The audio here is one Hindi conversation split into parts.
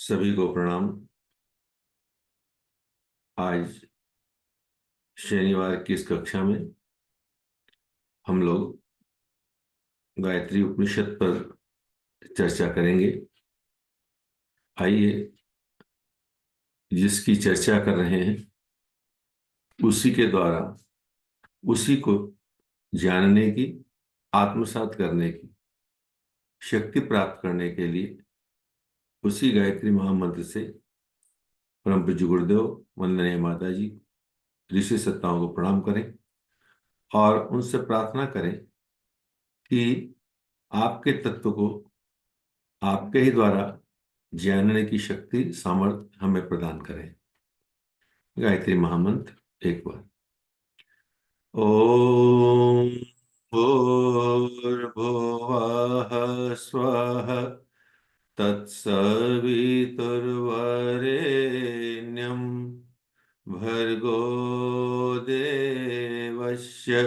सभी को प्रणाम। आज शनिवार की इस कक्षा में हम लोग गायत्री उपनिषद पर चर्चा करेंगे। आइए, जिसकी चर्चा कर रहे हैं उसी के द्वारा उसी को जानने की, आत्मसात करने की शक्ति प्राप्त करने के लिए उसी गायत्री महामंत्र से परम पूज्य गुरुदेव, वंदनीय माता जी, ऋषि सत्ताओं को प्रणाम करें और उनसे प्रार्थना करें कि आपके तत्व को आपके ही द्वारा जानने की शक्ति, सामर्थ्य हमें प्रदान करें। गायत्री महामंत्र एक बार। ओम भूर्भुवः स्वः तत्सवितुर्वरेण्यं भर्गो देवस्य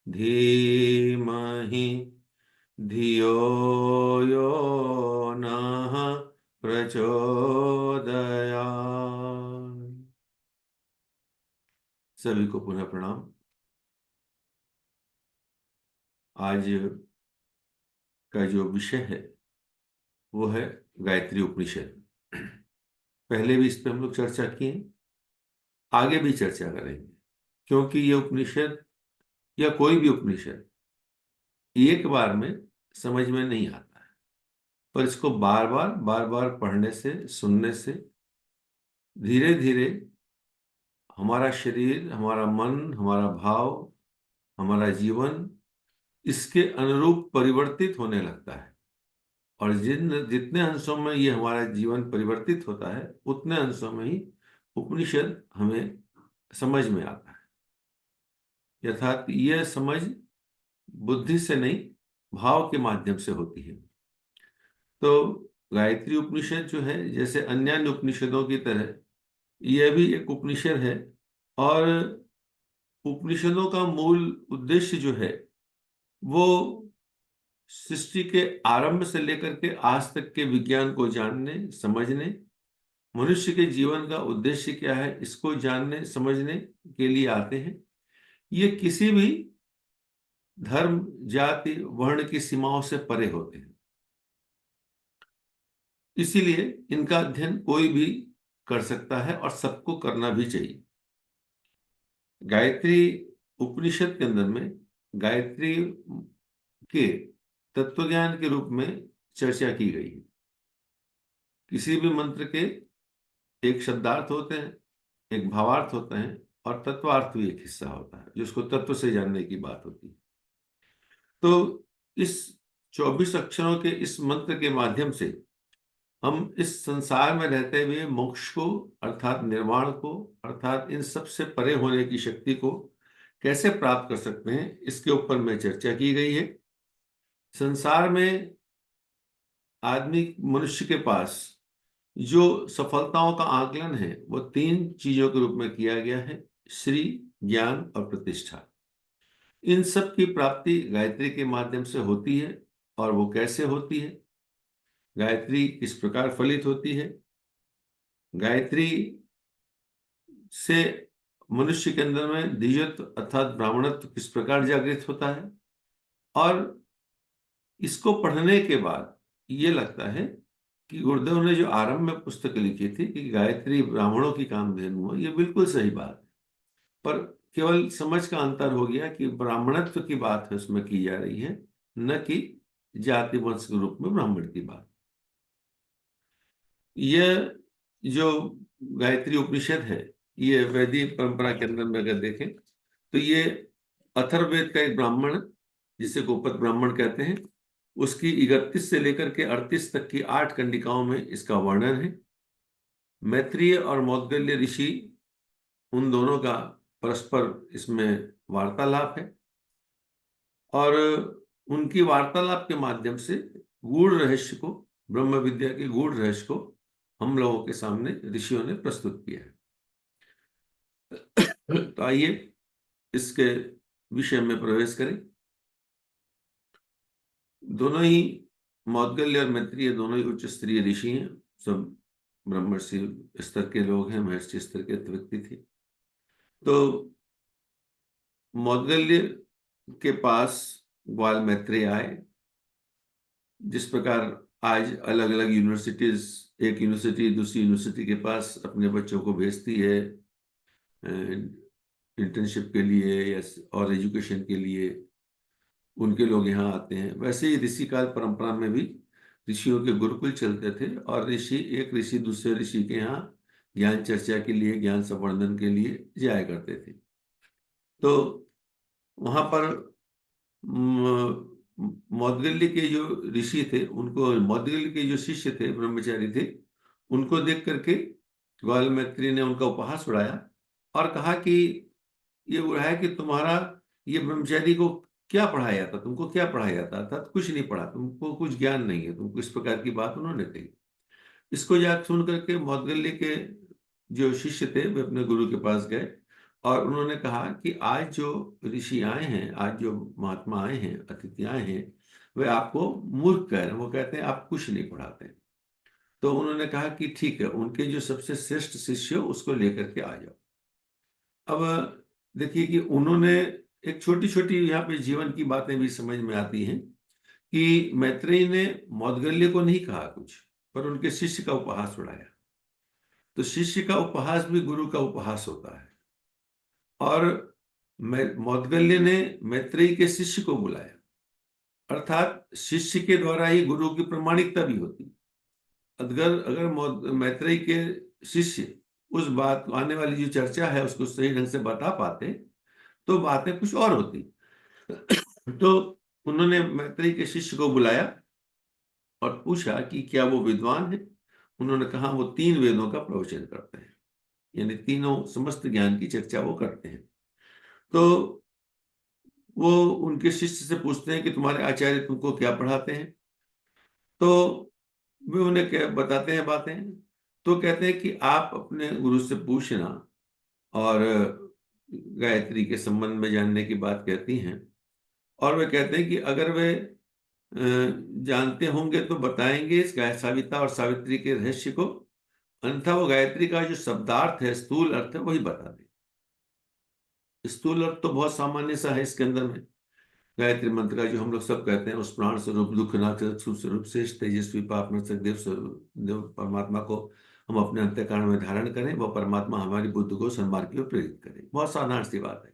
धीमहि धियो यो नः प्रचोदयात्। सभी को पुनः प्रणाम। आज का जो विषय है वो है गायत्री उपनिषद। पहले भी इस पर हम लोग चर्चा की है, आगे भी चर्चा करेंगे, क्योंकि ये उपनिषद या कोई भी उपनिषद एक बार में समझ में नहीं आता है, पर इसको बार बार पढ़ने से, सुनने से धीरे धीरे हमारा शरीर, हमारा मन, हमारा भाव, हमारा जीवन इसके अनुरूप परिवर्तित होने लगता है। और जितने अंशों में ये हमारा जीवन परिवर्तित होता है, उतने अंशों में ही उपनिषद हमें समझ में आता है। अर्थात यह समझ बुद्धि से नहीं, भाव के माध्यम से होती है। तो गायत्री उपनिषद जो है, जैसे अन्य उपनिषदों की तरह यह भी एक उपनिषद है। और उपनिषदों का मूल उद्देश्य जो है वो सृष्टि के आरंभ से लेकर के आज तक के विज्ञान को जानने, समझने, मनुष्य के जीवन का उद्देश्य क्या है इसको जानने, समझने के लिए आते हैं। ये किसी भी धर्म, जाति, वर्ण की सीमाओं से परे होते हैं। इसीलिए इनका अध्ययन कोई भी कर सकता है और सबको करना भी चाहिए। गायत्री उपनिषद के अंदर में गायत्री के तत्वज्ञान के रूप में चर्चा की गई है। किसी भी मंत्र के एक शब्दार्थ होते हैं, एक भावार्थ होते हैं और तत्वार्थ भी एक हिस्सा होता है, जिसको तत्व से जानने की बात होती है। तो इस 24 अक्षरों के इस मंत्र के माध्यम से हम इस संसार में रहते हुए मोक्ष को, अर्थात निर्वाण को, अर्थात इन सब से परे होने की शक्ति को कैसे प्राप्त कर सकते हैं, इसके ऊपर में चर्चा की गई है। संसार में आदमी, मनुष्य के पास जो सफलताओं का आकलन है वो 3 चीजों के रूप में किया गया है: श्री, ज्ञान और प्रतिष्ठा। इन सब की प्राप्ति गायत्री के माध्यम से होती है। और वो कैसे होती है, गायत्री किस प्रकार फलित होती है, गायत्री से मनुष्य के अंदर में द्विजत्व अर्थात ब्राह्मणत्व किस प्रकार जागृत होता है। और इसको पढ़ने के बाद ये लगता है कि गुरुदेव ने जो आरंभ में पुस्तक लिखी थी कि गायत्री ब्राह्मणों की कामधेनु है, ये बिल्कुल सही बात है। पर केवल समझ का अंतर हो गया कि ब्राह्मणत्व की बात है उसमें की जा रही है, न कि जाति वंश के रूप में ब्राह्मण की बात। यह जो गायत्री उपनिषद है, ये वैदिक परंपरा के अंदर में अगर देखें तो ये अथर्ववेद का एक ब्राह्मण, जिसे गोपद ब्राह्मण कहते हैं, उसकी 31 से लेकर के 38 तक की 8 कंडिकाओं में इसका वर्णन है। मैत्रेय और मौद्गल्य ऋषि, उन दोनों का परस्पर इसमें वार्तालाप है। और उनकी वार्तालाप के माध्यम से गूढ़ रहस्य को, ब्रह्म विद्या के गूढ़ रहस्य को हम लोगों के सामने ऋषियों ने प्रस्तुत किया है। तो आइए इसके विषय में प्रवेश करें। दोनों ही, मौद्गल्य और मैत्रेय दोनों ही उच्च स्तरीय ऋषि हैं। सब ब्रह्मर्षि स्तर के लोग हैं, महर्षि स्तर के व्यक्ति थे। तो मौदगल्य के पास ग्वाल मैत्रेय आए। जिस प्रकार आज अलग अलग यूनिवर्सिटीज, एक यूनिवर्सिटी दूसरी यूनिवर्सिटी के पास अपने बच्चों को भेजती है इंटर्नशिप के लिए या और एजुकेशन के लिए, उनके लोग यहाँ आते हैं, वैसे ही ऋषि काल परंपरा में भी ऋषियों के गुरुकुल चलते थे और एक ऋषि दूसरे ऋषि के यहाँ ज्ञान चर्चा के लिए, ज्ञान संवर्धन के लिए जाया करते थे। तो वहां पर मौदगल्य के जो ऋषि थे, उनको मौदगल्य के जो शिष्य थे, ब्रह्मचारी थे, उनको देख करके ग्वाल मैत्री ने उनका उपहास उड़ाया और कहा कि ये वो है कि तुम्हारा ये ब्रह्मचारी को क्या पढ़ाया था, तुमको क्या पढ़ाया था? अर्थात कुछ नहीं पढ़ा, तुमको कुछ ज्ञान नहीं है, तुमको इस प्रकार की बात उन्होंने कही। इसको जाकर सुन करके मौदगल्य के जो शिष्य थे वे अपने गुरु के पास गए और उन्होंने कहा कि आज जो ऋषि आए हैं, आज जो महात्मा आए हैं, अतिथि आए हैं, वे आपको मूर्ख कह रहे हैं। वो कहते हैं आप कुछ नहीं पढ़ाते। तो उन्होंने कहा कि ठीक है, उनके जो सबसे श्रेष्ठ शिष्य हो उसको लेकर के आ जाओ। अब देखिए कि उन्होंने एक छोटी छोटी यहाँ पे जीवन की बातें भी समझ में आती हैं कि मैत्रेयी ने मौदगल्य को नहीं कहा कुछ, पर उनके शिष्य का उपहास उड़ाया। तो शिष्य का उपहास भी गुरु का उपहास होता है। और मौदगल्य ने मैत्रेयी के शिष्य को बुलाया, अर्थात शिष्य के द्वारा ही गुरु की प्रमाणिकता भी होती। अगर अगर मैत्रेयी के शिष्य उस बात, आने वाली जो चर्चा है, उसको सही ढंग से बता पाते तो बातें कुछ और होती। तो उन्होंने मैत्रेयी के शिष्य को बुलाया और पूछा कि क्या वो विद्वान है? उन्होंने कहा वो 3 वेदों का प्रवचन करते हैं, यानी तीनों समस्त ज्ञान की चर्चा वो करते हैं। तो वो उनके शिष्य से पूछते हैं कि तुम्हारे आचार्य तुमको क्या पढ़ाते हैं? तो वे उन्हें क्या बताते हैं बातें। तो कहते हैं कि आप अपने गुरु से पूछना, और गायत्री के संबंध में जानने की बात कहती हैं। और वे कहते हैं कि अगर वे जानते होंगे तो बताएंगे इस साविता और सावित्री के रहस्य को, अन्यथा वो गायत्री का जो शब्दार्थ है, स्थूल अर्थ है, वही बता दे। स्थूल अर्थ तो बहुत सामान्य सा है इसके अंदर में। गायत्री मंत्र का जो हम लोग सब कहते हैं, उस प्राण स्वरूप, दुखनाथ स्वरूप, श्रेष्ठ तेजस्वी पाप नरक देव देव परमात्मा को हम अपने अंतःकरण में धारण करें, वह परमात्मा हमारी बुद्धि को सन्मार्ग की ओर प्रेरित करे। बहुत साधारण सी बात है।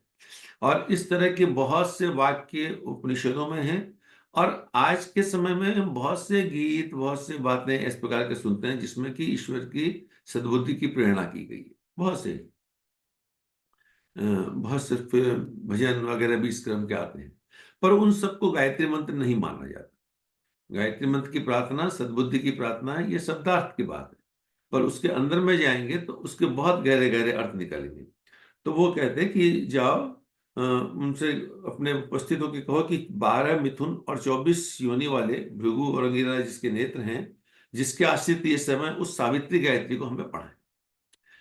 और इस तरह के बहुत से वाक्य उपनिषदों में हैं। और आज के समय में हम बहुत से गीत, बहुत से बातें इस प्रकार के सुनते हैं जिसमें कि ईश्वर की सद्बुद्धि की प्रेरणा की गई है। बहुत से फिर भजन वगैरह भी इस क्रम के आते हैं, पर उन सबको गायत्री मंत्र नहीं माना जाता। गायत्री मंत्र की प्रार्थना सद्बुद्धि की प्रार्थना है, ये शब्दार्थ की बात है, पर उसके अंदर में जाएंगे तो उसके बहुत गहरे गहरे अर्थ निकलेंगे। तो वो कहते हैं कि जाओ, उनसे अपने उपस्थित होकर कहो कि 12 मिथुन और 24 योनि वाले भृगु और अंगिरा जिसके नेत्र हैं, जिसके आश्रित ये समय, उस सावित्री गायत्री को हमें पढ़ाएं।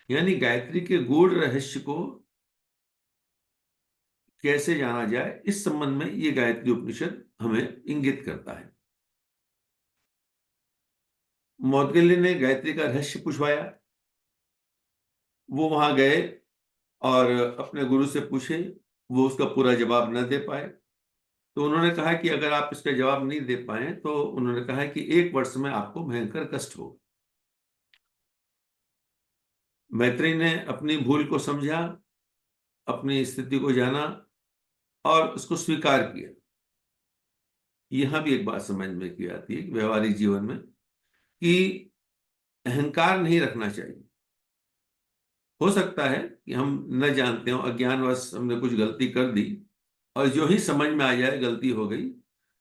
यानी गायत्री के गूढ़ रहस्य को कैसे जाना जाए, इस संबंध में ये गायत्री उपनिषद हमें इंगित करता है। मौदगल्य ने गायत्री का रहस्य पूछवाया। वो वहां गए और अपने गुरु से पूछे, वो उसका पूरा जवाब न दे पाए। तो उन्होंने कहा कि अगर आप इसका जवाब नहीं दे पाए तो उन्होंने कहा कि 1 वर्ष में आपको भयंकर कष्ट हो। मैत्रेयी ने अपनी भूल को समझा, अपनी स्थिति को जाना और उसको स्वीकार किया। यहां भी एक बात समझ में की आती है कि व्यवहारिक जीवन में कि अहंकार नहीं रखना चाहिए। हो सकता है कि हम न जानते हो, अज्ञानवश हमने कुछ गलती कर दी, और जो ही समझ में आ जाए गलती हो गई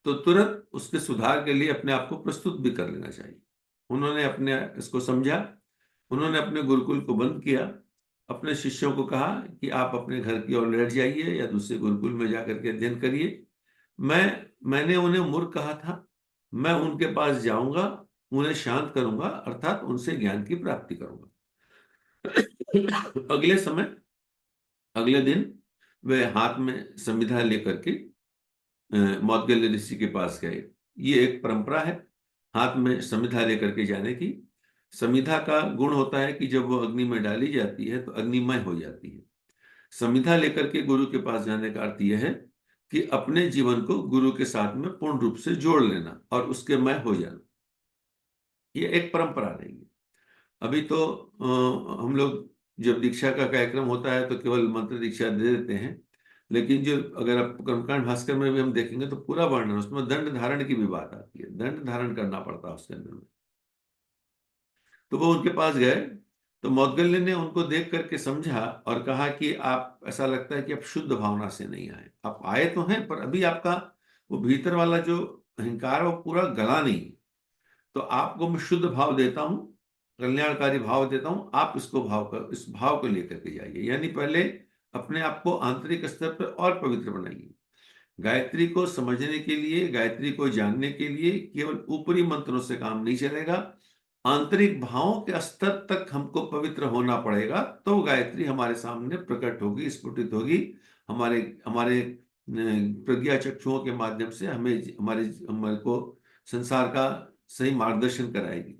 तो तुरंत उसके सुधार के लिए अपने आप को प्रस्तुत भी कर लेना चाहिए। उन्होंने अपने इसको समझा। उन्होंने अपने गुरुकुल को बंद किया। अपने शिष्यों को कहा कि आप अपने घर की ओर लौट जाइए या दूसरे गुरुकुल में जाकर के अध्ययन करिए। मैंने उन्हें मूर्ख कहा था, मैं उनके पास जाऊंगा, उन्हें शांत करूंगा, अर्थात उनसे ज्ञान की प्राप्ति करूंगा। अगले दिन वे हाथ में संविधा लेकर के मौदगल्य ऋषि के पास गए। ये एक परंपरा है, हाथ में संविधा लेकर के जाने की। समिधा का गुण होता है कि जब वो अग्नि में डाली जाती है तो अग्निमय हो जाती है। समिधा लेकर के गुरु के पास जाने का अर्थ यह है कि अपने जीवन को गुरु के साथ में पूर्ण रूप से जोड़ लेना और उसके मय हो जाना। ये एक परंपरा नहीं है। अभी तो हम लोग जब दीक्षा का कार्यक्रम होता है तो केवल मंत्र दीक्षा दे देते हैं, लेकिन जो अगर आप कर्मकांड भास्कर में भी हम देखेंगे तो पूरा वर्णन, उसमें दंड धारण की भी बात आती है, दंड धारण करना पड़ता है उसके अंदर में। तो वो उनके पास गए तो मौदगल्य ने उनको देख करके समझा और कहा कि आप, ऐसा लगता है कि आप शुद्ध भावना से नहीं आए, आप आए तो हैं पर अभी आपका वो भीतर वाला जो अहंकार है वो पूरा गला नहीं है। तो आपको मैं शुद्ध भाव देता हूं, कल्याणकारी भाव देता हूं, आप इसको भाव कर, इस भाव को लेकर के जाइए। यानी पहले अपने आप को आंतरिक स्तर पर और पवित्र बनाइए। गायत्री को समझने के लिए, गायत्री को जानने के लिए केवल ऊपरी मंत्रों से काम नहीं चलेगा, आंतरिक भावों के स्तर तक हमको पवित्र होना पड़ेगा, तो गायत्री हमारे सामने प्रकट होगी, स्फुटित होगी, हमारे हमारे प्रज्ञा चक्षुओं के माध्यम से हमें हमारे को संसार का सही मार्गदर्शन कराएगी।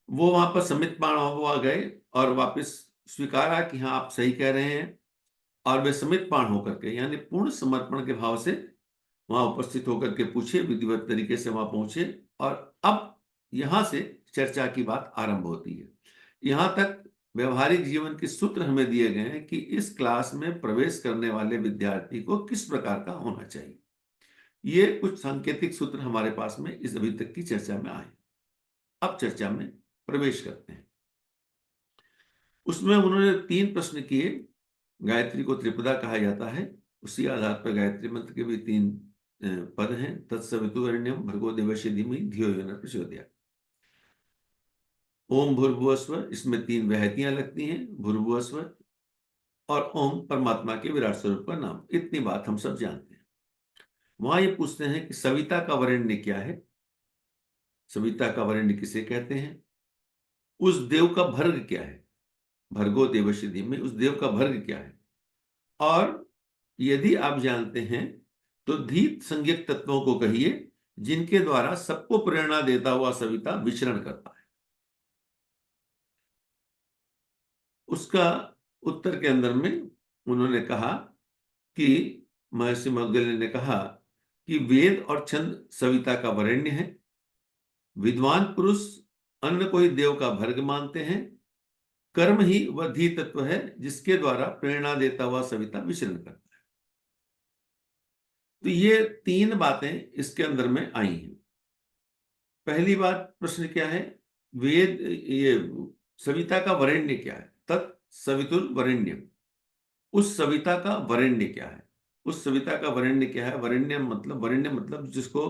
वो वहां पर समित बाण आ गए और वापस स्वीकारा कि हाँ आप सही कह रहे हैं, और वे समित बाण होकर के यानी पूर्ण समर्पण के भाव से वहां उपस्थित होकर के पूछे, विधिवत तरीके से वहां पहुंचे। और अब यहां से चर्चा की बात आरंभ होती है। यहां तक व्यवहारिक जीवन के सूत्र हमें दिए गए हैं कि इस क्लास में प्रवेश करने वाले विद्यार्थी को किस प्रकार का होना चाहिए। ये कुछ सांकेतिक सूत्र हमारे पास में इस अभी तक की चर्चा में आए। अब चर्चा में प्रवेश करते हैं। उसमें उन्होंने 3 प्रश्न किए। गायत्री को त्रिपदा कहा जाता है, उसी आधार पर गायत्री मंत्र के भी 3 पद हैं। तत्सवितुर्वरेण्यं भर्गो देवस्य धीमहि धियो यो न प्रचोदयात्। ओम भूर्भुवस्व, इसमें 3 व्याहतियां लगती हैं, भूर्भुवस्व, और ओम परमात्मा के विराट स्वरूप का नाम। इतनी बात हम सब जानते हैं। वहां ये पूछते हैं कि सविता का वरेण्य क्या है, सविता का वरेण्य किसे कहते हैं, उस देव का भर्ग क्या है, भर्गो देवस्य धीमहि, उस देव का भर्ग क्या है, और यदि आप जानते हैं तो धीत संज्ञक तत्वों को कहिए जिनके द्वारा सबको प्रेरणा देता हुआ सविता विचरण करता है। उसका उत्तर के अंदर में उन्होंने कहा कि महर्षि मौदगल्य ने कहा कि वेद और छंद सविता का वरेण्य है। विद्वान पुरुष अन्य कोई देव का भर्ग मानते हैं। कर्म ही वह धी तत्व है जिसके द्वारा प्रेरणा देता हुआ सविता विचरण करता है। तो ये 3 बातें इसके अंदर में आई हैं। पहली बात, प्रश्न क्या है, वेद, ये सविता का वरेण्य क्या है, तत् सवितुर वरेण्यम, उस सविता का वरेण्य क्या है, उस सविता का वरेण्य क्या है। वरेण्य मतलब जिसको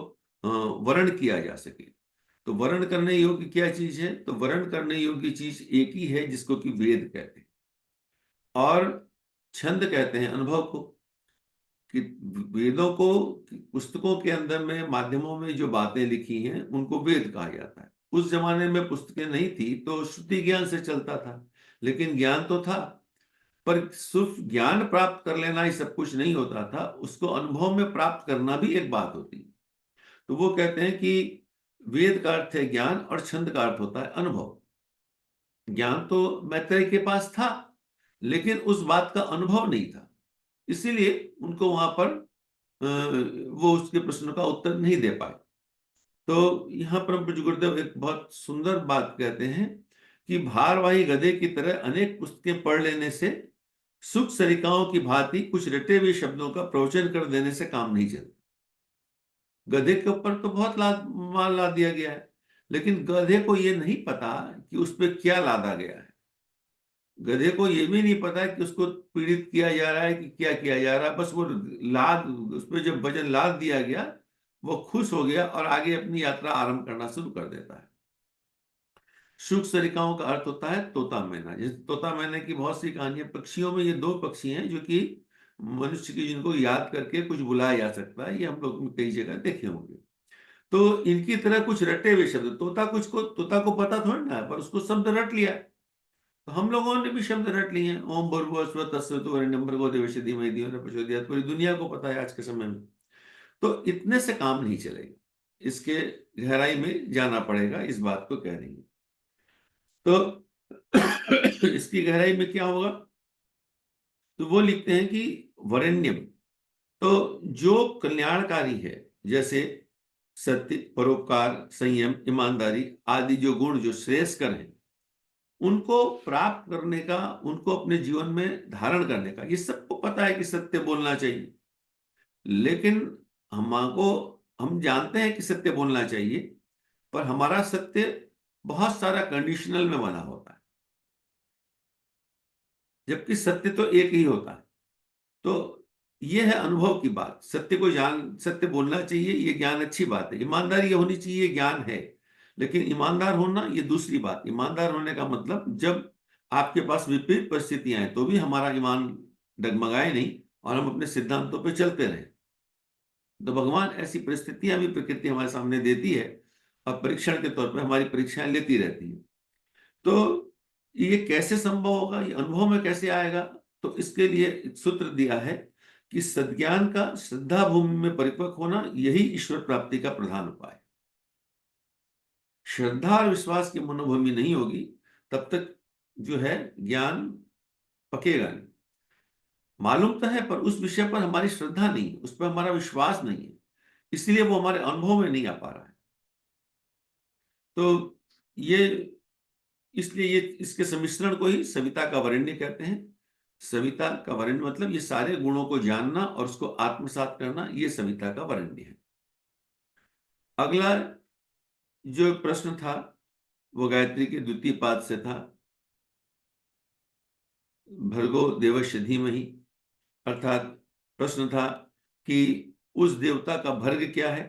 वर्ण किया जा सके। तो वर्ण करने योग्य क्या चीज है, तो वर्ण करने योग्य चीज एक ही है जिसको कि वेद कहते हैं, और छंद कहते हैं अनुभव को। कि वेदों को, पुस्तकों के अंदर में, माध्यमों में जो बातें लिखी हैं उनको वेद कहा जाता है। उस जमाने में पुस्तकें नहीं थी तो श्रुति ज्ञान से चलता था, लेकिन ज्ञान तो था, पर सिर्फ ज्ञान प्राप्त कर लेना ही सब कुछ नहीं होता था, उसको अनुभव में प्राप्त करना भी एक बात होती है। तो वो कहते हैं कि वेद का अर्थ है ज्ञान और छंद का अर्थ होता है अनुभव। ज्ञान तो मैत्रेय के पास था, लेकिन उस बात का अनुभव नहीं था, इसीलिए उनको वहां पर वो उसके प्रश्न का उत्तर नहीं दे पाए। तो यहां परम पूज्य गुरुदेव एक बहुत सुंदर बात कहते हैं कि भारवाही गधे की तरह अनेक पुस्तकें पढ़ लेने से, सुख सरिकाओं की भांति कुछ रटे हुए शब्दों का प्रवचन कर देने से काम नहीं चलता। गधे के ऊपर तो बहुत माल लाद दिया गया है, लेकिन गधे को यह नहीं पता कि उस पर क्या लादा गया है। गधे को यह भी नहीं पता कि उसको पीड़ित किया जा रहा है कि क्या किया जा रहा है। बस वो लाद, उस पर जब वजन लाद दिया गया, वो खुश हो गया और आगे अपनी यात्रा आरंभ करना शुरू कर देता है। सुख सरिकाओं का अर्थ होता है तोता मैना। जैसे तोता मैना की बहुत सी कहानियां, पक्षियों में ये 2 पक्षी हैं जो कि मनुष्य की, जिनको याद करके कुछ बुलाया जा सकता है। ये हम लोग कई जगह देखे होंगे। तो इनकी तरह कुछ रटे हुए शब्द, तोता को पता थोड़ा ना है, पर उसको शब्द रट लिया। तो हम लोगों ने भी शब्द रट लिए हैं, ओम भूर्भुवस्सुः तत्सवितुर्वरेण्यं भर्गो देवस्य धीमहि धियो न प्रचोदयात्। पूरी दुनिया को पता है आज के समय में। तो इतने से काम नहीं चलेगा। इसके गहराई में जाना पड़ेगा, इस बात को कह रही है। तो इसकी गहराई में क्या होगा, तो वो लिखते हैं कि वरेण्यम, तो जो कल्याणकारी है, जैसे सत्य, परोपकार, संयम, ईमानदारी आदि जो गुण जो श्रेयस्कर हैं, उनको प्राप्त करने का, उनको अपने जीवन में धारण करने का, ये सबको पता है कि सत्य बोलना चाहिए, लेकिन हमको, हम जानते हैं कि सत्य बोलना चाहिए, पर हमारा सत्य बहुत सारा कंडीशनल में बना होता है, जबकि सत्य तो एक ही होता है। तो ये है अनुभव की बात। सत्य को जान, सत्य बोलना चाहिए, ये ज्ञान अच्छी बात है। ईमानदारी ये होनी चाहिए, ज्ञान है, लेकिन ईमानदार होना ये दूसरी बात। ईमानदार होने का मतलब जब आपके पास विपरीत परिस्थितियां हैं तो भी हमारा ईमान डगमगाए नहीं और हम अपने सिद्धांतों पे चलते रहें। तो भगवान ऐसी परिस्थितियां भी प्रकृति हमारे सामने देती है और परीक्षण के तौर पर हमारी परीक्षाएं लेती रहती है। तो ये कैसे संभव होगा, ये अनुभव में कैसे आएगा, तो इसके लिए एक सूत्र दिया है कि सद्ज्ञान का श्रद्धा भूमि में परिपक्व होना, यही ईश्वर प्राप्ति का प्रधान उपाय है। श्रद्धा और विश्वास की मनोभूमि नहीं होगी तब तक जो है ज्ञान पकेगा नहीं। मालूम तो है, पर उस विषय पर हमारी श्रद्धा नहीं है, उस पर हमारा विश्वास नहीं है, इसलिए वो हमारे अनुभव में नहीं आ पा रहा है। तो ये, इसलिए ये, इसके सम्मिश्रण को ही सविता का वरेण्य कहते हैं। सविता का वरेण्य मतलब ये सारे गुणों को जानना और उसको आत्मसात करना, ये सविता का वरेण्य है। अगला जो प्रश्न था वो गायत्री के द्वितीय पाद से था, भर्गो देवस्य धीमहि, अर्थात प्रश्न था कि उस देवता का भर्ग क्या है।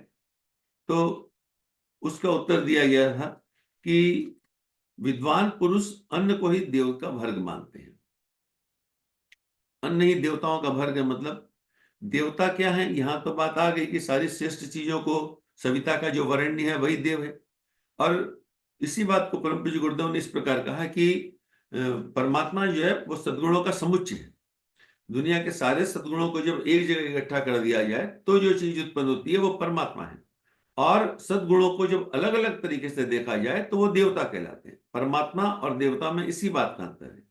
तो उसका उत्तर दिया गया था कि विद्वान पुरुष अन्न को ही देव का भर्ग मानते हैं। अन्न ही देवताओं का भर्ग है, मतलब देवता क्या है, यहां तो बात आ गई कि सारी श्रेष्ठ चीजों को, सविता का जो वरेण्य है वही देव है। और इसी बात को परम पूज्य गुरुदेव ने इस प्रकार कहा कि परमात्मा जो है वो सद्गुणों का समुच्चय है। दुनिया के सारे सद्गुणों को जब एक जगह इकट्ठा कर दिया जाए तो जो चीज उत्पन्न होती है वो परमात्मा है। और सद्गुणों को जब अलग अलग तरीके से देखा जाए तो वो देवता कहलाते हैं। परमात्मा और देवता में इसी बात का अंतर है।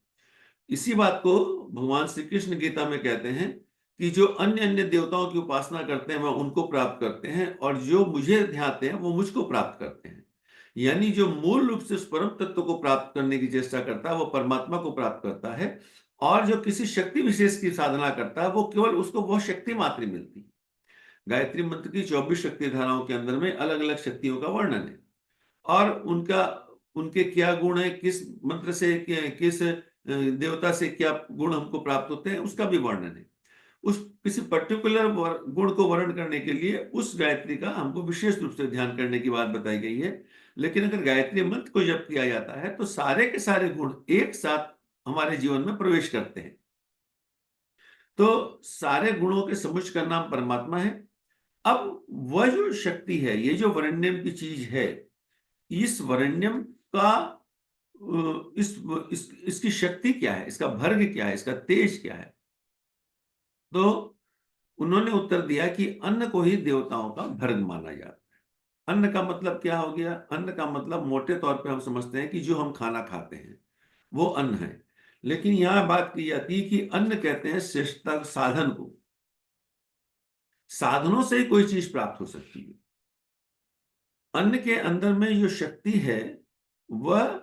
इसी बात को भगवान श्री कृष्ण गीता में कहते हैं कि जो अन्य अन्य देवताओं की उपासना करते हैं वह उनको प्राप्त करते हैं, और जो मुझे ध्याते हैं वो मुझको प्राप्त करते हैं। यानी जो मूल रूप से उस परम तत्व को प्राप्त करने की चेष्टा करता है वो परमात्मा को प्राप्त करता है, और जो किसी शक्ति विशेष की साधना करता है वो केवल उसको वह शक्ति मात्र मिलती है। गायत्री मंत्र की 24 शक्ति धाराओं के अंदर में अलग अलग शक्तियों का वर्णन है, और उनका, उनके क्या गुण है, किस मंत्र से, किस देवता से क्या गुण हमको प्राप्त होते हैं, उसका भी वर्णन है। उस किसी पर्टिकुलर गुण को वर्ण करने के लिए उस गायत्री का हमको विशेष रूप से ध्यान करने की बात बताई गई है। लेकिन अगर गायत्री मंत्र को जब किया जाता है तो सारे के सारे गुण एक साथ हमारे जीवन में प्रवेश करते हैं। तो सारे गुणों के समुच्चय का नाम परमात्मा है। अब वह जो शक्ति है, ये जो वरेण्यम की चीज है, इस वरेण्यम का इसकी शक्ति क्या है, इसका भर्ग क्या है, इसका तेज क्या है। तो उन्होंने उत्तर दिया कि अन्न को ही देवताओं का भर्ग माना जाता है। अन्न का मतलब क्या हो गया, अन्न का मतलब मोटे तौर पे हम समझते हैं कि जो हम खाना खाते हैं वो अन्न है, लेकिन यहां बात की जाती है कि अन्न कहते हैं श्रेष्ठता साधन को। साधनों से ही कोई चीज प्राप्त हो सकती है। अन्न के अंदर में जो शक्ति है वह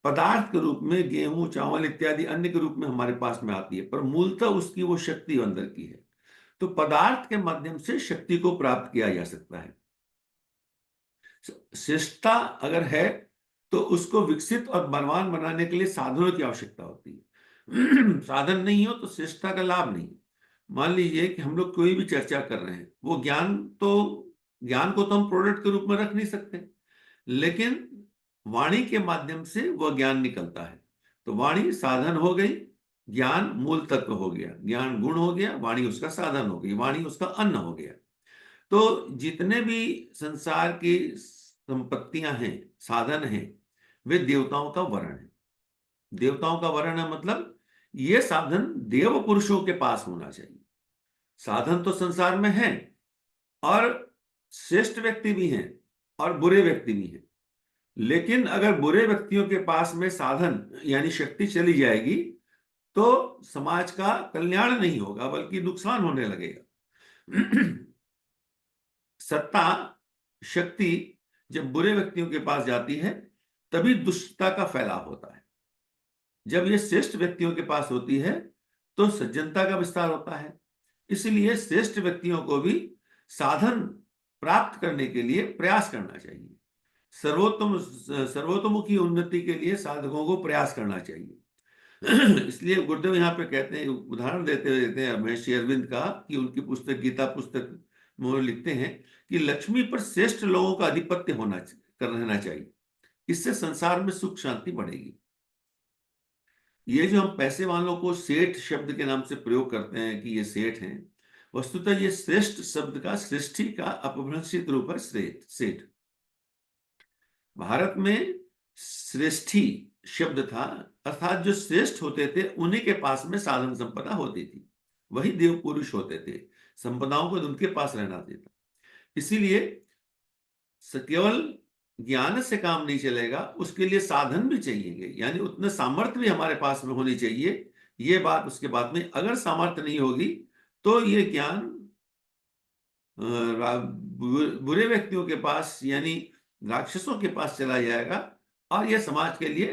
पदार्थ के रूप में गेहूं, चावल इत्यादि अन्न के रूप में हमारे पास में आती है, पर मूलतः उसकी वो शक्ति अंदर की है। तो पदार्थ के माध्यम से शक्ति को प्राप्त किया जा सकता है। श्रेष्ठता अगर है तो उसको विकसित और बलवान बनाने के लिए साधनों की आवश्यकता होती है। साधन नहीं हो तो श्रेष्ठता का लाभ नहीं। मान लीजिए कि हम लोग कोई भी चर्चा कर रहे हैं, वो ज्ञान को तो हम प्रोडक्ट के रूप में रख नहीं सकते, लेकिन वाणी के माध्यम से वह ज्ञान निकलता है। तो वाणी साधन हो गई, ज्ञान मूल तत्व हो गया, ज्ञान गुण हो गया, वाणी उसका साधन हो गई, वाणी उसका अन्न हो गया। तो जितने भी संसार की संपत्तियां हैं, साधन हैं, वे देवताओं का वर्ण है। देवताओं का वर्ण है मतलब ये साधन देव पुरुषों के पास होना चाहिए। साधन तो संसार में है, और श्रेष्ठ व्यक्ति भी हैं और बुरे व्यक्ति भी हैं। लेकिन अगर बुरे व्यक्तियों के पास में साधन यानी शक्ति चली जाएगी तो समाज का कल्याण नहीं होगा बल्कि नुकसान होने लगेगा। सत्ता, शक्ति जब बुरे व्यक्तियों के पास जाती है तभी दुष्टता का फैलाव होता है। जब ये श्रेष्ठ व्यक्तियों के पास होती है तो सज्जनता का विस्तार होता है। इसलिए श्रेष्ठ व्यक्तियों को भी साधन प्राप्त करने के लिए प्रयास करना चाहिए। सर्वतोमुखी उन्नति के लिए साधकों को प्रयास करना चाहिए। इसलिए गुरुदेव यहाँ पे कहते हैं, उदाहरण देते हैं महर्षि अरविंद का, कि उनकी पुस्तक गीता पुस्तक में लिखते हैं कि लक्ष्मी पर श्रेष्ठ लोगों का आधिपत्य रहना चाहिए। इससे संसार में सुख शांति बढ़ेगी। ये जो हम पैसे वालों को सेठ शब्द के नाम से प्रयोग करते हैं कि ये सेठ हैं, वस्तुतः ये श्रेष्ठ शब्द का सृष्टि का अपभ्रंशित रूप है। सेठ भारत में श्रेष्ठी शब्द था, अर्थात जो श्रेष्ठ होते थे उन्हीं के पास में साधन संपदा होती थी, वही देव पुरुष होते थे, संपदाओं को उनके पास रहना देता। इसीलिए केवल ज्ञान से काम नहीं चलेगा, उसके लिए साधन भी चाहिए, यानी उतने सामर्थ्य भी हमारे पास में होनी चाहिए। ये बात उसके बाद में, अगर सामर्थ्य नहीं होगी तो ये ज्ञान बुरे व्यक्तियों के पास यानी राक्षसों के पास चला जाएगा और यह समाज के लिए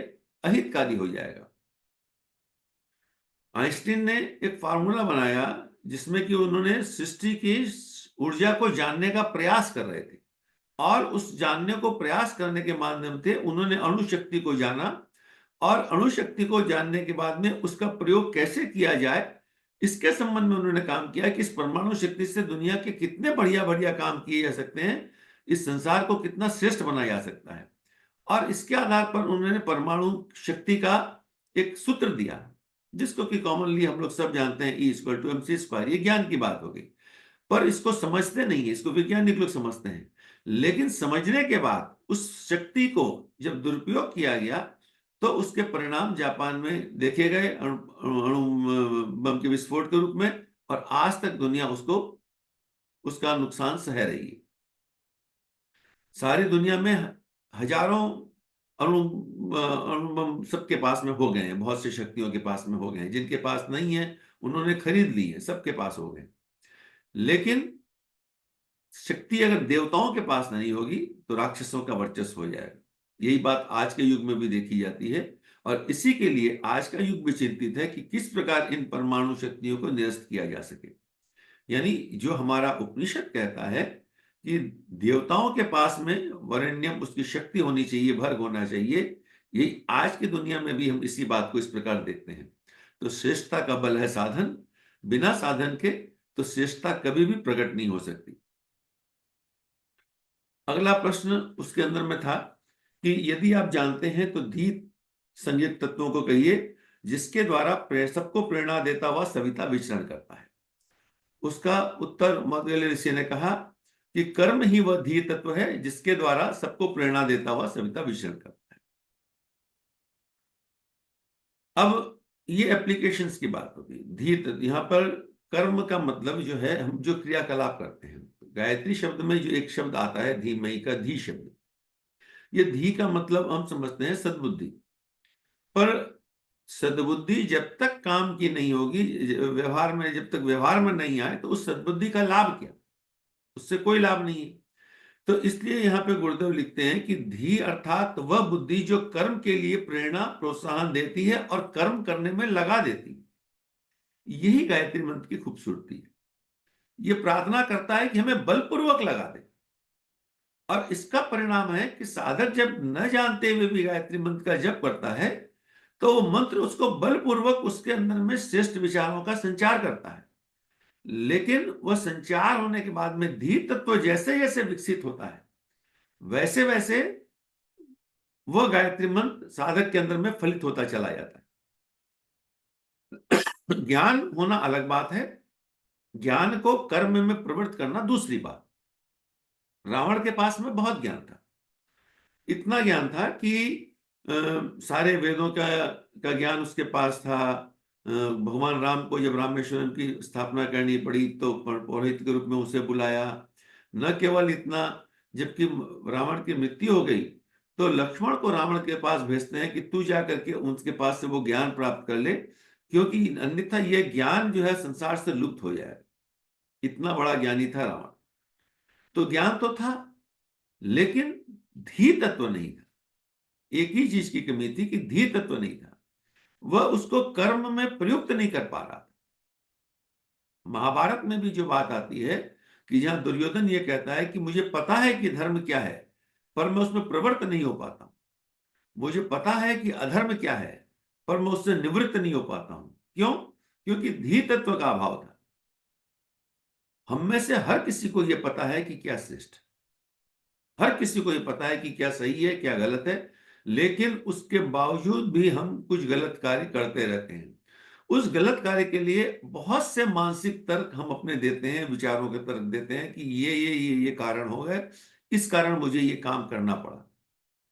अहितकारी हो जाएगा। आइंस्टीन ने एक फार्मूला बनाया जिसमें कि उन्होंने सृष्टि की ऊर्जा को जानने का प्रयास कर रहे थे, और उस जानने को प्रयास करने के माध्यम से उन्होंने अणुशक्ति को जाना, और अणुशक्ति को जानने के बाद में उसका प्रयोग कैसे किया जाए इसके संबंध में उन्होंने काम किया कि इस परमाणु शक्ति से दुनिया के कितने बढ़िया बढ़िया काम किए जा सकते हैं, इस संसार को कितना श्रेष्ठ बनाया जा सकता है। और इसके आधार पर उन्होंने परमाणु शक्ति का एक सूत्र दिया, जिसको कि कॉमनली हम लोग सब जानते हैं, E=mc²। ये ज्ञान की बात हो गई, पर इसको समझते नहीं है, इसको वैज्ञानिक लोग समझते हैं। लेकिन समझने के बाद उस शक्ति को जब दुरुपयोग किया गया तो उसके परिणाम जापान में देखे गए अणु बम के विस्फोट के रूप में, और आज तक दुनिया उसका नुकसान सह रही है। सारी दुनिया में हजारों अणु बम सबके पास में हो गए हैं, बहुत सी शक्तियों के पास में हो गए हैं। जिनके पास नहीं है उन्होंने खरीद ली है, सबके पास हो गए। लेकिन शक्ति अगर देवताओं के पास नहीं होगी तो राक्षसों का वर्चस्व हो जाएगा। यही बात आज के युग में भी देखी जाती है, और इसी के लिए आज का युग भी चिंतित है कि किस प्रकार इन परमाणु शक्तियों को निरस्त किया जा सके। यानी जो हमारा उपनिषद कहता है कि देवताओं के पास में वरेण्यम, उसकी शक्ति होनी चाहिए, भर्ग होना चाहिए, यही आज की दुनिया में भी हम इसी बात को इस प्रकार देखते हैं। तो श्रेष्ठता का बल है साधन, बिना साधन के तो श्रेष्ठता कभी भी प्रकट नहीं हो सकती। अगला प्रश्न उसके अंदर में था कि यदि आप जानते हैं तो धी संयुक्त तत्वों को कहिए जिसके द्वारा सबको प्रेरणा देता हुआ सविता विचरण करता है। उसका उत्तर मौदगल्य ऋषि ने कहा कि कर्म ही वह धी तत्व है जिसके द्वारा सबको प्रेरणा देता हुआ सविता विचरण करता है। अब ये एप्लीकेशंस की बात होगी। धी तत्व, यहाँ पर कर्म का मतलब जो है हम जो क्रियाकलाप करते हैं, गायत्री शब्द में जो एक शब्द आता है धीमहि का, धी शब्द, ये धी का मतलब हम समझते हैं सद्बुद्धि। पर सद्बुद्धि जब तक काम की नहीं होगी, व्यवहार में जब तक व्यवहार में नहीं आए तो उस सद्बुद्धि का लाभ क्या, उससे कोई लाभ नहीं है। तो इसलिए यहाँ पे गुरुदेव लिखते हैं कि धी अर्थात वह बुद्धि जो कर्म के लिए प्रेरणा प्रोत्साहन देती है और कर्म करने में लगा देती है। यही गायत्री मंत्र की खूबसूरती है। ये प्रार्थना करता है कि हमें बलपूर्वक लगा दे, और इसका परिणाम है कि साधक जब न जानते हुए भी गायत्री मंत्र का जप करता है तो वो मंत्र उसको बलपूर्वक उसके अंदर में श्रेष्ठ विचारों का संचार करता है। लेकिन वह संचार होने के बाद में धी तत्व जैसे जैसे विकसित होता है वैसे वैसे वह गायत्री मंत्र साधक के अंदर में फलित होता चला जाता है। ज्ञान होना अलग बात है, ज्ञान को कर्म में प्रवृत्त करना दूसरी बात। रावण के पास में बहुत ज्ञान था, इतना ज्ञान था कि सारे वेदों का ज्ञान उसके पास था। भगवान राम को जब रामेश्वरम की स्थापना करनी पड़ी तो पुरोहित के रूप में उसे बुलाया। न केवल इतना, जबकि रावण की मृत्यु हो गई तो लक्ष्मण को रावण के पास भेजते हैं कि तू जा करके उनके पास से वो ज्ञान प्राप्त कर ले, क्योंकि अन्यथा यह ज्ञान जो है संसार से लुप्त हो जाए। इतना बड़ा ज्ञानी था रावण। तो ज्ञान तो था, लेकिन धी तत्व नहीं था। एक ही चीज की कमी थी कि धी तत्व नहीं था, वह उसको कर्म में प्रयुक्त नहीं कर पा रहा था। महाभारत में भी जो बात आती है कि जहां दुर्योधन ये कहता है कि मुझे पता है कि धर्म क्या है, पर मैं उसमें प्रवृत्त नहीं हो पाता हूं। मुझे पता है कि अधर्म क्या है, पर मैं उससे निवृत्त नहीं हो पाता हूं। क्यों? क्योंकि धी तत्व का अभाव था। हम में से हर किसी को यह पता है कि क्या श्रेष्ठ, हर किसी को यह पता है कि क्या सही है क्या गलत है, लेकिन उसके बावजूद भी हम कुछ गलत कार्य करते रहते हैं। उस गलत कार्य के लिए बहुत से मानसिक तर्क हम अपने देते हैं, विचारों के तर्क देते हैं कि ये कारण हो गए, इस कारण मुझे ये काम करना पड़ा।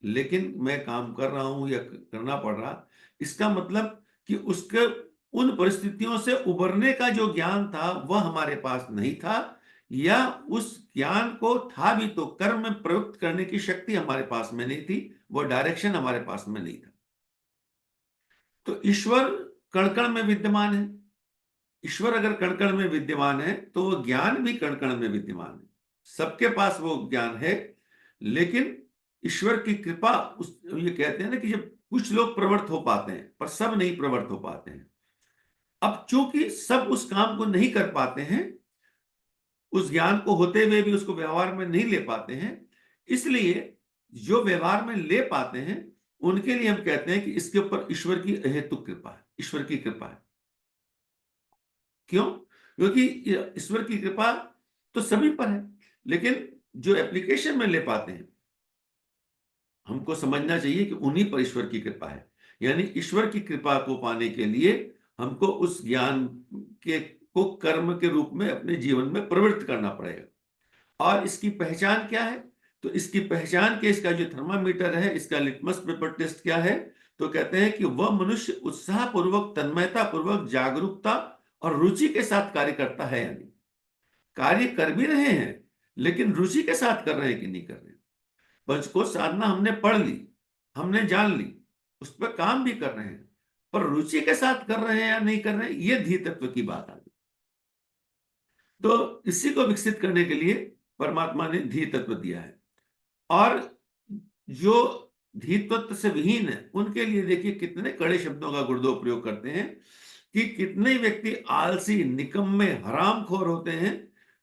लेकिन मैं काम कर रहा हूं या करना पड़ रहा, इसका मतलब कि उसके उन परिस्थितियों से उबरने का जो ज्ञान था वह हमारे पास नहीं था, या उस ज्ञान को था भी तो कर्म में प्रयुक्त करने की शक्ति हमारे पास में नहीं थी, वह डायरेक्शन हमारे पास में नहीं था। तो ईश्वर कण कण में विद्यमान है। ईश्वर अगर कण कण में विद्यमान है तो वो ज्ञान भी कण कण में विद्यमान है। सबके पास वो ज्ञान है, लेकिन ईश्वर की कृपा, उस ये कहते हैं ना कि जब कुछ लोग प्रवृत्त हो पाते हैं पर सब नहीं प्रवृत्त हो पाते हैं। अब चूंकि सब उस काम को नहीं कर पाते हैं, उस ज्ञान को होते हुए भी उसको व्यवहार में नहीं ले पाते हैं, इसलिए जो व्यवहार में ले पाते हैं उनके लिए हम कहते हैं कि इसके ऊपर ईश्वर की अहेतुक कृपा है, ईश्वर की कृपा है। क्यों? क्योंकि ईश्वर की कृपा तो सभी पर है, लेकिन जो एप्लीकेशन में ले पाते हैं, हमको समझना चाहिए कि उन्हीं पर ईश्वर की कृपा है। यानी ईश्वर की कृपा को पाने के लिए हमको उस ज्ञान के को कर्म के रूप में अपने जीवन में प्रवृत्त करना पड़ेगा। और इसकी पहचान क्या है? तो इसकी पहचान के, इसका जो थर्मामीटर है, इसका लिटमस पेपर टेस्ट क्या है? तो कहते हैं कि वह मनुष्य उत्साह पूर्वक, तन्मयता पूर्वक, जागरूकता और रुचि के साथ कार्य करता है या नहीं। कार्य कर भी रहे हैं, लेकिन रुचि के साथ कर रहे हैं कि नहीं कर रहे। पंचकोश साधना हमने पढ़ ली, हमने जान ली, उस पर काम भी कर रहे हैं, पर रुचि के साथ कर रहे हैं या नहीं कर रहे हैं, ये धी तत्व की बात आ गई। तो इसी को विकसित करने के लिए परमात्मा ने धी तत्व दिया है। और जो धी तत्व से विहीन है उनके लिए देखिए कितने कड़े शब्दों का गुरुदेव प्रयोग करते हैं कि कितने व्यक्ति आलसी, निकम्मे, हरामखोर होते हैं,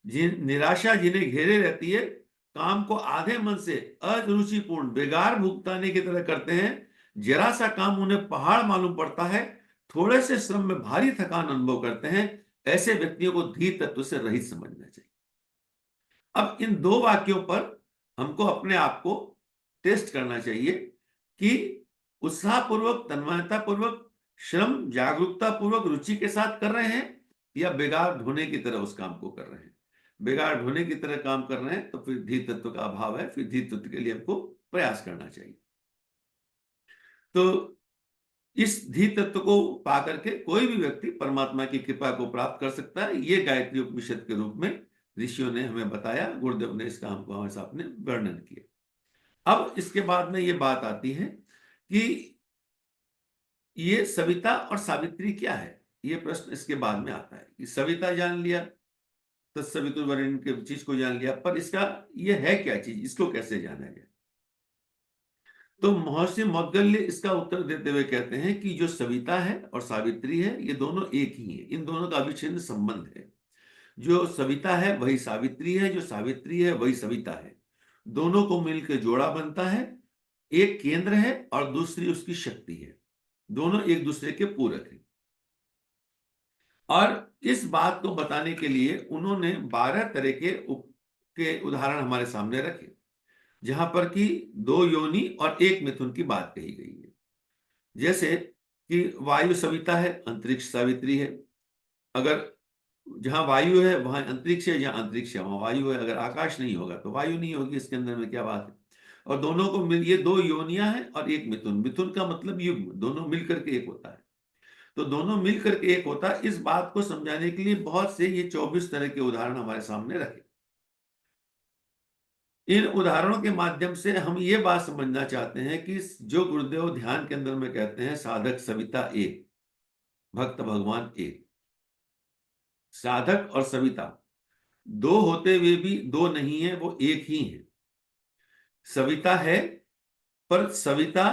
जिन निराशा जिन्हें घेरे रहती है, काम को आधे मन से अरुचिपूर्ण, बेगार भुगताने की तरह करते हैं। जरा सा काम उन्हें पहाड़ मालूम पड़ता है, थोड़े से श्रम में भारी थकान अनुभव करते हैं। ऐसे व्यक्तियों को धी तत्व से रहित समझना चाहिए। अब इन दो वाक्यों पर हमको अपने आप को टेस्ट करना चाहिए कि उत्साहपूर्वक, तन्मयता पूर्वक, श्रम, जागरूकता पूर्वक, रुचि के साथ कर रहे हैं, या बेगार ढोने की तरह उस काम को कर रहे हैं। बेगार ढोने की तरह काम कर रहे हैं तो फिर धी तत्व का अभाव है, फिर धी तत्व के लिए हमको प्रयास करना चाहिए। तो इस धी तत्व को पा करके कोई भी व्यक्ति परमात्मा की कृपा को प्राप्त कर सकता है। ये गायत्री उपनिषद के रूप में ऋषियों ने हमें बताया, गुरुदेव ने इसका हमको हमारे सामने वर्णन किया। अब इसके बाद में ये बात आती है कि ये सविता और सावित्री क्या है। ये प्रश्न इसके बाद में आता है कि सविता जान लिया, तत्सवितुर्वरेण्यम के चीज को जान लिया, पर इसका ये है क्या चीज, इसको कैसे जाना जाए? तो महर्षि मौद्गल्य इसका उत्तर देते हुए कहते हैं कि जो सविता है और सावित्री है, ये दोनों एक ही है, इन दोनों का अविच्छिन्न संबंध है। जो सविता है वही सावित्री है, जो सावित्री है वही सविता है। दोनों को मिलकर जोड़ा बनता है। एक केंद्र है और दूसरी उसकी शक्ति है। दोनों एक दूसरे के पूरक हैं। और इस बात को बताने के लिए उन्होंने 12 तरह के उदाहरण हमारे सामने रखे, जहां पर कि 2 योनि और 1 मिथुन की बात कही गई है। जैसे कि वायु सविता है, अंतरिक्ष सावित्री है। अगर जहां वायु है वहां अंतरिक्ष है, जहां अंतरिक्ष है वहां वायु है। अगर आकाश नहीं होगा तो वायु नहीं होगी, इसके अंदर में क्या बात है। और दोनों को मिल, ये 2 योनियां हैं और 1 मिथुन। मिथुन का मतलब युग्म, दोनों मिलकर के एक होता है। तो दोनों मिलकर के एक होता है। इस बात को समझाने के लिए बहुत से ये 24 तरह के उदाहरण हमारे सामने रखे। इन उदाहरणों के माध्यम से हम ये बात समझना चाहते हैं कि जो गुरुदेव ध्यान के अंदर में कहते हैं साधक सविता एक, भक्त भगवान एक। साधक और सविता दो होते हुए भी दो नहीं है, वो एक ही है। सविता है, पर सविता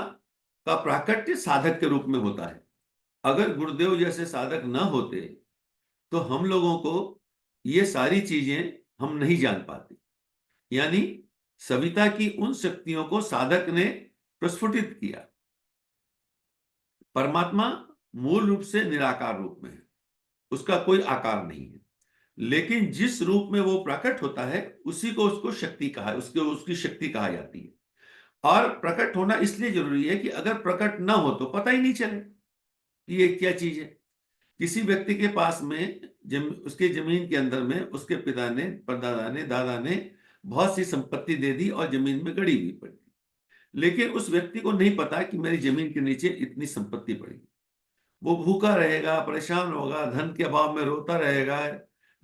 का प्राकट्य साधक के रूप में होता है। अगर गुरुदेव जैसे साधक न होते तो हम लोगों को ये सारी चीजें हम नहीं जान पाते। यानी सविता की उन शक्तियों को साधक ने प्रस्फुटित किया। परमात्मा मूल रूप से निराकार रूप में है, उसका कोई आकार नहीं है, लेकिन जिस रूप में वो प्रकट होता है उसी को उसको शक्ति कहा, उसकी शक्ति कहा जाती है। और प्रकट होना इसलिए जरूरी है कि अगर प्रकट ना हो तो पता ही नहीं चले कि ये क्या चीज है। किसी व्यक्ति के पास में उसके जमीन के अंदर में उसके पिता ने, परदादा ने, दादा ने बहुत सी संपत्ति दे दी और जमीन में गड़ी हुई पड़ी, लेकिन उस व्यक्ति को नहीं पता कि मेरी जमीन के नीचे इतनी संपत्ति पड़ी। वो भूखा रहेगा, परेशान होगा, धन के अभाव में रोता रहेगा,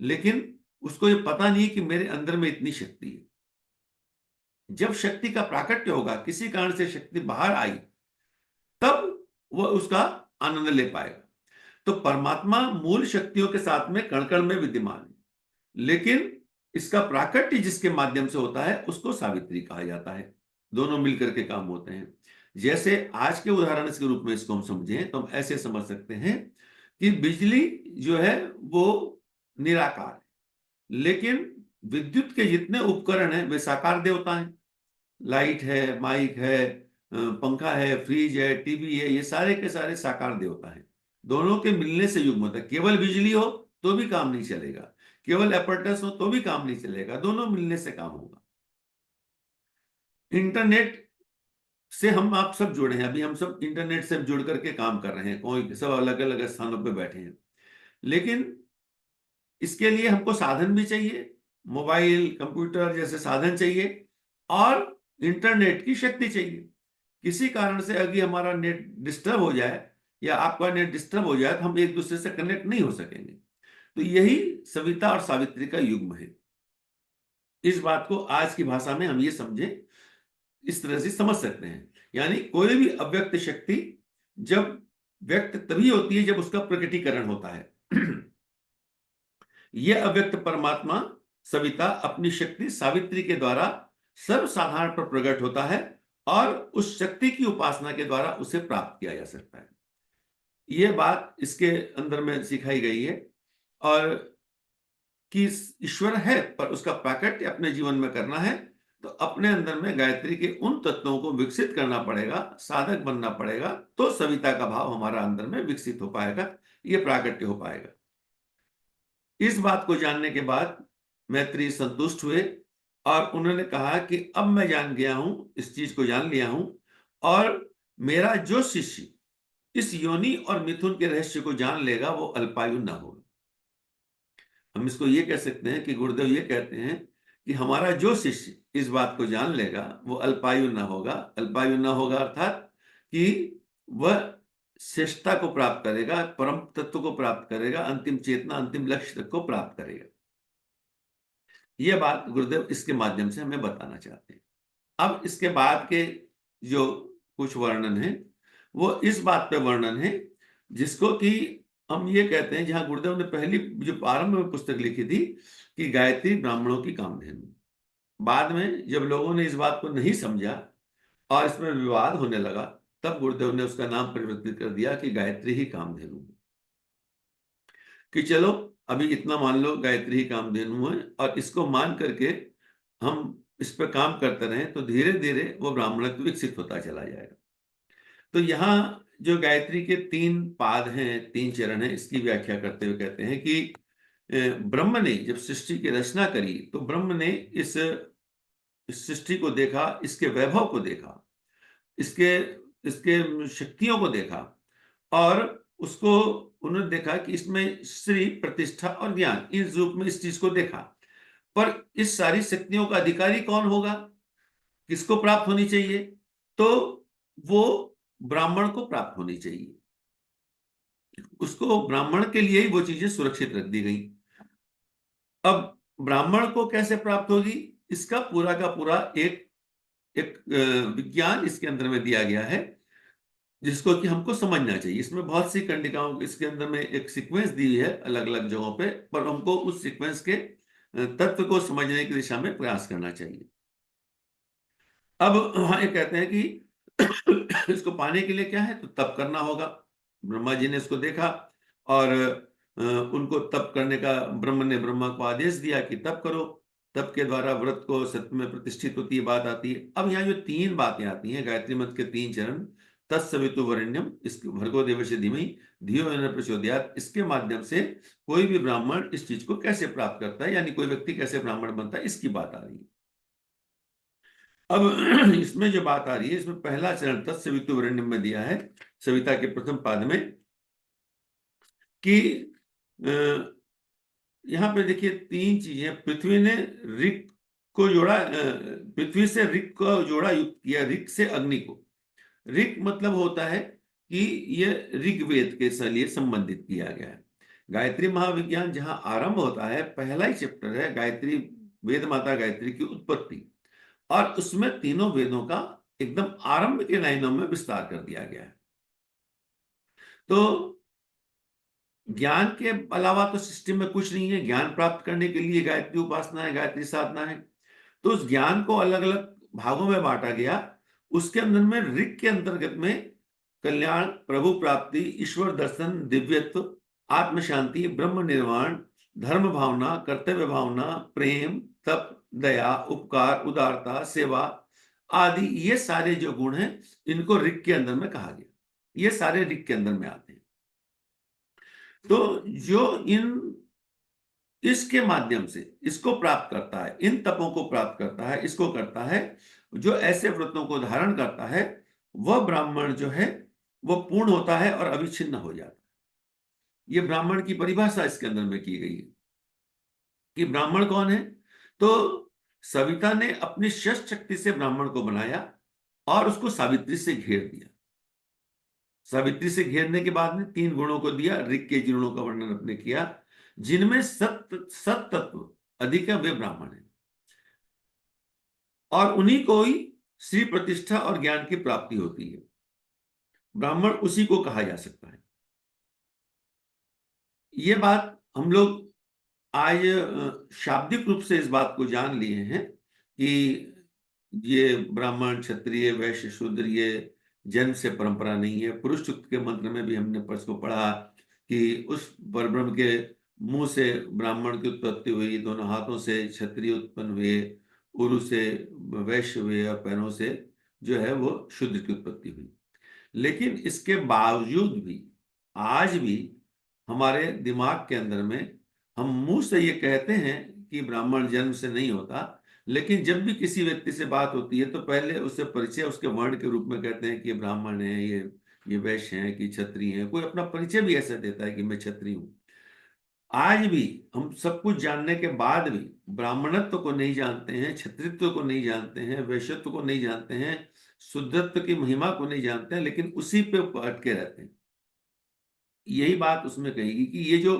लेकिन उसको ये पता नहीं कि मेरे अंदर में इतनी शक्ति है। जब शक्ति का प्राकट्य होगा, किसी कारण से शक्ति बाहर आई, तब वह उसका आनंद ले पाएगा। तो परमात्मा मूल शक्तियों के साथ में कण कण में विद्यमान है, लेकिन इसका प्राकट्य जिसके माध्यम से होता है उसको सावित्री कहा जाता है। दोनों मिलकर के काम होते हैं। जैसे आज के उदाहरण के रूप में इसको हम समझें तो हम ऐसे समझ सकते हैं कि बिजली जो है वो निराकार है, लेकिन विद्युत के जितने उपकरण हैं वे साकार देवता हैं। लाइट है, माइक है, पंखा है, फ्रिज है, टीवी है, ये सारे के सारे साकार देवता हैं। दोनों के मिलने से युग्म होता है। केवल बिजली हो तो भी काम नहीं चलेगा, केवल एपर्टस हो तो भी काम नहीं चलेगा, दोनों मिलने से काम होगा। इंटरनेट से हम आप सब जुड़े हैं, अभी हम सब इंटरनेट से जुड़ करके काम कर रहे हैं, कोई सब अलग अलग स्थानों पे बैठे हैं, लेकिन इसके लिए हमको साधन भी चाहिए, मोबाइल कंप्यूटर जैसे साधन चाहिए और इंटरनेट की शक्ति चाहिए। किसी कारण से अगर हमारा नेट डिस्टर्ब हो जाए या आपका नेट डिस्टर्ब हो जाए तो हम एक दूसरे से कनेक्ट नहीं हो सकेंगे। तो यही सविता और सावित्री का युग्म है। इस बात को आज की भाषा में हम ये समझे, इस तरह से समझ सकते हैं। यानी कोई भी अव्यक्त शक्ति जब व्यक्त तभी होती है जब उसका प्रकटीकरण होता है। यह अव्यक्त परमात्मा सविता अपनी शक्ति सावित्री के द्वारा सर्वसाधारण पर प्रकट होता है और उस शक्ति की उपासना के द्वारा उसे प्राप्त किया जा सकता है। यह बात इसके अंदर में सिखाई गई है और कि ईश्वर है पर उसका प्राकट्य अपने जीवन में करना है तो अपने अंदर में गायत्री के उन तत्वों को विकसित करना पड़ेगा, साधक बनना पड़ेगा, तो सविता का भाव हमारा अंदर में विकसित हो पाएगा, यह प्राकट्य हो पाएगा। इस बात को जानने के बाद मैत्री संतुष्ट हुए और उन्होंने कहा कि अब मैं जान गया हूं, इस चीज को जान लिया हूं, और मेरा जो शिष्य इस योनि और मिथुन के रहस्य को जान लेगा वो अल्पायु न होगा। हम इसको ये कह सकते हैं कि गुरुदेव ये कहते हैं कि हमारा जो शिष्य इस बात को जान लेगा वो अल्पायु न होगा। अल्पायु न होगा अर्थात कि वह श्रेष्ठता को प्राप्त करेगा, परम तत्व को प्राप्त करेगा, अंतिम चेतना, अंतिम लक्ष्य तक को प्राप्त करेगा। यह बात गुरुदेव इसके माध्यम से हमें बताना चाहते हैं। अब इसके बाद के जो कुछ वर्णन है वो इस बात पे वर्णन है जिसको कि हम ये कहते हैं, जहां गुरुदेव ने पहली जो प्रारंभ में पुस्तक लिखी थी कि गायत्री ब्राह्मणों की कामधेनु। बाद में जब लोगों ने इस बात को नहीं समझा और इसमें विवाद होने लगा, तब गुरुदेव ने उसका नाम परिवर्तित कर दिया कि गायत्री ही कामधेनु, कि चलो अभी इतना मान लो गायत्री ही कामधेनु है और इसको मान करके हम इस पर काम करते रहें तो धीरे धीरे वो ब्राह्मणत्व विकसित होता चला जाएगा। तो यहाँ जो गायत्री के 3 पाद हैं, 3 चरण हैं, इसकी व्याख्या करते हुए कहते हैं कि ब्रह्म ने जब सृष्टि की रचना करी तो ब्रह्म ने इस सृष्टि को देखा, इसके वैभव को देखा, इसके इसके शक्तियों को देखा और उसको उन्होंने देखा कि इसमें श्री, प्रतिष्ठा और ज्ञान, इस रूप में इस चीज को देखा। पर इस सारी शक्तियों का अधिकारी कौन होगा, किसको प्राप्त होनी चाहिए? तो वो ब्राह्मण को प्राप्त होनी चाहिए। उसको ब्राह्मण के लिए ही वो चीजें सुरक्षित रख दी गई। अब ब्राह्मण को कैसे प्राप्त होगी, इसका पूरा का पूरा एक एक विज्ञान इसके अंदर में दिया गया है, जिसको कि हमको समझना चाहिए। इसमें बहुत सी कंडिकाओं, इसके अंदर में एक सीक्वेंस दी हुई है अलग अलग जगहों पे, पर हमको उस सीक्वेंस के तत्व को समझने की दिशा में प्रयास करना चाहिए। अब वहां ये कहते हैं कि इसको पाने के लिए क्या है, तो तप करना होगा। ब्रह्मा जी ने इसको देखा और उनको तप करने का, ब्रह्म ने ब्रह्मा को आदेश दिया कि तप करो। तप के द्वारा व्रत को सत्य में प्रतिष्ठित होती है, बात आती है। अब यहाँ जो तीन बातें आती हैं गायत्री मंत्र के तीन चरण, तत्सवितुर्वरेण्यम, इसके भर्गो देवस्य धीमहि धियो यो न प्रचोदयात्, इसके माध्यम से कोई भी ब्राह्मण इस चीज को कैसे प्राप्त करता है, यानी कोई व्यक्ति कैसे ब्राह्मण बनता है, इसकी बात आ रही है। अब इसमें जो बात आ रही है, इसमें पहला चरण तत्सवितुर्वरेण्यम में दिया है, सविता के प्रथम पाद में, कि यहां पे देखिए तीन चीजें। पृथ्वी ने ऋक को जोड़ा, पृथ्वी से ऋक को जोड़ा, युक्त किया ऋक से अग्नि को। ऋक मतलब होता है कि ये ऋग्वेद के लिए संबंधित किया गया है। गायत्री महाविज्ञान जहां आरंभ होता है, पहला ही चैप्टर है गायत्री, वेद माता गायत्री की उत्पत्ति, और उसमें तीनों वेदों का एकदम आरंभ के लाइनों में विस्तार कर दिया गया है। तो ज्ञान के अलावा तो सिस्टम में कुछ नहीं है। ज्ञान प्राप्त करने के लिए गायत्री उपासना है, गायत्री साधना है। तो उस ज्ञान को अलग अलग भागों में बांटा गया। उसके अंदर में ऋग के अंतर्गत में कल्याण, प्रभु प्राप्ति, ईश्वर दर्शन, दिव्यत्व, आत्म शांति, ब्रह्म निर्वाण, धर्म भावना, कर्तव्य भावना, प्रेम, तप, दया, उपकार, उदारता, सेवा आदि, ये सारे जो गुण हैं, इनको ऋग के अंदर में कहा गया। ये सारे ऋग के अंदर में आते हैं। तो जो इसके माध्यम से इसको प्राप्त करता है, इन तपों को प्राप्त करता है, इसको करता है, जो ऐसे व्रतों को धारण करता है, वह ब्राह्मण जो है वह पूर्ण होता है और अविच्छिन्न हो जाता है। यह ब्राह्मण की परिभाषा इसके अंदर में की गई है कि ब्राह्मण कौन है। तो सविता ने अपनी शस्त्र शक्ति से ब्राह्मण को बनाया और उसको सावित्री से घेर दिया। सावित्री से घेरने के बाद में तीन गुणों को दिया, ऋग के गुणों का वर्णन अपने किया, जिनमें सत तत्व अधिक है, वे ब्राह्मण है, और उन्हीं को ही श्री प्रतिष्ठा और ज्ञान की प्राप्ति होती है। ब्राह्मण उसी को कहा जा सकता है। ये बात हम लोग आज शाब्दिक रूप से इस बात को जान लिए हैं कि ये ब्राह्मण, क्षत्रिय, वैश्य, शूद्र ये जन्म से परंपरा नहीं है। पुरुष सूक्त के मंत्र में भी हमने परसों पढ़ा कि उस परब्रह्म के मुंह से ब्राह्मण की उत्पत्ति हुई, दोनों हाथों से क्षत्रिय उत्पन्न हुए, उरु से वैश्य हुए, और पैरों से जो है वो शूद्र की उत्पत्ति हुई। लेकिन इसके बावजूद भी आज भी हमारे दिमाग के अंदर में हम मुंह से ये कहते हैं कि ब्राह्मण जन्म से नहीं होता, लेकिन जब भी किसी व्यक्ति से बात होती है तो पहले उससे परिचय उसके वर्ण के रूप में कहते हैं कि ये ब्राह्मण है, ये वैश्य है, कि क्षत्रिय है। कोई अपना परिचय भी ऐसा देता है कि मैं क्षत्रिय हूं। आज भी हम सब कुछ जानने के बाद भी ब्राह्मणत्व को नहीं जानते हैं, क्षत्रित्व को नहीं जानते हैं, वैश्यत्व को नहीं जानते हैं, शुद्धत्व की महिमा को नहीं जानते हैं, लेकिन उसी पे अटके रहते हैं। यही बात उसमें कहेगी कि ये जो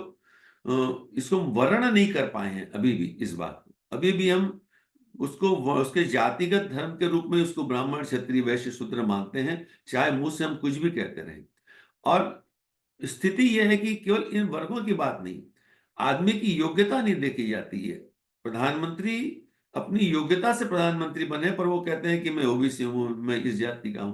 इसको वर्ण नहीं कर पाए हैं अभी भी, इस बात को अभी भी हम उसको उसके जातिगत धर्म के रूप में उसको ब्राह्मण, क्षत्रिय, वैश्य, शूद्र मानते हैं, चाहे मुंह से हम कुछ भी कहते रहें। और स्थिति यह है कि केवल इन वर्गों की बात नहीं, आदमी की योग्यता नहीं देखी जाती है। प्रधानमंत्री अपनी योग्यता से प्रधानमंत्री बने, पर वो कहते हैं कि मैं ओबीसी हूं, मैं इस जाति का हूं।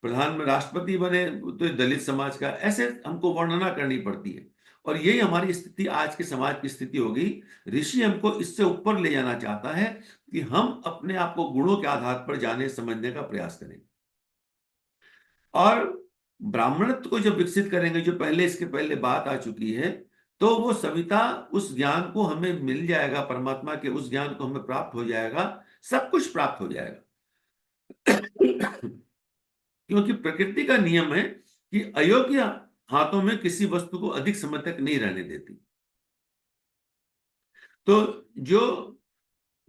प्रधान में राष्ट्रपति बने तो दलित समाज का, ऐसे हमको वर्णना करनी पड़ती है। और यही हमारी स्थिति, आज के समाज की स्थिति हो गई। ऋषि हमको इससे ऊपर ले जाना चाहता है कि हम अपने आप को गुणों के आधार पर जाने समझने का प्रयास करें, और ब्राह्मणत्व को जब विकसित करेंगे, जो पहले इसके पहले बात आ चुकी है, तो वो सविता उस ज्ञान को हमें मिल जाएगा, परमात्मा के उस ज्ञान को हमें प्राप्त हो जाएगा, सब कुछ प्राप्त हो जाएगा। क्योंकि प्रकृति का नियम है कि अयोग्य हाथों में किसी वस्तु को अधिक समय तक नहीं रहने देती। तो जो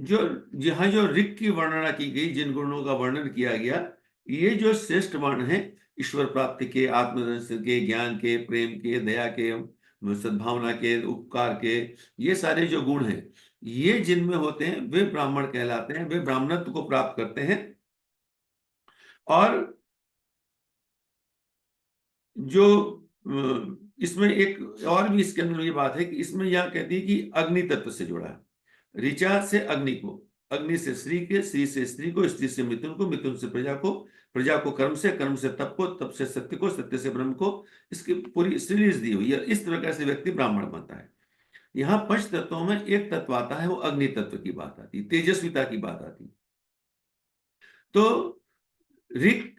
जो यहां जो ऋग की वर्णना की गई, जिन गुणों का वर्णन किया गया, ये जो श्रेष्ठ वर्ण है, ईश्वर प्राप्ति के, आत्मदर्शन के, ज्ञान के, प्रेम के, दया के, सद्भावना के, उपकार के, ये सारे जो गुण हैं, ये जिनमें होते हैं वे ब्राह्मण कहलाते हैं, वे ब्राह्मणत्व को प्राप्त करते हैं। और जो इसमें एक और भी इसके अंदर ये बात है कि इसमें यह कहती है कि अग्नि तत्व से जुड़ा है। ऋचा से अग्नि को, अग्नि से श्री के, श्री से स्त्री को, स्त्री से मिथुन को, मिथुन से प्रजा को, प्रजा को कर्म से, कर्म से तप को, तप से सत्य को, सत्य से ब्रह्म को, इसकी पूरी सीरीज दी हुई है। इस तरह से व्यक्ति ब्राह्मण बनता है। यहाँ पंच तत्वों में एक तत्व आता है, वो अग्नि तत्व की बात आती है, तेजस्विता की बात आती है। तो ऋक,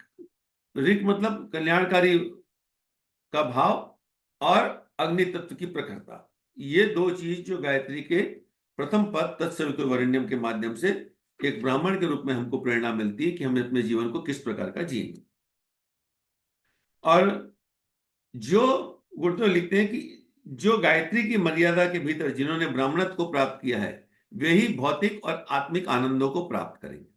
ऋक मतलब कल्याणकारी का भाव, और अग्नि तत्व की प्रखरता, ये दो चीज जो गायत्री के प्रथम पद तत्सवितुर्वरेण्यम के माध्यम से एक ब्राह्मण के रूप में हमको प्रेरणा मिलती है कि हमें अपने जीवन को किस प्रकार का जिएंगे। और जो गुरुदेव लिखते हैं कि जो गायत्री की मर्यादा के भीतर जिन्होंने ब्राह्मणत्व को प्राप्त किया है, वे ही भौतिक और आत्मिक आनंदों को प्राप्त करेंगे।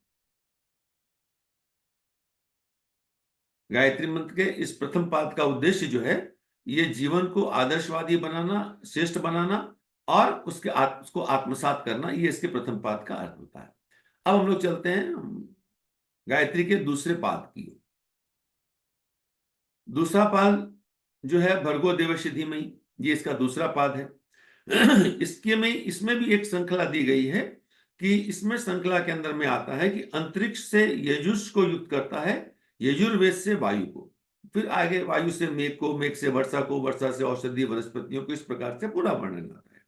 गायत्री मंत्र के इस प्रथम पाद का उद्देश्य जो है, ये जीवन को आदर्शवादी बनाना, श्रेष्ठ बनाना, और उसको आत्मसात करना, ये इसके प्रथम पाद का अर्थ होता है। अब हम लोग चलते हैं गायत्री के दूसरे पाद की। दूसरा पाद जो है भर्गो देवस्य धीमहि, ये इसका दूसरा पाद है। इसमें भी एक श्रृंखला दी गई है कि इसमें श्रृंखला के अंदर में आता है कि अंतरिक्ष से यजुष को युक्त करता है, यजुर्वेद से वायु को, फिर आगे वायु से मेघ को, मेघ से वर्षा को, वर्षा से औषधीय वनस्पतियों को, इस प्रकार से पूरा वर्णन आता है।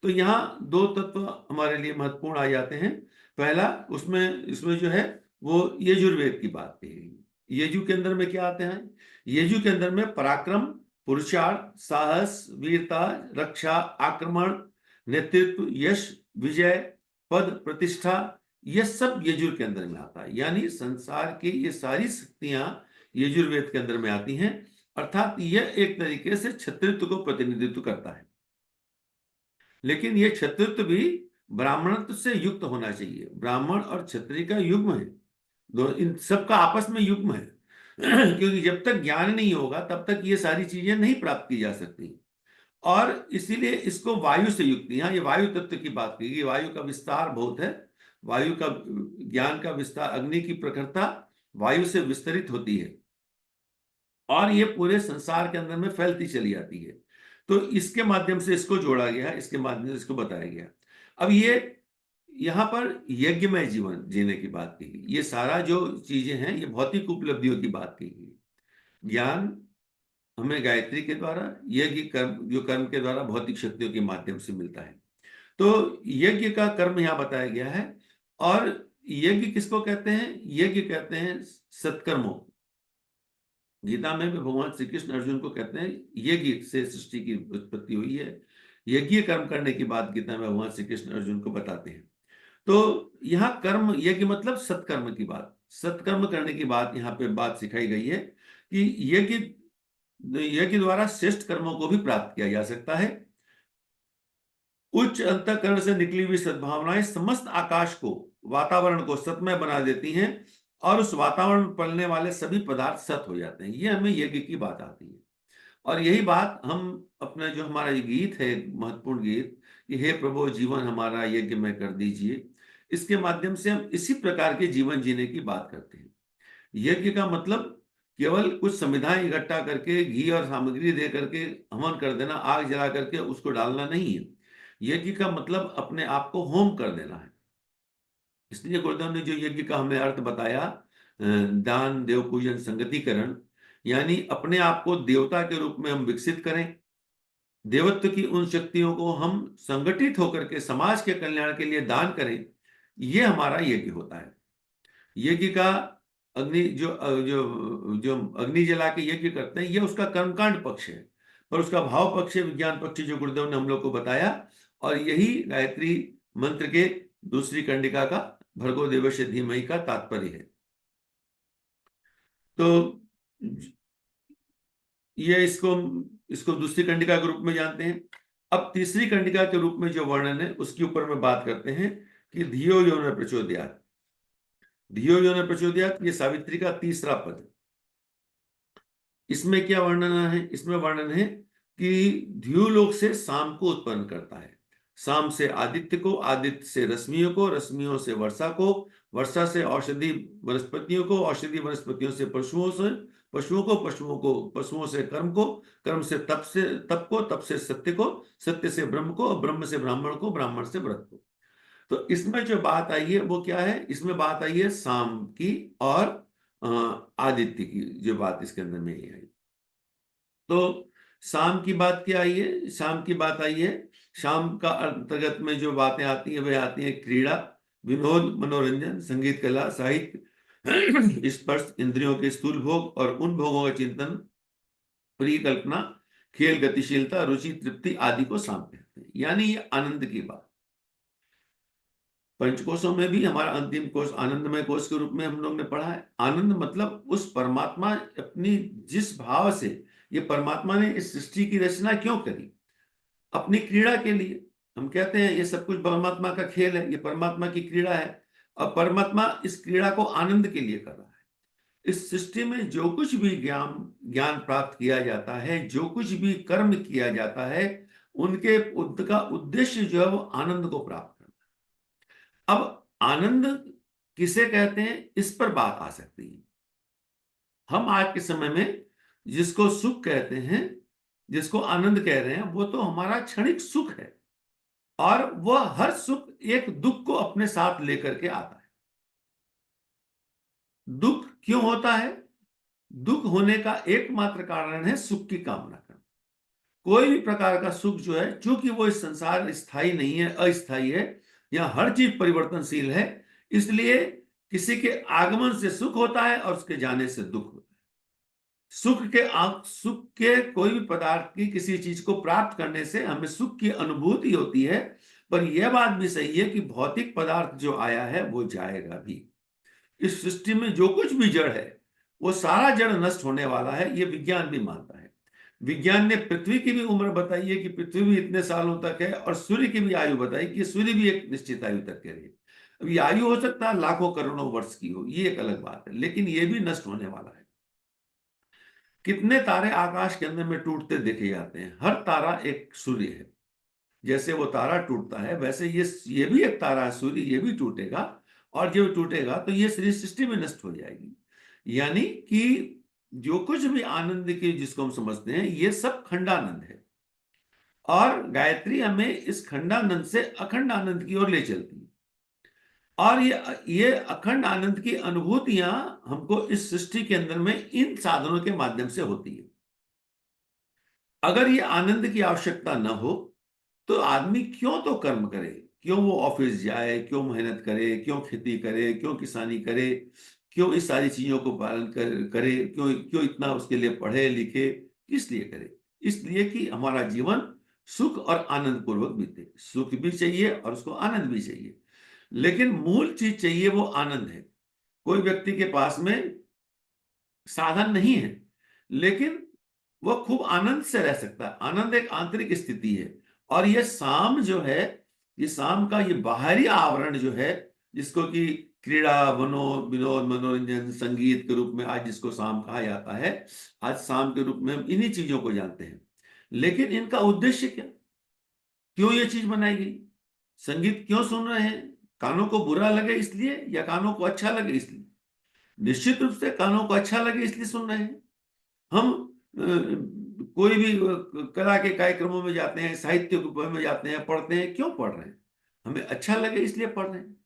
तो यहाँ दो तत्व हमारे लिए महत्वपूर्ण आ जाते हैं। पहला, इसमें जो है वो यजुर्वेद की बात कही गई। यजु के अंदर में क्या आते हैं? यजु के अंदर में पराक्रम, पुरुषार्थ, साहस, वीरता, रक्षा, आक्रमण, नेतृत्व, यश, विजय, पद, प्रतिष्ठा, यह सब यजुर के अंदर में आता है। यानी संसार की ये सारी शक्तियां यजुर्वेद के अंदर में आती हैं, अर्थात यह एक तरीके से क्षत्रित्व को प्रतिनिधित्व करता है। लेकिन यह क्षत्रित्व भी ब्राह्मणत्व से युक्त होना चाहिए। ब्राह्मण और क्षत्रिय का युग्म है, इन सबका आपस में युग्म है। क्योंकि जब तक ज्ञान नहीं होगा तब तक ये सारी चीजें नहीं प्राप्त की जा सकती। और इसीलिए इसको वायु से युक्त, यहाँ ये वायु तत्व की बात की, वायु का विस्तार बहुत है, वायु का ज्ञान का विस्तार, अग्नि की प्रखरता वायु से विस्तरित होती है, और ये पूरे संसार के अंदर में फैलती चली जाती है। तो इसके माध्यम से इसको जोड़ा गया, इसके माध्यम से इसको बताया गया। अब ये यहाँ पर यज्ञमय जीवन जीने की बात की गई। ये सारा जो चीजें हैं, ये भौतिक उपलब्धियों की बात की गई। ज्ञान हमें गायत्री के द्वारा, यज्ञ कर्म, जो कर्म के द्वारा भौतिक शक्तियों के माध्यम से मिलता है। तो यज्ञ का कर्म यहाँ बताया गया है। और यज्ञ किसको कहते हैं? यज्ञ कहते हैं सत्कर्मों। गीता में भी भगवान श्री कृष्ण अर्जुन को कहते हैं यज्ञ से सृष्टि की उत्पत्ति हुई है। यज्ञ कर्म करने की बात गीता में भगवान श्री कृष्ण अर्जुन को बताते हैं। तो यहाँ कर्म, यज्ञ मतलब सत्कर्म की बात, सत्कर्म करने की बात यहाँ पे बात सिखाई गई है कि यज्ञ द्वारा श्रेष्ठ कर्मों को भी प्राप्त किया जा सकता है। उच्च अंतःकरण से निकली हुई सद्भावनाएं समस्त आकाश को, वातावरण को सतमय बना देती हैं, और उस वातावरण में पलने वाले सभी पदार्थ सत हो जाते हैं। ये हमें यज्ञ की बात आती है। और यही बात हम अपना जो हमारा ये गीत है, महत्वपूर्ण गीत, कि हे प्रभु जीवन हमारा यज्ञ में कर दीजिए, इसके माध्यम से हम इसी प्रकार के जीवन जीने की बात करते हैं। यज्ञ का मतलब केवल कुछ संविधान इकट्ठा करके घी और सामग्री दे करके हवन कर देना, आग जला करके उसको डालना नहीं है। यज्ञ का मतलब अपने आप को होम कर देना है। इसलिए गुरुदेव ने जो यज्ञ का हमें अर्थ बताया, दान, देव पूजन, संगतिकरण, यानी अपने आप को देवता के रूप में हम विकसित करें, देवत्व की उन शक्तियों को हम संगठित होकर के समाज के कल्याण के लिए दान करें, ये हमारा यज्ञ होता है। यज्ञ का अग्नि जो जो अग्नि जला के यज्ञ करते हैं, ये उसका कर्मकांड पक्ष है, पर उसका भाव पक्ष है, विज्ञान पक्ष, जो गुरुदेव ने हम लोग को बताया। और यही गायत्री मंत्र के दूसरी कंडिका का भर्गो देवस्य धीमहि का तात्पर्य है। तो ये इसको दूसरी कंडिका के रूप में जानते हैं। अब तीसरी कंडिका के रूप में जो वर्णन है उसके ऊपर में बात करते हैं कि धियो यो न प्रचोदयात्। धियो यो न प्रचोदयात्, ये सावित्री का तीसरा पद। इसमें क्या वर्णन है? इसमें वर्णन है कि ध्युलोक से शाम को उत्पन्न करता है। शाम से आदित्य को, आदित्य से रश्मियों को, रश्मियों से वर्षा को, वर्षा से औषधि वनस्पतियों को, औषधि वनस्पतियों से पशुओं से, पशुओं से कर्म को, कर्म से तप को, तप से सत्य को, सत्य से ब्रह्म को, और ब्रह्म से ब्राह्मण को, ब्राह्मण से व्रत को। तो इसमें जो बात आई है वो क्या है? इसमें बात आई है शाम की और आदित्य की, जो बात इसके अंदर में ही आई। तो शाम की बात क्या आई है? शाम की बात आई है, शाम का अंतर्गत में जो बातें आती हैं वह आती हैं क्रीड़ा, विनोद, मनोरंजन, संगीत, कला, साहित्य, स्पर्श, इंद्रियों के स्थूल भोग और उन भोगों का चिंतन, परिकल्पना, खेल, गतिशीलता, रुचि, तृप्ति आदि को शाम कहते हैं। यानी ये आनंद की बात। पंचकोशों में भी हमारा अंतिम कोश आनंदमय कोश के रूप में हम लोग ने पढ़ा है। आनंद मतलब उस परमात्मा अपनी जिस भाव से, ये परमात्मा ने इस सृष्टि की रचना क्यों करी? अपनी क्रीड़ा के लिए। हम कहते हैं ये सब कुछ परमात्मा का खेल है, ये परमात्मा की क्रीड़ा है, और परमात्मा इस क्रीड़ा को आनंद के लिए कर रहा है। इस सृष्टि में जो कुछ भी ज्ञान ज्ञान प्राप्त किया जाता है, जो कुछ भी कर्म किया जाता है, उनका उद्देश्य जो है वो आनंद को प्राप्त करना। अब आनंद किसे कहते हैं, इस पर बात आ सकती है। हम आज के समय में जिसको सुख कहते हैं, जिसको आनंद कह रहे हैं, वो तो हमारा क्षणिक सुख है, और वह हर सुख एक दुख को अपने साथ लेकर के आता है। दुख क्यों होता है? दुख होने का एकमात्र कारण है सुख की कामना करना। कोई भी प्रकार का सुख जो है, चूंकि वो इस संसार स्थायी नहीं है, अस्थायी है, या हर चीज परिवर्तनशील है, इसलिए किसी के आगमन से सुख होता है और उसके जाने से दुख होता है। सुख के कोई भी पदार्थ की किसी चीज को प्राप्त करने से हमें सुख की अनुभूति होती है, पर यह बात भी सही है कि भौतिक पदार्थ जो आया है वो जाएगा भी। इस सृष्टि में जो कुछ भी जड़ है वो सारा जड़ नष्ट होने वाला है, ये विज्ञान भी मानता है। विज्ञान ने पृथ्वी की भी उम्र बताई है कि पृथ्वी भी इतने सालों तक है, और सूर्य की भी आयु बताई कि सूर्य भी एक निश्चित आयु तक के लिए। अब ये आयु हो सकता है लाखों करोड़ों वर्ष की हो, ये एक अलग बात है, लेकिन ये भी नष्ट होने वाला है। कितने तारे आकाश के अंदर में टूटते देखे जाते हैं, हर तारा एक सूर्य है। जैसे वो तारा टूटता है, वैसे ये भी एक तारा है सूर्य, ये भी टूटेगा, और जब टूटेगा तो ये सृष्टि में नष्ट हो जाएगी। यानी कि जो कुछ भी आनंद की जिसको हम समझते हैं, ये सब खंडानंद है, और गायत्री हमें इस खंडानंद से अखंड आनंद की ओर ले चलती है। और ये अखंड आनंद की अनुभूतियां हमको इस सृष्टि के अंदर में इन साधनों के माध्यम से होती है। अगर ये आनंद की आवश्यकता न हो तो आदमी क्यों तो कर्म करे, क्यों वो ऑफिस जाए, क्यों मेहनत करे, क्यों खेती करे, क्यों किसानी करे, क्यों इस सारी चीजों को पालन करे, क्यों क्यों इतना उसके लिए पढ़े लिखे, किस लिए करे? इसलिए कि हमारा जीवन सुख और आनंद पूर्वक बीते। सुख भी चाहिए और उसको आनंद भी चाहिए, लेकिन मूल चीज चाहिए वो आनंद है। कोई व्यक्ति के पास में साधन नहीं है, लेकिन वह खूब आनंद से रह सकता है। आनंद एक आंतरिक स्थिति है, और ये शाम जो है, ये शाम का ये बाहरी आवरण जो है, जिसको कि क्रीड़ा, विनोद, मनोरंजन, संगीत के रूप में आज जिसको शाम कहा जाता है, आज शाम के रूप में हम इन्हीं चीजों को जानते हैं। लेकिन इनका उद्देश्य क्या? क्यों ये चीज बनाई गई? संगीत क्यों सुन रहे हैं? कानों को बुरा लगे इसलिए, या कानों को अच्छा लगे इसलिए? निश्चित रूप से कानों को अच्छा लगे इसलिए सुन रहे हैं। हम कोई भी कला के कार्यक्रमों में जाते हैं, साहित्य में जाते हैं, पढ़ते हैं, क्यों पढ़ रहे हैं? हमें अच्छा लगे इसलिए पढ़ रहे हैं।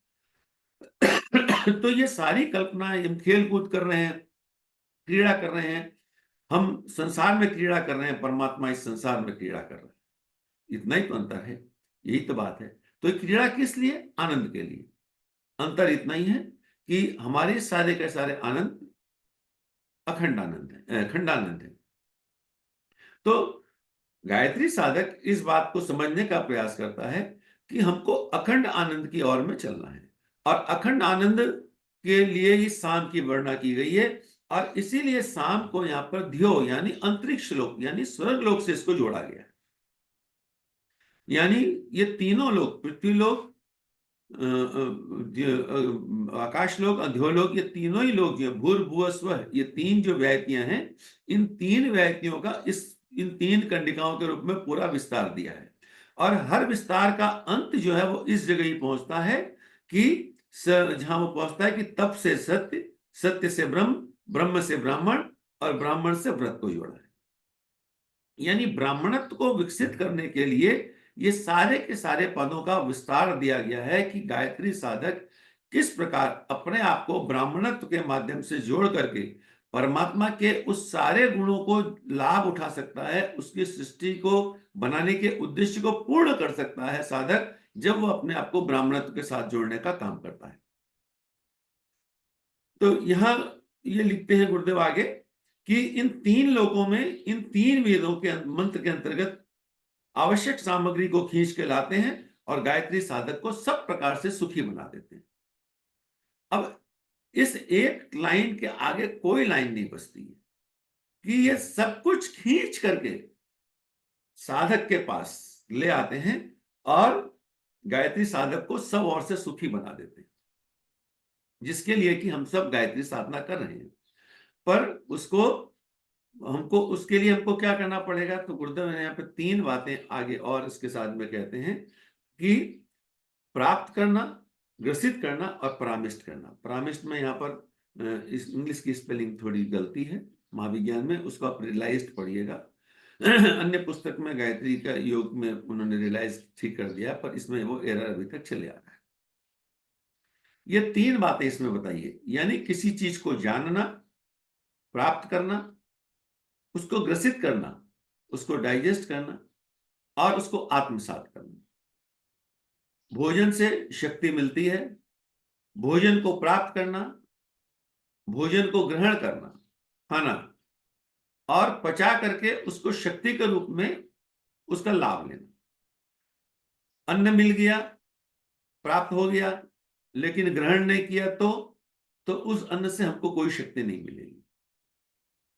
तो ये सारी कल्पनाएं, हम खेल कूद कर रहे हैं, क्रीड़ा कर रहे हैं, हम संसार में क्रीड़ा कर रहे हैं, परमात्मा इस संसार में क्रीड़ा कर रहा है। इतना ही तो अंतर है, यही तो बात है। तो क्रीड़ा किस लिए? आनंद के लिए। अंतर इतना ही है कि हमारे सारे के सारे आनंद अखंड आनंद है, खंडानंद है। तो गायत्री साधक इस बात को समझने का प्रयास करता है कि हमको अखंड आनंद की ओर में चलना है, और अखंड आनंद के लिए ही शाम की वर्णना की गई है। और इसीलिए शाम को यहाँ पर ध्यो यानी अंतरिक्ष लोक यानी स्वर्ग लोक से इसको जोड़ा गया है। यानी ये तीनों लोक, पृथ्वी लोक, आकाश लोक, अध्योलोक, ये तीनों ही लोग जो भूर्भुव स्वः, ये तीन जो व्याहतियां हैं, इन तीन व्याहतियों का इन तीन कंडिकाओं के रूप में पूरा विस्तार दिया है। और हर विस्तार का अंत जो है वो इस जगह ही पहुंचता है कि जहां वो पहुंचता है कि तप से सत्य, सत्य से ब्रह्म, ब्रह्म से ब्राह्मण और ब्राह्मण से व्रत को जोड़ा है। यानी ब्राह्मणत्व को विकसित करने के लिए ये सारे के सारे पदों का विस्तार दिया गया है कि गायत्री साधक किस प्रकार अपने आप को ब्राह्मणत्व के माध्यम से जोड़ करके परमात्मा के उस सारे गुणों को लाभ उठा सकता है, उसकी सृष्टि को बनाने के उद्देश्य को पूर्ण कर सकता है साधक, जब वो अपने आप को ब्राह्मणत्व के साथ जोड़ने का काम करता है। तो यहां ये लिखते हैं गुरुदेव आगे कि इन तीन लोकों में, इन तीन वेदों के मंत्र के अंतर्गत आवश्यक सामग्री को खींच के लाते हैं और गायत्री साधक को सब प्रकार से सुखी बना देते हैं। अब इस एक लाइन के आगे कोई लाइन नहीं बचती है कि ये सब कुछ खींच करके साधक के पास ले आते हैं और गायत्री साधक को सब ओर से सुखी बना देते हैं, जिसके लिए कि हम सब गायत्री साधना कर रहे हैं। पर उसके लिए हमको क्या करना पड़ेगा? तो गुरुदेव ने यहाँ पे तीन बातें आगे और इसके साथ में कहते हैं कि प्राप्त करना, ग्रसित करना और परामिष्ट करना। परामिष्ट में यहाँ पर इस इंग्लिश की स्पेलिंग थोड़ी गलती है महाविज्ञान में, उसको आप रियलाइज्ड पढ़िएगा। अन्य पुस्तक में गायत्री का योग में उन्होंने रियलाइज ठीक कर दिया, पर इसमें वो एरर अभी तक चले आ रहा है। ये तीन बातें इसमें बताइए, यानी किसी चीज को जानना, प्राप्त करना, उसको ग्रसित करना, उसको डाइजेस्ट करना और उसको आत्मसात करना। भोजन से शक्ति मिलती है, भोजन को प्राप्त करना, भोजन को ग्रहण करना, खाना, और पचा करके उसको शक्ति के रूप में उसका लाभ लेना। अन्न मिल गया, प्राप्त हो गया, लेकिन ग्रहण नहीं किया तो उस अन्न से हमको कोई शक्ति नहीं मिलेगी।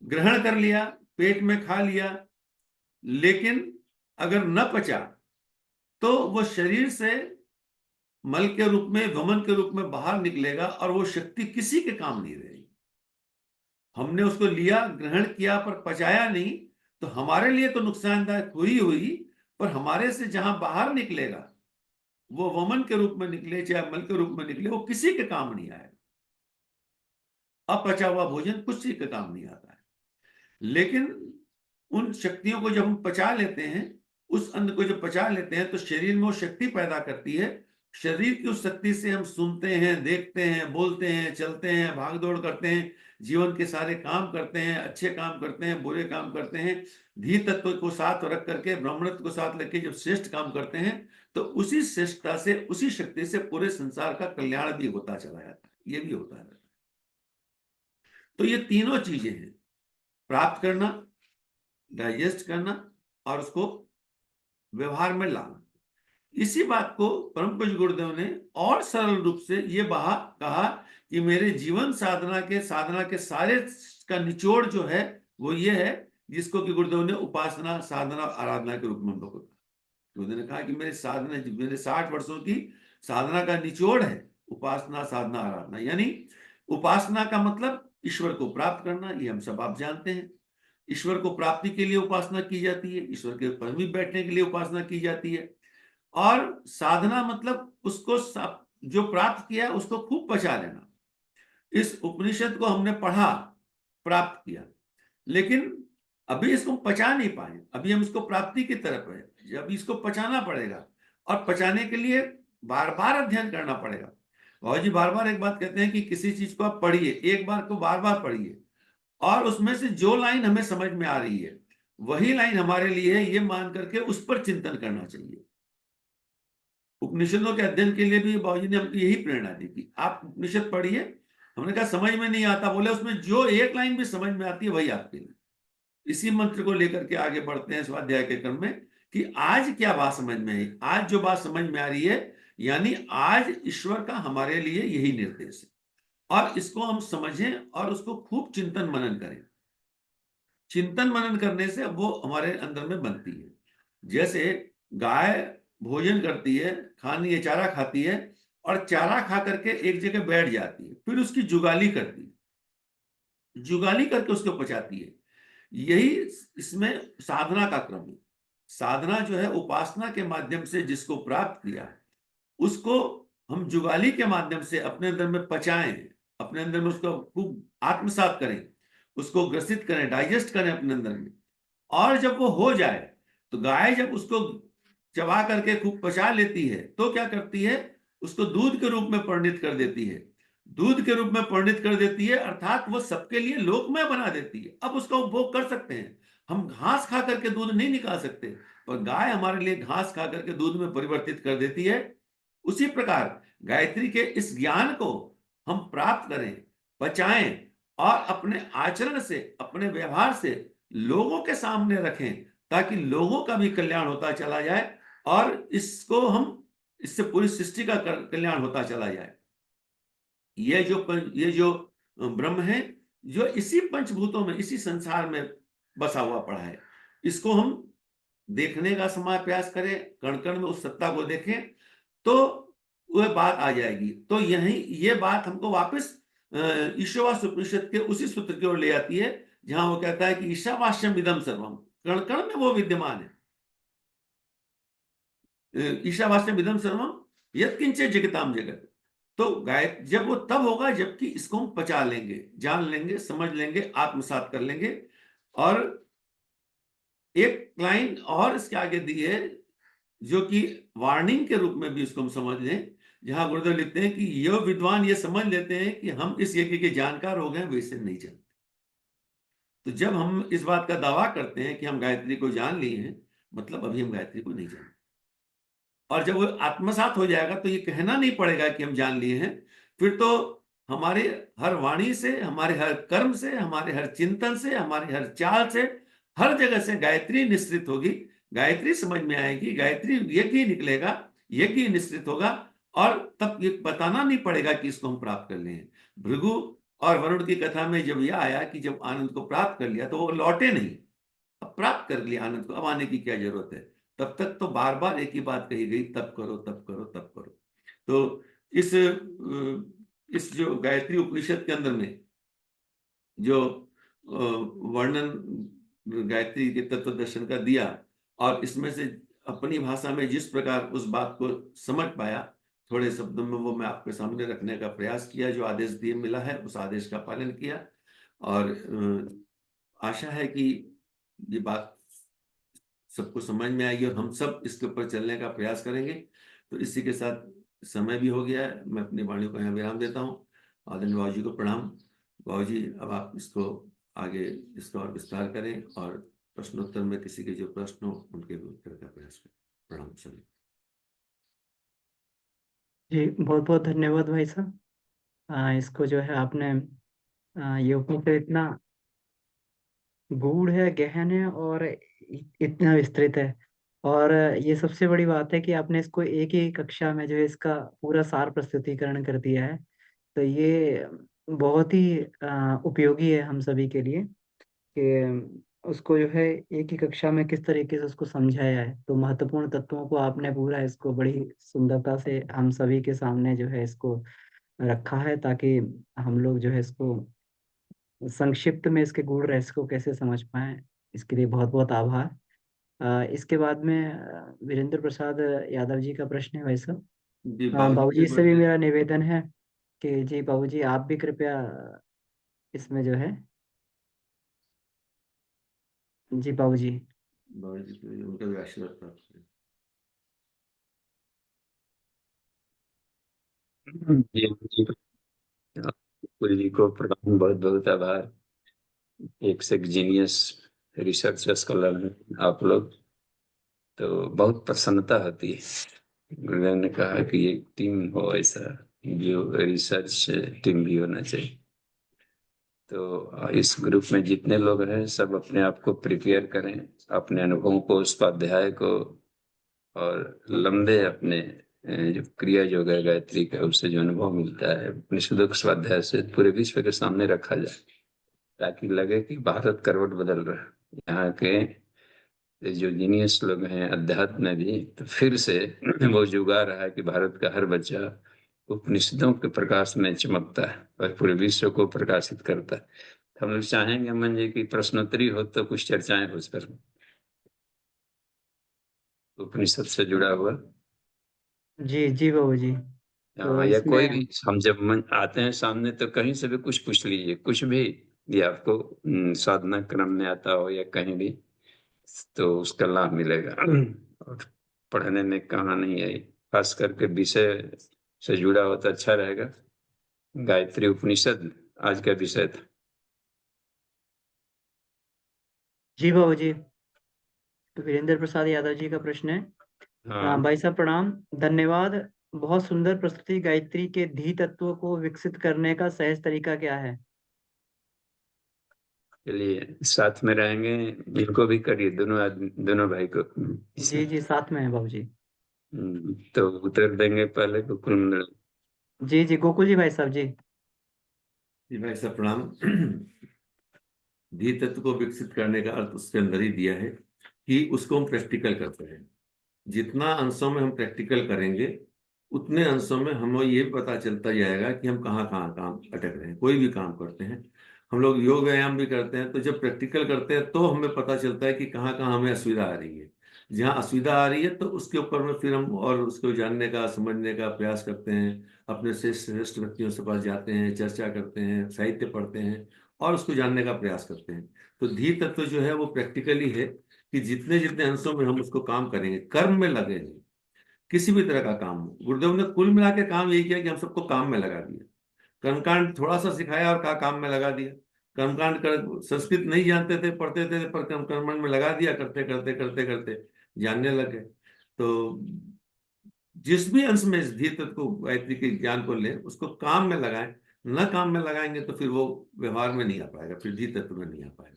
ग्रहण कर लिया, पेट में खा लिया, लेकिन अगर न पचा तो वो शरीर से मल के रूप में, वमन के रूप में बाहर निकलेगा और वो शक्ति किसी के काम नहीं रहेगी। हमने उसको लिया, ग्रहण किया, पर पचाया नहीं, तो हमारे लिए तो नुकसानदायक हुई, पर हमारे से जहां बाहर निकलेगा, वो वमन के रूप में निकले चाहे मल के रूप में निकले, वो किसी के काम नहीं आएगा। अपचा हुआ भोजन किसी के काम नहीं आता है। लेकिन उन शक्तियों को जब हम पचा लेते हैं, उस अन्न को जब पचा लेते हैं, तो शरीर में वो शक्ति पैदा करती है। शरीर की उस शक्ति से हम सुनते हैं, देखते हैं, बोलते हैं, चलते हैं, भाग दौड़ करते हैं, जीवन के सारे काम करते हैं, अच्छे काम करते हैं, बुरे काम करते हैं। धी तत्व को साथ रख करके, ब्राह्मणत्व को साथ लेके जब श्रेष्ठ काम करते हैं, तो उसी श्रेष्ठता से, उसी शक्ति से पूरे संसार का कल्याण भी होता चला जाता है। ये भी होता है। तो ये तीनों चीजें हैं, प्राप्त करना, डाइजेस्ट करना और उसको व्यवहार में लाना। इसी बात को परम पूज्य गुरुदेव ने और सरल रूप से ये कहा कि मेरे जीवन साधना के सारे का निचोड़ जो है वो ये है, जिसको कि गुरुदेव ने उपासना, साधना, आराधना के रूप में हम लोग को गुरुदेव ने कहा कि मेरे 60 वर्षों की साधना का निचोड़ है उपासना, साधना, आराधना। यानी उपासना का मतलब ईश्वर को प्राप्त करना, ये हम सब आप जानते हैं। ईश्वर को प्राप्ति के लिए उपासना की जाती है, ईश्वर के पद में बैठने के लिए उपासना की जाती है। और साधना मतलब उसको जो प्राप्त किया उसको खूब पचा लेना। इस उपनिषद को हमने पढ़ा, प्राप्त किया, लेकिन अभी इसको पचा नहीं पाए, अभी हम इसको प्राप्ति की तरफ है, जब इसको पचाना पड़ेगा। और पचाने के लिए बार बार अध्ययन करना पड़ेगा। बाबा जी बार बार एक बात कहते हैं कि किसी चीज को आप पढ़िए, एक बार को बार बार पढ़िए, और उसमें से जो लाइन हमें समझ में आ रही है वही लाइन हमारे लिए है, ये मान करके उस पर चिंतन करना चाहिए। उपनिषदों के अध्ययन के लिए भी बाबूजी ने हमको यही प्रेरणा दी कि आप उपनिषद पढ़िए। हमने कहा समझ में नहीं आता, बोले उसमें जो एक लाइन भी समझ में आती है वही आपके लिए। इसी मंत्र को लेकर के आगे बढ़ते हैं स्वाध्याय के क्रम में कि आज क्या बात समझ में आई, आज जो बात समझ में आ रही है, यानी आज ईश्वर का हमारे लिए यही निर्देश है, और इसको हम समझें और उसको खूब चिंतन मनन करें। चिंतन मनन करने से वो हमारे अंदर में बनती है। जैसे गाय भोजन करती है, खानी है, चारा खाती है, और चारा खा करके एक जगह बैठ जाती है, फिर उसकी जुगाली करती है, जुगाली करके उसको पचाती है। यही इसमें साधना का क्रम है। साधना जो है उपासना के माध्यम से जिसको प्राप्त किया, उसको हम जुगाली के माध्यम से अपने अंदर में पचाएं, अपने अंदर में उसको खूब आत्मसात करें, उसको ग्रसित करें, डाइजेस्ट करें अपने अंदर में। और जब वो हो जाए तो गाय जब उसको चबा करके खूब पचा लेती है तो क्या करती है, उसको दूध के रूप में परिणित कर देती है। दूध के रूप में परिणित कर देती है अर्थात वो सबके लिए लोकमय बना देती है। अब उसका उपभोग कर सकते हैं। हम घास खा करके दूध नहीं निकाल सकते, पर गाय हमारे लिए घास खा करके दूध में परिवर्तित कर देती है। उसी प्रकार गायत्री के इस ज्ञान को हम प्राप्त करें, बचाएं और अपने आचरण से, अपने व्यवहार से लोगों के सामने रखें, ताकि लोगों का भी कल्याण होता चला जाए और इसको हम, इससे पूरी सृष्टि का कल्याण होता चला जाए। ये जो ब्रह्म है, जो इसी पंचभूतों में, इसी संसार में बसा हुआ पड़ा है, इसको हम देखने का समय प्रयास करें, कण कण में उस सत्ता को देखें, तो वह बात आ जाएगी। तो यही ये बात हमको वापस ईशावास्य उपनिषद के उसी सूत्र की ओर ले आती है, जहां वो कहता है कि ईशावास्यम इदम सर्वम, कण कण में वो विद्यमान है। ईशावास्यम इदम सर्वम यत्किंचित जगताम जगत। तो गाय जब वो तब होगा जबकि इसको हम पचा लेंगे, जान लेंगे, समझ लेंगे, आत्मसात कर लेंगे। और एक लाइन और इसके आगे दी है जो कि वार्निंग के रूप में भी इसको हम समझ लें, जहां गुरुदेव लिखते हैं कि ये विद्वान ये समझ लेते हैं कि हम इस यज्ञ के जानकार हो गए, वैसे नहीं जानते। तो जब हम इस बात का दावा करते हैं कि हम गायत्री को जान लिए हैं, मतलब अभी हम गायत्री को नहीं जानते। और जब वो आत्मसात हो जाएगा तो ये कहना नहीं पड़ेगा कि हम जान लिए हैं। फिर तो हमारे हर वाणी से, हमारे हर कर्म से, हमारे हर चिंतन से, हमारे हर चाल से, हर जगह से गायत्री निश्रित होगी, गायत्री समझ में आएगी, गायत्री यज्ञ निकलेगा, यज्ञ निश्रित होगा। और तब ये बताना नहीं पड़ेगा कि इसको हम प्राप्त कर लिए। भृगु और वरुण की कथा में जब यह आया कि जब आनंद को प्राप्त कर लिया तो वो लौटे नहीं, अब प्राप्त कर लिया आनंद को, अब आने की क्या जरूरत है। तब तक तो बार बार एक ही बात कही गई, तब करो, तब करो, तब करो। तो इस जो गायत्री उपनिषद के अंदर में जो वर्णन गायत्री के तत्व दर्शन का दिया, और इसमें से अपनी भाषा में जिस प्रकार उस बात को समझ पाया, थोड़े शब्दों में वो मैं आपके सामने रखने का प्रयास किया। जो आदेश दिए मिला है उस आदेश का पालन किया। और आशा है कि ये बात सबको समझ में आएगी और हम सब इसके ऊपर चलने का प्रयास करेंगे। तो इसी के साथ समय भी हो गया है, मैं अपनी वाणी को यहाँ विराम देता हूँ। आदरणीय बाबू जी को प्रणाम। बाबू जी अब आप इसको आगे इसका और विस्तार करें और प्रश्नोत्तर में किसी के जो प्रश्न हो उनके भी उत्तर का प्रयास करें। प्रणाम सभी। जी बहुत बहुत धन्यवाद भाई साहब। इसको जो है आपने ये उपनिषद इतना गूढ़ है, गहन है और इतना विस्तृत है। और ये सबसे बड़ी बात है कि आपने इसको एक ही कक्षा में जो है इसका पूरा सार प्रस्तुतिकरण कर दिया है। तो ये बहुत ही उपयोगी है हम सभी के लिए कि उसको जो है एक ही कक्षा में किस तरीके से उसको समझाया है। तो महत्वपूर्ण तत्वों को आपने पूरा इसको बड़ी सुंदरता से हम सभी के सामने जो है इसको रखा है, ताकि हम लोग जो है इसको संक्षिप्त में इसके गूढ़ रहस्य को कैसे समझ पाए। इसके लिए बहुत बहुत आभार। इसके बाद में वीरेंद्र प्रसाद यादव जी का प्रश्न है भाई साहब। जी बाबू जी बाबूजी फिर से भी बढ़ते। मेरा निवेदन है कि जी बाबूजी आप भी कृपया इसमें जो है। जी बाबूजी। बाबू जी फिर उनका भी आशीर्वाद प्राप्त करें। जी जी, आपको जी को प्रणाम, बहुत बहुत आभार। एक से एक जीनियस रिसर्च स्कॉलर हैं आप लोग, तो बहुत प्रसन्नता होती है। गुरुदेव ने कहा कि एक टीम हो, ऐसा जो रिसर्च टीम भी होना चाहिए। तो इस ग्रुप में जितने लोग हैं सब अपने आप को प्रिपेयर करें, अपने अनुभवों को, स्वाध्याय को, और लंबे अपने जो क्रिया योग है गायत्री का, उससे जो अनुभव मिलता है निषेधक स्वाध्याय से पूरे विश्व के सामने रखा जाए, ताकि लगे कि भारत करवट बदल रहा है। यहाँ के जो जीनियस लोग हैं अध्यात्म में भी, तो फिर से वो जुगा रहा है कि भारत का हर बच्चा उपनिषदों के प्रकाश में चमकता है और पूरे विश्व को प्रकाशित करता है। हम लोग चाहेंगे अमन जी की प्रश्नोत्तरी हो तो कुछ चर्चाएं हो उस पर। उपनिषद से जुड़ा हुआ। जी जी बाबू जी। तो या इसमें कोई भी, हम जब आते हैं सामने तो कहीं से भी कुछ पूछ लीजिए, कुछ भी, ये आपको साधना क्रम में आता हो या कहीं भी, तो उसका लाभ मिलेगा। और पढ़ने में कहाँ नहीं है, खास करके विषय से जुड़ा हो तो अच्छा रहेगा। गायत्री उपनिषद आज का विषय था। जी बाबू जी। तो वीरेंद्र प्रसाद यादव जी का प्रश्न है। हाँ, भाई साहब प्रणाम। धन्यवाद। बहुत सुंदर प्रस्तुति। गायत्री के धी तत्व को विकसित करने का सहज तरीका क्या है? चलिए साथ में रहेंगे, इनको भी करिए, दोनों आदमी, दोनों भाई को। जी जी साथ में है बाबू जी। तो उत्तर देंगे पहले गोकुल मंडल। जी जी गोकुल जी भाई साहब जी। जी भाई साहब प्रणाम। धी तत्व को विकसित करने का अर्थ उसके अंदर ही दिया है कि उसको हम प्रैक्टिकल करते हैं। जितना अंशों में हम प्रैक्टिकल करेंगे उतने अंशों में हमें ये पता चलता जाएगा कि हम कहाँ कहाँ काम अटक रहे हैं। कोई भी काम करते हैं, हम लोग योग व्यायाम भी करते हैं, तो जब प्रैक्टिकल करते हैं तो हमें पता चलता है कि कहाँ कहाँ हमें असुविधा आ रही है। जहाँ असुविधा आ रही है तो उसके ऊपर में फिर हम और उसको जानने का समझने का प्रयास करते हैं। अपने श्रेष्ठ श्रेष्ठ व्यक्तियों से पास जाते हैं, चर्चा करते हैं, साहित्य पढ़ते हैं और उसको जानने का प्रयास करते हैं। तो धी तत्व जो है वो प्रैक्टिकली है कि जितने जितने अंशों में हम उसको काम करेंगे, कर्म में लगेंगे, किसी भी तरह का काम हो। गुरुदेव ने कुल मिला के काम यही किया कि हम सबको काम में लगा दिया। कर्मकांड थोड़ा सा सिखाया और कहा काम में लगा दिया। कर्मकांड कर संस्कृत नहीं जानते थे, पढ़ते थे, पर कर्मकांड में लगा दिया, करते करते करते करते जानने लगे। तो जिस भी अंश में इस धीर तत्व को, गायत्री के ज्ञान को लें, उसको काम में लगाएं। न काम में लगाएंगे तो फिर वो व्यवहार में नहीं आ पाएगा, फिर धीर तत्व में नहीं आ पाएगा।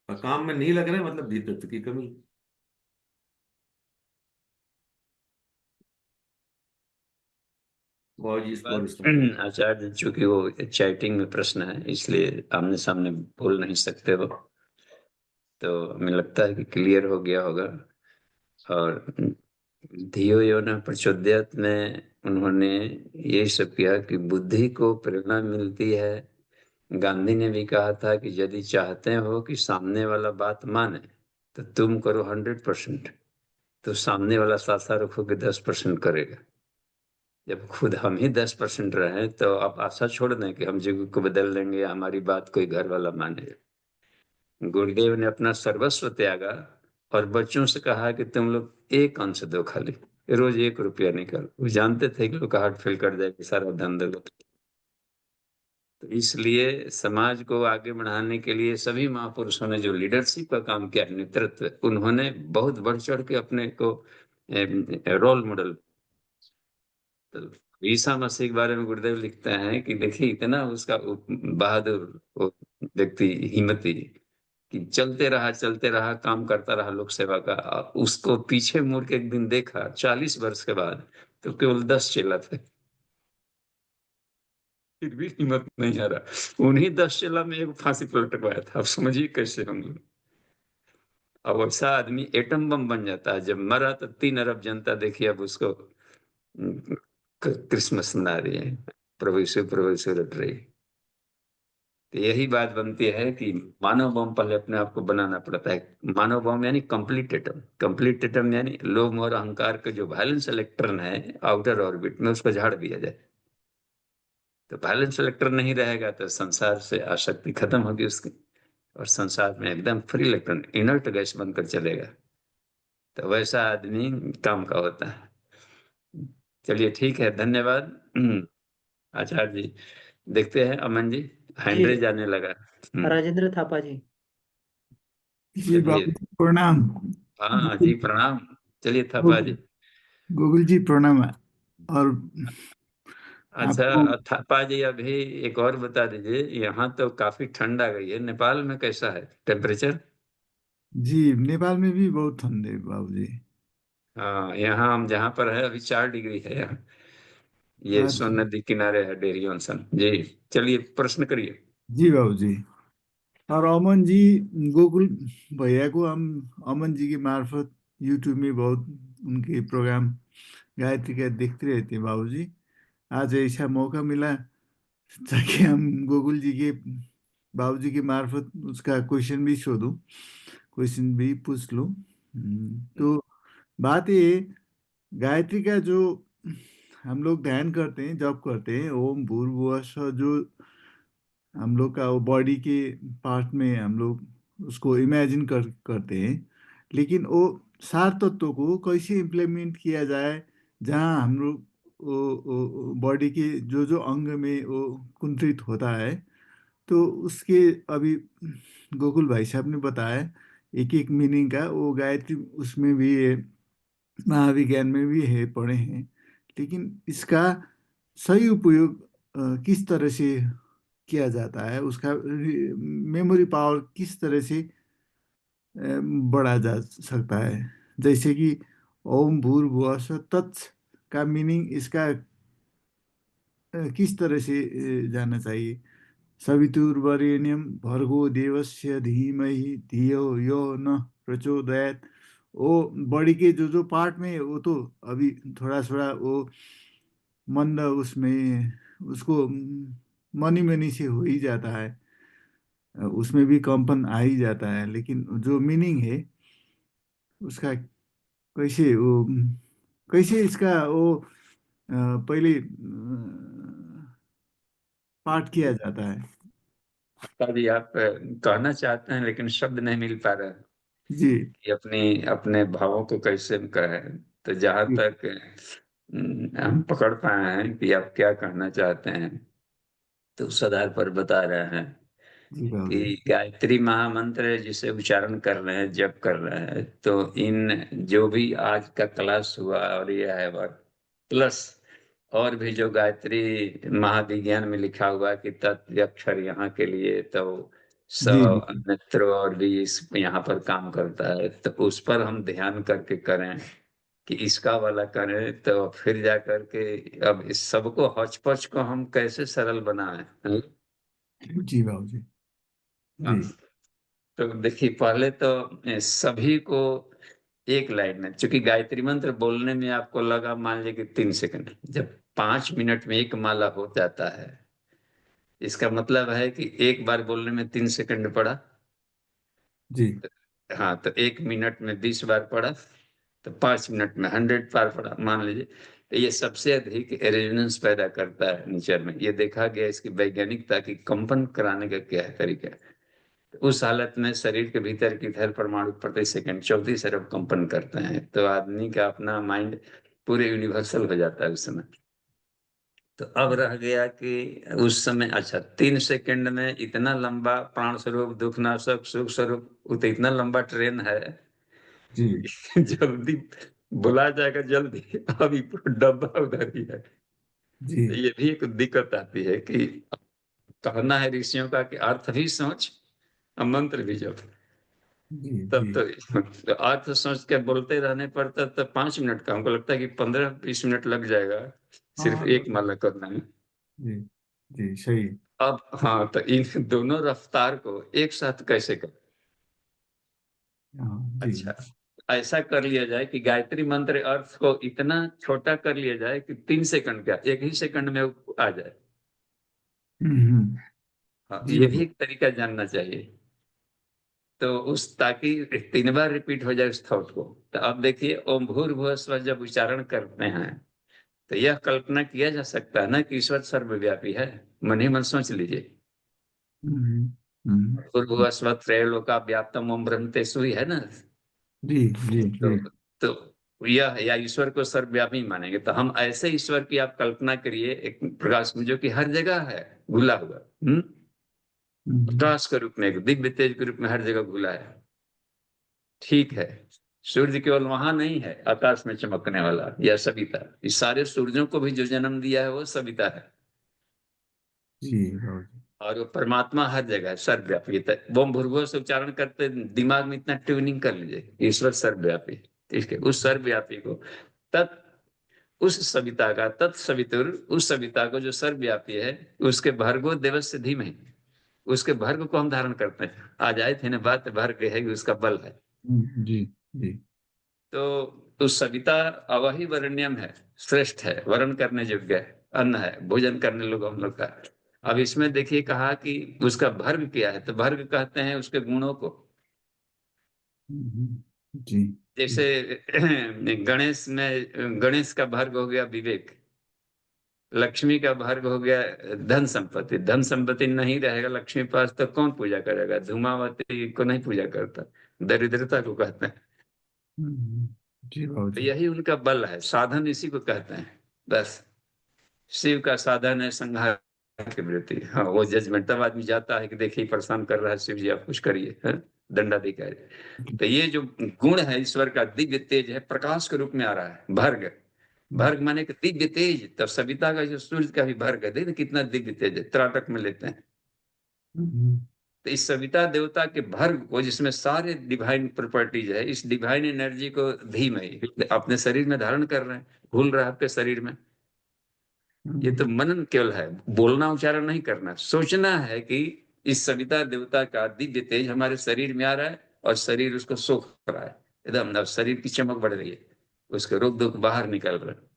और काम में नहीं लग रहे मतलब धीर तत्व की कमी है। और जी इसको और विस्तार करें। आचार्य, चूंकि वो चैटिंग में प्रश्न है इसलिए आमने सामने बोल नहीं सकते वो, तो हमें लगता है कि क्लियर हो गया होगा। और धियो यो न प्रचोदयात में उन्होंने ये सब किया कि बुद्धि को प्रेरणा मिलती है। गांधी ने भी कहा था कि यदि चाहते हो कि सामने वाला बात माने तो तुम करो 100%, तो सामने वाला साथ रखोगे 10% करेगा। जब खुद हम ही 10% रहे तो आप आशा छोड़ दें कि हम जग को बदल देंगे या हमारी बात कोई घर वाला माने। गुरुदेव ने अपना सर्वस्व त्यागा और बच्चों से कहा कि तुम लोग एक अंश दो, खाली रोज 1 रुपया निकाल। वो जानते थे कि लोग हार्ट फेल कर जाएगी, सारा धन दौलत। तो इसलिए समाज को आगे बढ़ाने के लिए सभी महापुरुषों ने जो लीडरशिप का काम किया, नेतृत्व, उन्होंने बहुत बढ़ चढ़ के अपने को रोल मॉडल। तो ईसा मसीह के बारे में गुरुदेव लिखते हैं कि देखिए इतना उसका बहादुर वो व्यक्ति, हिम्मती, कि चलते रहा, काम करता रहा लोक सेवा का। उसको पीछे मुड़ के एक दिन देखा 40 वर्ष के बाद, तो केवल 10 चेला थे, फिर भी हिम्मत नहीं आ रहा। उन्हीं 10 चेला में एक फांसी पर लटकवाया था। आप समझिए कैसे हम लोग। अब वैसा आदमी एटम बम बन जाता है, जब मरा तो 3 अरब जनता देखिए अब उसको क्रिसमस मना रही है, प्रभु यीशु रट रही है। तो यही बात बनती है कि मानव बम पहले अपने आप को बनाना पड़ता है। मानव बम यानी कंप्लीट एटम। कंप्लीट एटम यानी लोभ और अहंकार के जो वैलेंस इलेक्ट्रॉन है आउटर ऑर्बिट में, उसको झाड़ दिया जाए। तो वैलेंस इलेक्ट्रॉन नहीं रहेगा तो संसार से आसक्ति खत्म होगी उसकी, और संसार में एकदम फ्री इलेक्ट्रॉन, इनर्ट गैस बनकर चलेगा। तो वैसा आदमी काम का होता है। चलिए ठीक है, धन्यवाद। आचार्य जी, देखते हैं अमन जी, जी हैंड्रे जाने लगा। राजेंद्र थापा जी। जी चलिए। बाबू जी प्रणाम। हाँ गोकुल जी प्रणाम। चलिए थप्पा गोकुल जी। गोकुल जी प्रणाम। और आपको अच्छा थप्पा जी, अभी एक और बता दीजिए, यहाँ तो काफी ठंड आ गई है, नेपाल में कैसा है टेम्परेचर? जी, नेपाल में भी बहुत ठंड है बाबू जी। हाँ, यहाँ हम जहाँ पर है अभी 4 डिग्री है यहाँ। ये अच्छा। सोन नदी किनारे है डेरी ऑनसन जी। चलिए प्रश्न करिए। जी बाबू जी। और अमन जी, गोकुल भैया को हम अमन जी के मार्फत यूट्यूब में बहुत उनके प्रोग्राम गायत्री का देखते रहते हैं बाबू जी। आज ऐसा मौका मिला ताकि हम गोकुल जी के बाबू जी के मार्फत उसका क्वेश्चन भी शोधूं, क्वेश्चन भी पूछ लूं। तो बात ये, गायत्री का जो हम लोग ध्यान करते हैं, जप करते हैं, ओम भूर्भुवः स्वः, जो हम लोग का वो बॉडी के पार्ट में हम लोग उसको इमेजिन करते हैं, लेकिन वो सार तत्व को कैसे इम्प्लीमेंट किया जाए, जहाँ हम लोग वो बॉडी के जो जो अंग में वो कुंठित होता है, तो उसके अभी गोकुल भाई साहब ने बताया एक एक मीनिंग का, वो गायत्री उसमें भी है, महाविज्ञान में भी है, पढ़े हैं। लेकिन इसका सही उपयोग किस तरह से किया जाता है, उसका मेमोरी पावर किस तरह से अ, बढ़ा जा सकता है, जैसे कि ओम भूर्भुवः स्वः तत्स का मीनिंग इसका किस तरह से जानना चाहिए। सवितुर्वरेण्यं भर्गो देवस्य धीमहि धियो यो न प्रचोदयात्। वो बॉडी के जो जो पार्ट में, वो तो अभी थोड़ा थोड़ा वो मंद उसमें उसको मनी मनी से हो ही जाता है, उसमें भी कंपन आ ही जाता है, लेकिन जो मीनिंग है उसका कैसे वो, कैसे इसका वो पहले पाठ किया जाता है। जी आप कहना चाहते हैं लेकिन शब्द नहीं मिल पा रहा है जी कि अपने भावों को कैसे कहें। तो जहां जी तक हम पकड़ पाए हैं कि आप क्या कहना चाहते हैं, तो उस आधार पर बता रहे हैं जी बाबू जी। कि गायत्री महामंत्र जिसे उच्चारण कर रहे हैं, जप कर रहे हैं, तो इन जो भी आज का क्लास हुआ और ये है वर्क प्लस और भी जो गायत्री महाविज्ञान में लिखा हुआ कि तत्व अक्षर यहाँ के लिए, तो स जी जी अन्यत्र और भी इस यहाँ पर काम करता है, तो उस पर हम ध्यान करके करें कि इसका वाला करें, तो फिर जा करके अब इस सबको हौच पौच को हम कैसे सरल बनाएं, हैं? जी बाबू जी। हाँ, जी तो देखिए पहले तो सभी को एक लाइन में, क्योंकि गायत्री मंत्र बोलने में आपको लगा मान लीजिए कि 3 सेकंड, जब 5 मिनट में एक माला हो जाता है, इसका मतलब है कि एक बार बोलने में 3 सेकंड पड़ा। जी हाँ, तो 1 मिनट में 20 बार पड़ा, तो 5 मिनट में 100 बार पड़ा मान लीजिए। तो ये सबसे अधिक रेजोनेंस पैदा करता है नेचर में, ये देखा गया। इसकी वैज्ञानिकता की कंपन कराने का क्या है तरीका है। उस हालत में शरीर के भीतर की हर परमाणु प्रति सेकंड 34 अरब कंपन करते हैं, तो आदमी का अपना माइंड पूरे यूनिवर्सल हो जाता है उस समय। तो अब रह गया कि उस समय अच्छा 3 सेकंड में इतना लंबा प्राण स्वरूप दुख नाशक सुख स्वरूप, वो तो इतना लंबा ट्रेन है जी जल्दी बुला जाएगा जल्दी, अभी पूरा डब्बा उधर ही है। जी तो ये भी एक दिक्कत आती है कि कहना है ऋषियों का कि अर्थ भी सोच और मंत्र भी जप। जी तब जी तो अर्थ सोच के बोलते रहने पर तब 5 मिनट का हमको लगता है कि 15-20 मिनट लग जाएगा सिर्फ हाँ एक माला करने में। जी जी सही। अब हाँ, तो इन दोनों रफ्तार को एक साथ कैसे कर। हाँ जी अच्छा, ऐसा कर लिया जाए कि गायत्री मंत्र अर्थ को इतना छोटा कर लिया जाए कि 3 सेकंड का, एक ही सेकंड में वो आ जाए। हाँ, जी ये भी बाबू। एक तरीका जानना चाहिए। तो उस ताकि 3 बार रिपीट हो जाए उस थॉट को। तो अब देखिए ओम भूर्भुवः स्वः जब उच्चारण करते हैं, तो यह कल्पना किया जा सकता है ना कि ईश्वर सर्वव्यापी है। मन ही मन सोच लीजिए, हम्म, हम्म, भूर्भुवः स्वः त्रैलोक्य व्याप्तम ओम ब्रह्म तेसुई है ना। जी जी तो जी तो यह या ईश्वर को सर्वव्यापी मानेंगे, तो हम ऐसे ईश्वर की आप कल्पना करिए, एक प्रकाश में जो कि हर जगह है घुला हुआ। हम्म, प्रकाश के रूप में, एक दिव्य तेज के रूप में हर जगह घुला है। ठीक है, सूर्य केवल वहां नहीं है आकाश में चमकने वाला, यह सविता। इस सारे सूर्यों को भी जो जन्म दिया है वो सविता है। जी बाबू जी। और वो परमात्मा हर जगह है, सर्वव्यापी। बम भूर्भुव से उच्चारण करते दिमाग में इतना ट्यूनिंग कर लीजिए, ईश्वर सर्वव्यापी। ठीक है, उस सर्वव्यापी को तत् उस सविता का तत्सवितुर, उस सविता को जो सर्वव्यापी है, उसके भर्गो देवस्य धीमहि, उसके भर्ग को हम धारण करते हैं। आज आए थे ना बात, भर्ग है कि उसका बल है। जी जी तो उस सविता अवहि वरण्यम है, श्रेष्ठ है, वरण करने योग्य है, अन्न है, भोजन करने लोग हम लोग का। अब इसमें देखिए कहा कि उसका भर्ग क्या है, तो भर्ग कहते हैं उसके गुणों को। हम्म, जी जैसे गणेश का भर्ग हो गया विवेक, लक्ष्मी का भर्ग हो गया धन संपत्ति। धन संपत्ति नहीं रहेगा लक्ष्मी पास तो कौन पूजा करेगा? धूमावती को नहीं पूजा करता, दरिद्रता को कहते हैं। हम्म, जी बाबू तो जी। यही उनका बल है, साधन इसी को कहते हैं बस। शिव का साधन है संहार की वृत्ति। हाँ, वो जजमेंट तब आदमी जाता है कि देखिए परेशान कर रहा है शिव जी, आप कुछ करिए, है दंडाधिकारी। तो ये जो गुण है ईश्वर का, दिव्य तेज है, प्रकाश के रूप में आ रहा है। भर्ग, भर्ग माने कि दिव्य तेज। तब सविता का जो सूर्य का भी भर्ग है, देखिए कितना दिव्य तेज है, त्राटक में लेते हैं। हम्म, तो इस सविता देवता के भर्ग को, जिसमें सारे डिवाइन प्रॉपर्टीज है, इस डिवाइन एनर्जी को धीमहि अपने शरीर में धारण कर रहे हैं, घुल रहा है आपके शरीर में। ये तो मनन केवल है, बोलना उच्चारण नहीं करना, सोचना है कि इस सविता देवता का दिव्य तेज हमारे शरीर में आ रहा है और शरीर उसको सोख रहा है, एकदम अब शरीर की चमक बढ़ रही है, उसके रोग दुख बाहर निकल रहे हैं।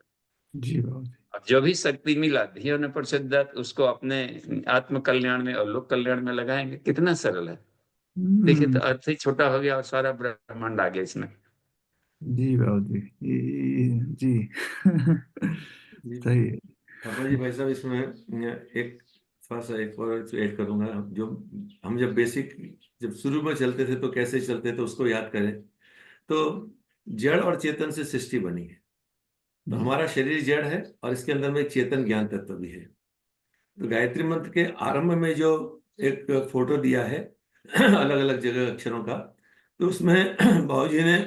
जी बाबू जी। अब जो भी शक्ति मिला धियो न प्रचोदयात्, उसको अपने आत्म कल्याण में और लोक कल्याण में लगाएंगे। कितना सरल है, देखिए तो हम्म, अर्थ ही छोटा हो गया और सारा ब्रह्मांड आ गया इसमें। जी बाबू जी। जी जी सही है। पापा जी, भाई साहब, इसमें एक थोड़ा सा एक और ऐड करूंगा। जो हम जब बेसिक, जब शुरू में चलते थे तो कैसे चलते थे उसको याद करें। तो जड़ और चेतन से सृष्टि बनी है। तो जी हमारा शरीर जड़ है और इसके अंदर में एक चेतन ज्ञान तत्व भी है। तो गायत्री मंत्र के आरंभ में जो एक फोटो दिया है अलग अलग जगह अक्षरों का, तो उसमें बाबूजी ने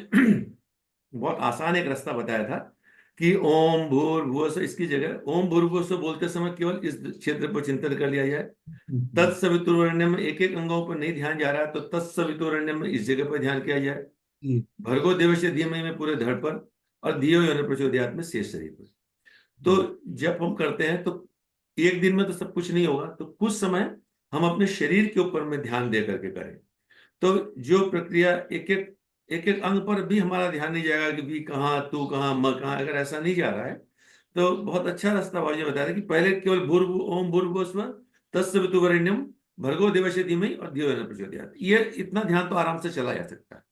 बहुत आसान एक रास्ता बताया था कि ओम भूर्भुवः स्व, इसकी जगह ओम भूर्भुवः स्व बोलते समय केवल इस क्षेत्र पर चिंतन कर लिया जाए। तत्सवितुर्वरेण्यम में एक एक अंगों पर नहीं ध्यान जा रहा है, तो तत्सवितुर्वरेण्यम में इस जगह पर ध्यान किया जाए। जी भर्गो देवस्य धीमहि में पूरे धड़ पर, और धियो यो न प्रचोदयात् में शेष शरीर पर। तो जी जब हम करते हैं तो एक दिन में तो सब कुछ नहीं होगा, तो कुछ समय हम अपने शरीर के ऊपर में ध्यान दे करके करें। तो जो प्रक्रिया एक एक अंग पर भी हमारा ध्यान नहीं जाएगा कि भी कहाँ तू कहाँ मैं कहाँ, अगर ऐसा नहीं जा रहा है तो बहुत अच्छा रास्ता बाबू जी बताया था कि पहले केवल भूर्भु ओम भूर्भुवः स्वः तत्सवितुर्वरेण्यम भर्गो देवस्य धीमहि और धियो यो न प्रचोदयात्, ये इतना ध्यान तो आराम से चला जा सकता है।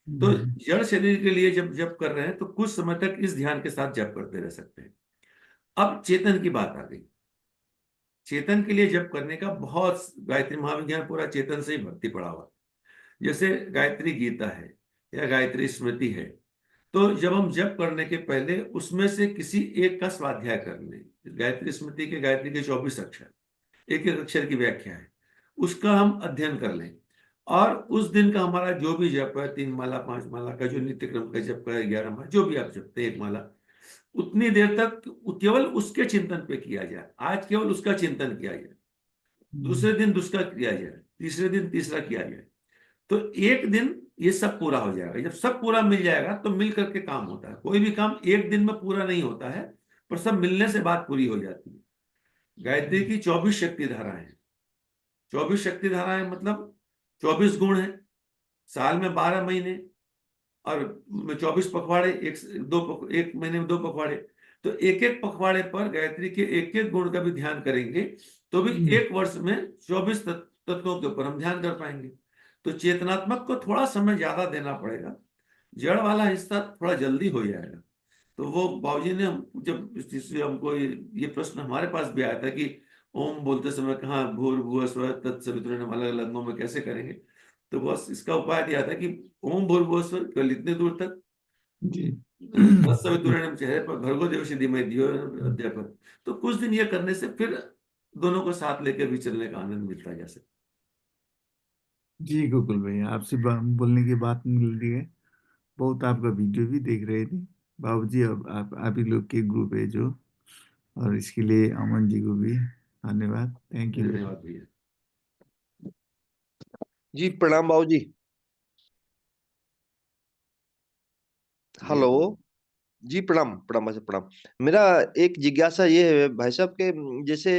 तो जड़ शरीर के लिए जब जप कर रहे हैं तो कुछ समय तक इस ध्यान के साथ जप करते रह सकते हैं। अब चेतन की बात आ गई। चेतन के लिए जप करने का बहुत, गायत्री महाविज्ञान पूरा चेतन से ही भक्ति पड़ा हुआ। जैसे गायत्री गीता है या गायत्री स्मृति है, तो जब हम जप करने के पहले उसमें से किसी एक का स्वाध्याय कर लें। गायत्री स्मृति के गायत्री के 24 अक्षर, एक एक अक्षर की व्याख्या है, उसका हम अध्ययन कर लें। और उस दिन का हमारा जो भी जप है, 3 माला 5 माला का जो नित्य क्रम का जप है, 11 माला जो भी आप जपते हैं, 1 माला, उतनी देर तक केवल उसके चिंतन पे किया जाए। आज केवल उसका चिंतन किया जाए, दूसरे दिन दूसरा किया जाए, तीसरे दिन तीसरा किया जाए। तो एक दिन ये सब पूरा हो जाएगा। जब सब पूरा मिल जाएगा तो मिल करके काम होता है। कोई भी काम एक दिन में पूरा नहीं होता है, पर सब मिलने से बात पूरी हो जाती है। गायत्री की 24 शक्ति धाराएं हैं। 24 शक्ति धाराएं मतलब 24 गुण है, साल में 12 महीने, और 24 पखवाड़े, एक महीने में 2 पखवाड़े। तो एक एक पखवाड़े पर गायत्री के एक एक गुण का भी ध्यान करेंगे तो भी एक वर्ष में 24 तत्वों के ऊपर हम ध्यान कर पाएंगे। तो चेतनात्मक को थोड़ा समय ज्यादा देना पड़ेगा, जड़ वाला हिस्सा थोड़ा जल्दी हो जाएगा। तो वो बाबूजी ने जब हमको ये प्रश्न हमारे पास भी आया था कि ओम बोलते समय कहाँ भूर्भुवः स्वः तत्सवितुर्वरेण्यम अलग अलग अंगों में कैसे करेंगे, तो बस इसका उपाय दिया था कि ओम भूर्भुवः स्वः केवल इतने दूर तक, जी तत्सवितुर्वरेण्यम चेहरे पर, भर्गो देवस्य धीमहि धियो यो न प्रचोदयात्। तो कुछ दिन ये करने से फिर दोनों को साथ लेकर भी चलने का आनंद मिलता जा सकता जी गोकुल भाई, आपसे बोलने की बात मिल रही है। बहुत आपका वीडियो भी देख रहे थे बाबूजी। अब आप ही लोग के ग्रुप है जो, और इसके लिए अमन जी को भी धन्यवाद। थैंक है। यू वेरी धन्यवाद भैया। जी प्रणाम बाबू जी। जी हेलो। जी प्रणाम प्रणाम भाई साहब, प्रणाम। मेरा एक जिज्ञासा ये है भाई साहब के, जैसे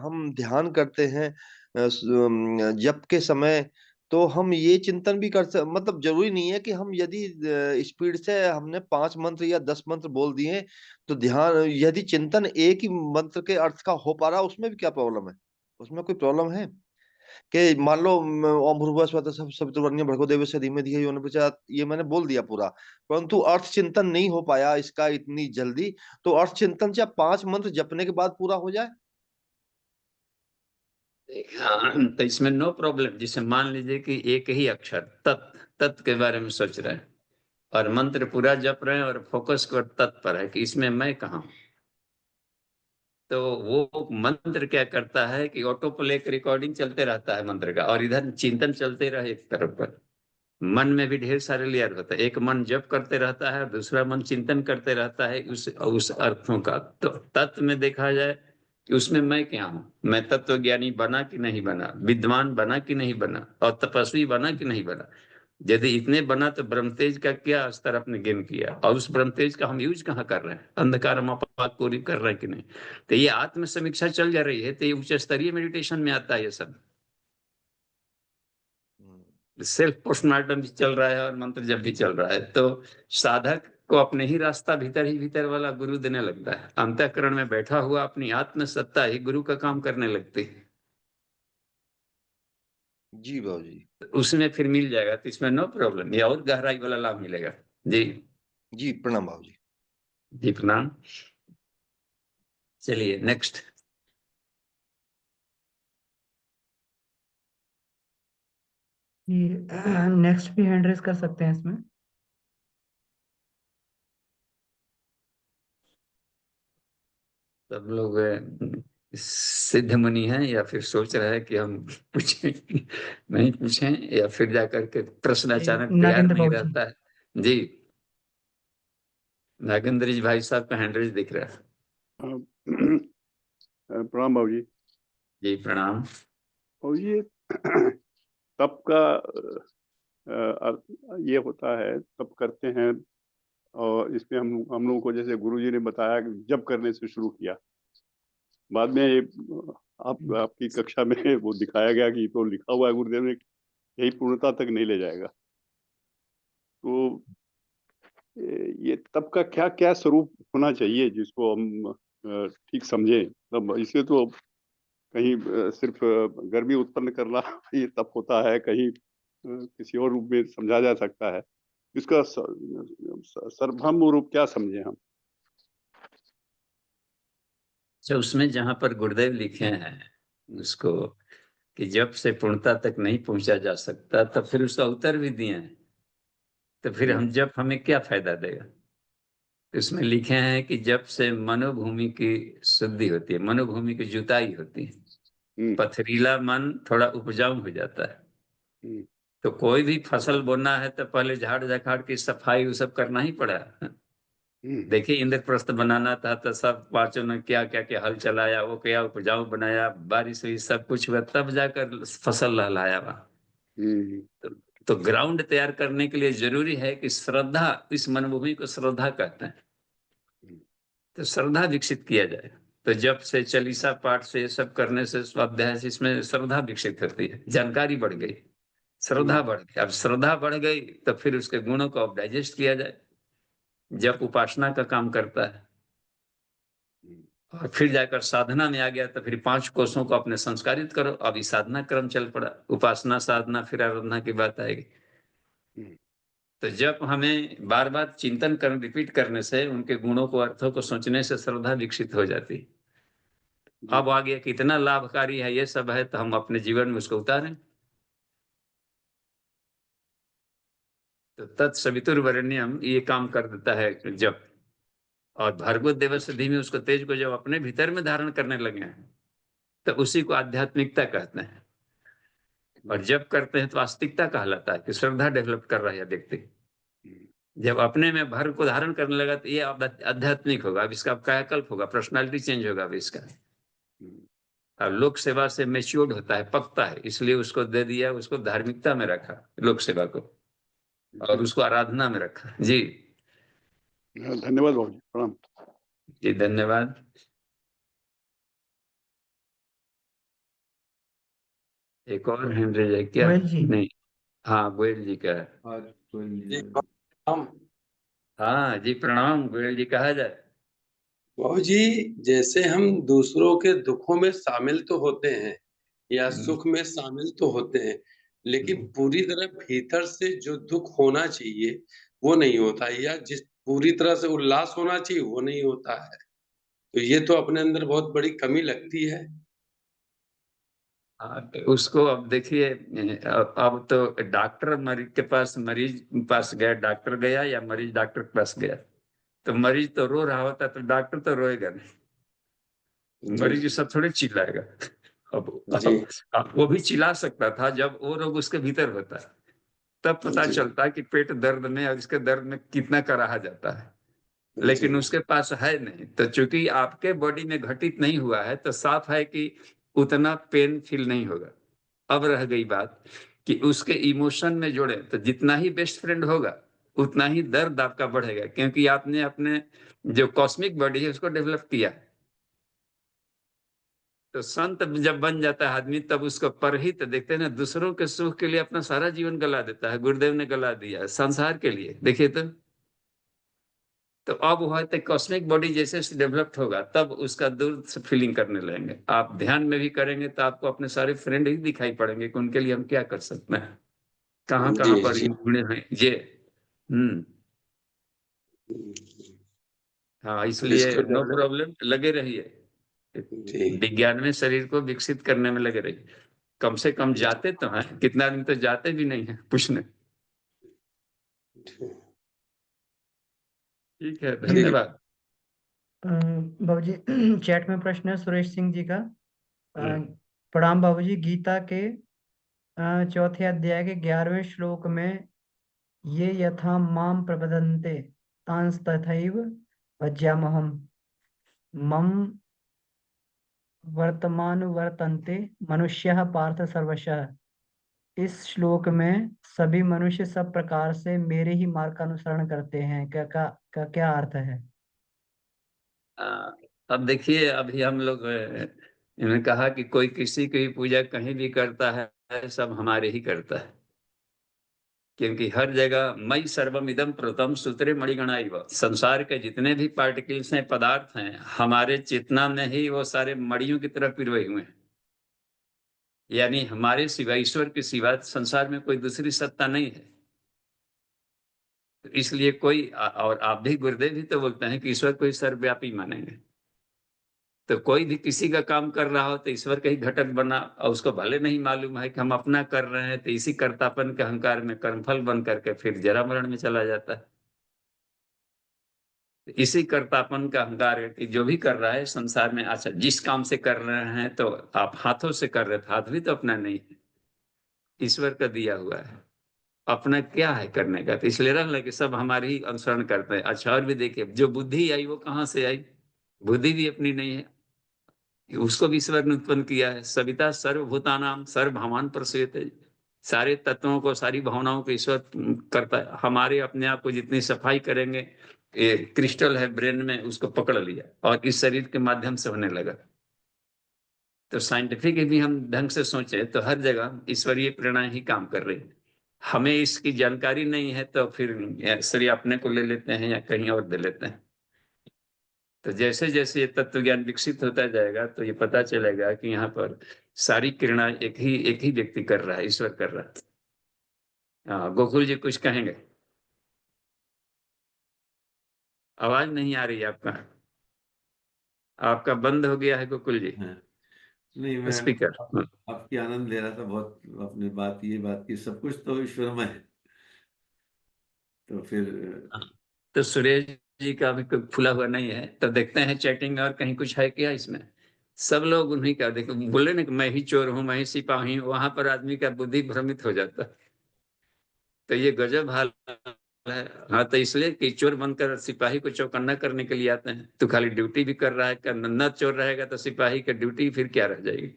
हम ध्यान करते हैं जप के समय, तो हम ये चिंतन भी मतलब जरूरी नहीं है कि हम यदि स्पीड से हमने 5 मंत्र या 10 मंत्र बोल दिए तो ध्यान, यदि चिंतन एक ही मंत्र के अर्थ का हो पा रहा, उसमें भी क्या प्रॉब्लम है? उसमें कोई प्रॉब्लम है? कि मान लो ओम भूर्भुवः स्वः सवितुर्वरेण्यं भर्गो देवस्य धीमहि धियो यो नः प्रचोदयात्, ये मैंने बोल दिया पूरा, परंतु अर्थ चिंतन नहीं हो पाया इसका इतनी जल्दी। तो अर्थ चिंतन से 5 मंत्र जपने के बाद पूरा हो जाए। हाँ, तो इसमें नो प्रॉब्लम। जिसे मान लीजिए कि एक ही अक्षर तत् के बारे में सोच रहे हैं और मंत्र पूरा जप रहे हैं और फोकस को तत् पर है कि इसमें मैं कहाँ हूं, तो वो मंत्र क्या करता है कि ऑटो प्ले रिकॉर्डिंग चलते रहता है मंत्र का, और इधर चिंतन चलते रहे एक तरफ पर। मन में भी ढेर सारे लेयर होता है, एक मन जप करते रहता है, दूसरा मन चिंतन करते रहता है उस अर्थों का। तो तत्व में देखा जाए कि उसमें मैं क्या हूं, मैं तत्व ज्ञानी बना कि नहीं बना, विद्वान बना कि नहीं बना, और तपस्वी बना कि नहीं बना। यदि इतने बना तो ब्रह्मतेज का क्या स्तर आपने गेन किया, और उस ब्रह्मतेज का हम यूज कहाँ कर रहे हैं, अंधकार मपात पूरी कर रहे हैं कि नहीं। तो ये आत्म समीक्षा चल जा रही है, तो ये उच्च स्तरीय मेडिटेशन में आता है ये सब। सेल्फ पोस्टमार्टम भी चल रहा है और मंत्र जब भी चल रहा है, तो साधक को अपने ही रास्ता भीतर ही भीतर वाला गुरु देने लगता है। अंतःकरण में बैठा हुआ अपनी आत्म सत्ता ही गुरु का काम करने लगती है। जी बाबू जी। उसमें फिर मिल जाएगा, तो इसमें नो प्रॉब्लम, ये और गहराई वाला लाभ मिलेगा। जी जी प्रणाम बाबू जी। जी प्रणाम। चलिए नेक्स्ट। नेक्स्ट भी हैंड रेस कर सकते हैं इसमें। सब लोग सिद्ध मुनि हैं या फिर सोच रहे हैं कि हम पूछें नहीं पूछें, या फिर जाकर के प्रश्न अचानक तैयार नागेंद्र नहीं बाबू जी। रहता है। जी नागेंद्र जी भाई साहब का हैंड रेज दिख रहा है। प्रणाम बाबू जी। जी प्रणाम। बाबू जी, तप का अर्थ ये होता है, तप करते हैं और इसमें हम लोगों को जैसे गुरु जी ने बताया कि जब करने से शुरू किया, बाद में ये आपकी कक्षा में वो दिखाया गया कि तो लिखा हुआ है गुरुदेव ने, यही पूर्णता तक नहीं ले जाएगा। तो ये तप का क्या क्या स्वरूप होना चाहिए जिसको हम ठीक समझें। तब इसे तो कहीं सिर्फ गर्मी उत्पन्न करना ये तप होता है, कहीं किसी और रूप में समझा जा सकता है। इसका सर्वभौम रूप क्या समझे हम। तो उसमें जहां पर गुरुदेव लिखे हैं उसको कि जब से पूर्णता तक नहीं पहुंचा जा सकता, तब फिर उसका उत्तर भी दिए हैं। तो फिर हम जब हमें क्या फायदा देगा। इसमें लिखे हैं कि जब से मनोभूमि की शुद्धि होती है, मनोभूमि की जुताई होती है, पथरीला मन थोड़ा उपजाऊ हो जाता है। तो कोई भी फसल बोना है तो पहले झाड़ झखाड़ की सफाई वो सब करना ही पड़ा। देखिए इंद्रप्रस्थ बनाना था तो सब पांचों ने क्या क्या क्या हल चलाया, वो क्या उपजाऊ बनाया, बारिश हुई, सब कुछ हुआ, तब जाकर फसल लहलाया वहां। तो ग्राउंड तैयार करने के लिए जरूरी है कि श्रद्धा, इस मनोभूमि को श्रद्धा कहते हैं, तो श्रद्धा विकसित किया जाए। तो जब से चालीसा पाठ से ये सब करने से, स्वाध्याय से, इसमें श्रद्धा विकसित होती है, जानकारी बढ़ गई, श्रद्धा बढ़ गई। अब श्रद्धा बढ़ गई तो फिर उसके गुणों को अब डाइजेस्ट किया जाए। जब उपासना का काम करता है और फिर जाकर साधना में आ गया तो फिर 5 कोषों को अपने संस्कारित करो। अभी साधना क्रम चल पड़ा, उपासना साधना फिर आराधना की बात आएगी। तो जब हमें बार बार चिंतन कर रिपीट करने से, उनके गुणों को, अर्थों को सोचने से श्रद्धा विकसित हो जाती। अब आगे कितना लाभकारी है ये सब है, तो हम अपने जीवन में उसको उतारें। तो तत्सवितुर्वरेण्यम ये काम कर देता है जब, और भर्गो देवस्य धीमहि, उसको तेज को जब अपने भीतर में धारण करने लगे हैं तो उसी को आध्यात्मिकता कहते हैं। और जब करते हैं तो आस्तिकता कहलाता है कि श्रद्धा डेवलप कर रहा है व्यक्ति। जब अपने में भर को धारण करने लगा तो ये आध्यात्मिक होगा, अब इसका कायाकल्प होगा, पर्सनालिटी चेंज होगा अब इसका। अब लोक सेवा से मेच्योर्ड होता है, पकता है, इसलिए उसको दे दिया, उसको धार्मिकता में रखा लोक सेवा को, और उसको आराधना में रखा। जी धन्यवाद बाबू जी, प्रणाम। जी धन्यवाद। एक और हैंड रेज है क्या? गोयल जी। नहीं, हाँ गोयल जी का है। हाँ जी प्रणाम, गोयल जी कहा जाए। बाबू जी, जैसे हम दूसरों के दुखों में शामिल तो होते हैं, या सुख में शामिल तो होते हैं, लेकिन पूरी तरह भीतर से जो दुख होना चाहिए वो नहीं होता, या जिस पूरी तरह से उल्लास होना चाहिए वो नहीं होता है। तो ये तो अपने अंदर बहुत बड़ी कमी लगती है। हाँ, तो उसको अब देखिए, अब तो डॉक्टर मरीज पास गया, डॉक्टर गया या मरीज डॉक्टर के पास गया, तो मरीज तो रो रहा होता तो डॉक्टर तो रोएगा नहीं, जी मरीज सब थोड़े चिल्लाएगा। जी अब वो भी चिल्ला सकता था जब वो रोग उसके भीतर होता है, तब पता जी चलता है कि पेट दर्द में और इसके दर्द में कितना कराहा जाता है, जी लेकिन उसके पास है नहीं। तो चूंकि आपके बॉडी में घटित नहीं हुआ है तो साफ है कि उतना पेन फील नहीं होगा। अब रह गई बात कि उसके इमोशन में जोड़े, तो जितना ही बेस्ट फ्रेंड होगा उतना ही दर्द आपका बढ़ेगा, क्योंकि आपने अपने जो कॉस्मिक बॉडी है उसको डेवलप किया। तो संत जब बन जाता है आदमी, तब उसको परहित देखते हैं ना, दूसरों के सुख के लिए अपना सारा जीवन गला देता है। गुरुदेव ने गला दिया संसार के लिए, देखिए तो अब वह कॉस्मिक बॉडी जैसे डेवलप्ड होगा तब उसका दूर से फीलिंग करने लगेंगे। आप ध्यान में भी करेंगे तो आपको अपने सारे फ्रेंड ही दिखाई पड़ेंगे कि उनके लिए हम क्या कर सकते हैं, कहाँ कहाँ जी पर जी जुड़े हैं ये। हाँ, इसलिए इसको नो डेवलप। प्रॉब्लम, लगे रहिए, जी विज्ञान में शरीर को विकसित करने में लगे रहिए। कम से कम जाते तो हैं, कितना दिन तो जाते भी नहीं है पूछने। ठीक है, जी धन्यवाद। बाबूजी, चैट में प्रश्न है सुरेश सिंह जी का। हम्म। प्रणाम बाबूजी, गीता के चौथे अध्याय के 11वें श्लोक में ये यथा माम प्रपद्यन्ते तांस तथैव भजाम्यहम् मम वर्तमानुवर्तन्ते मनुष्यः पार्थ सर्वशः। इस श्लोक में सभी मनुष्य सब प्रकार से मेरे ही मार्ग का अनुसरण करते हैं, का क्या अर्थ है? अब देखिए, अभी हम लोग इन्होंने कहा कि कोई किसी की पूजा कहीं भी करता है, सब हमारे ही करता है, क्योंकि हर जगह मई सर्वम इदम प्रथम सूत्रे मणिगणाइव, संसार के जितने भी पार्टिकल्स हैं, पदार्थ हैं, हमारे चेतना में ही वो सारे मणियों की तरह पिरोए हुए हैं। यानी हमारे सिवा, ईश्वर के सिवा संसार में कोई दूसरी सत्ता नहीं है। इसलिए कोई, और आप भी, गुरुदेव भी तो बोलते हैं कि ईश्वर को ही सर्वव्यापी मानेंगे। तो कोई भी किसी का काम कर रहा हो तो ईश्वर का ही घटक बना, और उसको भले नहीं मालूम है कि हम अपना कर रहे हैं, तो इसी कर्तापन के अहंकार में कर्मफल बन करके फिर जरा मरण में चला जाता है। इसी कर्तापन का अहंकार है कि जो भी कर रहा है संसार में, अच्छा जिस काम से कर रहे हैं तो आप हाथों से कर रहे थे, हाथ भी तो अपना नहीं है, ईश्वर का दिया हुआ है। अपना क्या है करने का? तो इसलिए रह कि सब हमारे ही अनुसरण करते हैं। अच्छा, और भी देखिए, जो बुद्धि आई वो कहाँ से आई? बुद्धि भी अपनी नहीं है, उसको भी ईश्वर ने उत्पन्न किया है। सविता सर्वभूतानाम सर्वभवान प्रसूयते, सारे तत्वों को, सारी भावनाओं को ईश्वर करता है। हमारे अपने आप को जितनी सफाई करेंगे, ये क्रिस्टल है ब्रेन में, उसको पकड़ लिया और इस शरीर के माध्यम से होने लगा। तो साइंटिफिक भी हम ढंग से सोचे तो हर जगह ईश्वरीय प्रेरणा ही काम कर रही है। हमें इसकी जानकारी नहीं है तो फिर शरीर अपने को ले लेते हैं या कहीं और दे लेते हैं। तो जैसे जैसे ये तत्व ज्ञान विकसित होता जाएगा तो ये पता चलेगा कि यहाँ पर सारी किरणा एक ही व्यक्ति कर रहा है, ईश्वर कर रहा है। हाँ, गोकुल जी कुछ कहेंगे? आवाज नहीं आ रही है आपका, आपका बंद हो गया है गोकुल जी हाँ, नहीं, मैं स्पीकर। आपकी आनंद ले रहा था बहुत, अपनी बात की सब कुछ तो ईश्वरमय है। तो फिर तो सुरेश जी का भी कोई खुला हुआ नहीं है, तो देखते हैं चैटिंग और कहीं कुछ है क्या इसमें। सब लोग उन्हीं का, देखो बोले ना कि मैं ही चोर हूं, मैं ही सिपाही हूं, वहां पर आदमी का बुद्धि भ्रमित हो जाता है। तो ये गजब हाल है। हाँ, तो इसलिए कि चोर बनकर सिपाही को चौकन्ना करने के लिए आते हैं। तो खाली ड्यूटी भी कर रहा है, न चोर रहेगा तो सिपाही का ड्यूटी फिर क्या रह जाएगी?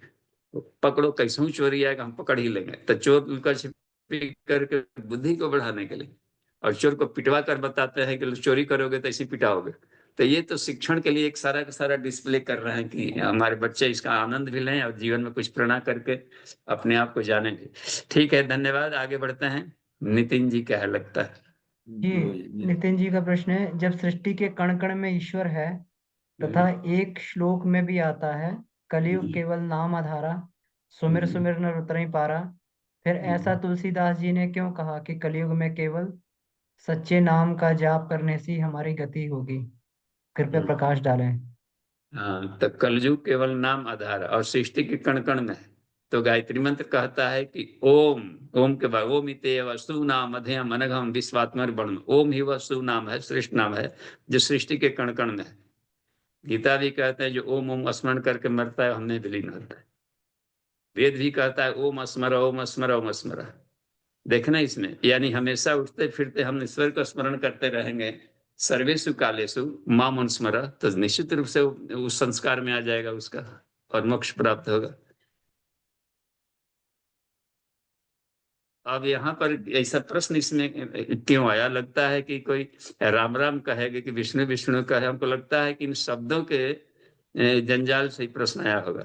पकड़ो, कैसे चोरी आएगा हम पकड़ ही लेंगे। तो चोर लुका छिपी करके बुद्धि को बढ़ाने के लिए, और चोर को पिटवा कर बताते हैं कि चोरी करोगे तो ऐसे पिटाओगे। तो ये तो शिक्षण के लिए एक सारा का सारा डिस्प्ले कर रहे हैं कि हमारे बच्चे इसका आनंद भी लें और जीवन में कुछ प्रेरणा करके अपने आप को जानेंगे। ठीक है, धन्यवाद। आगे बढ़ते हैं। नितिन जी क्या है लगता है? जी, नितिन जी का प्रश्न है, जब सृष्टि के कण कण में ईश्वर है तथा एक श्लोक में भी आता है कलयुग केवल नाम आधारा, सुमिर सुमिर नर उतरई पारा। फिर ऐसा तुलसीदास जी ने क्यों कहा कि कलयुग में केवल सच्चे नाम का जाप करने से ही हमारी गति होगी? कृपया प्रकाश डालें। हाँ, तो कलयुग केवल नाम आधार और सृष्टि के कण कण में है। तो गायत्री मंत्र कहता है कि ओम, ओम के बाद ओम इते वस्तु नाम अध्ययम अनघम विश्वात्मर वर्णम। ओम ही वस्तु नाम है, श्रेष्ठ नाम है, जो सृष्टि के कण कण में है। गीता भी कहते हैं जो ओम ओम स्मरण करके मरता है हमने विलीन होता है। वेद भी कहता है ओम अस्मर ओम अस्मर ओम अस्मर। देखना इसमें, यानी हमेशा उठते फिरते हम ईश्वर का स्मरण करते रहेंगे। सर्वेषु कालेषु माम अनुस्मर, तो निश्चित रूप से उस संस्कार में आ जाएगा उसका और मोक्ष प्राप्त होगा। अब यहाँ पर ऐसा प्रश्न इसमें क्यों आया? लगता है कि कोई राम राम कहेगा कि विष्णु विष्णु कहे। हमको लगता है कि इन शब्दों के जंजाल से ही प्रश्न आया होगा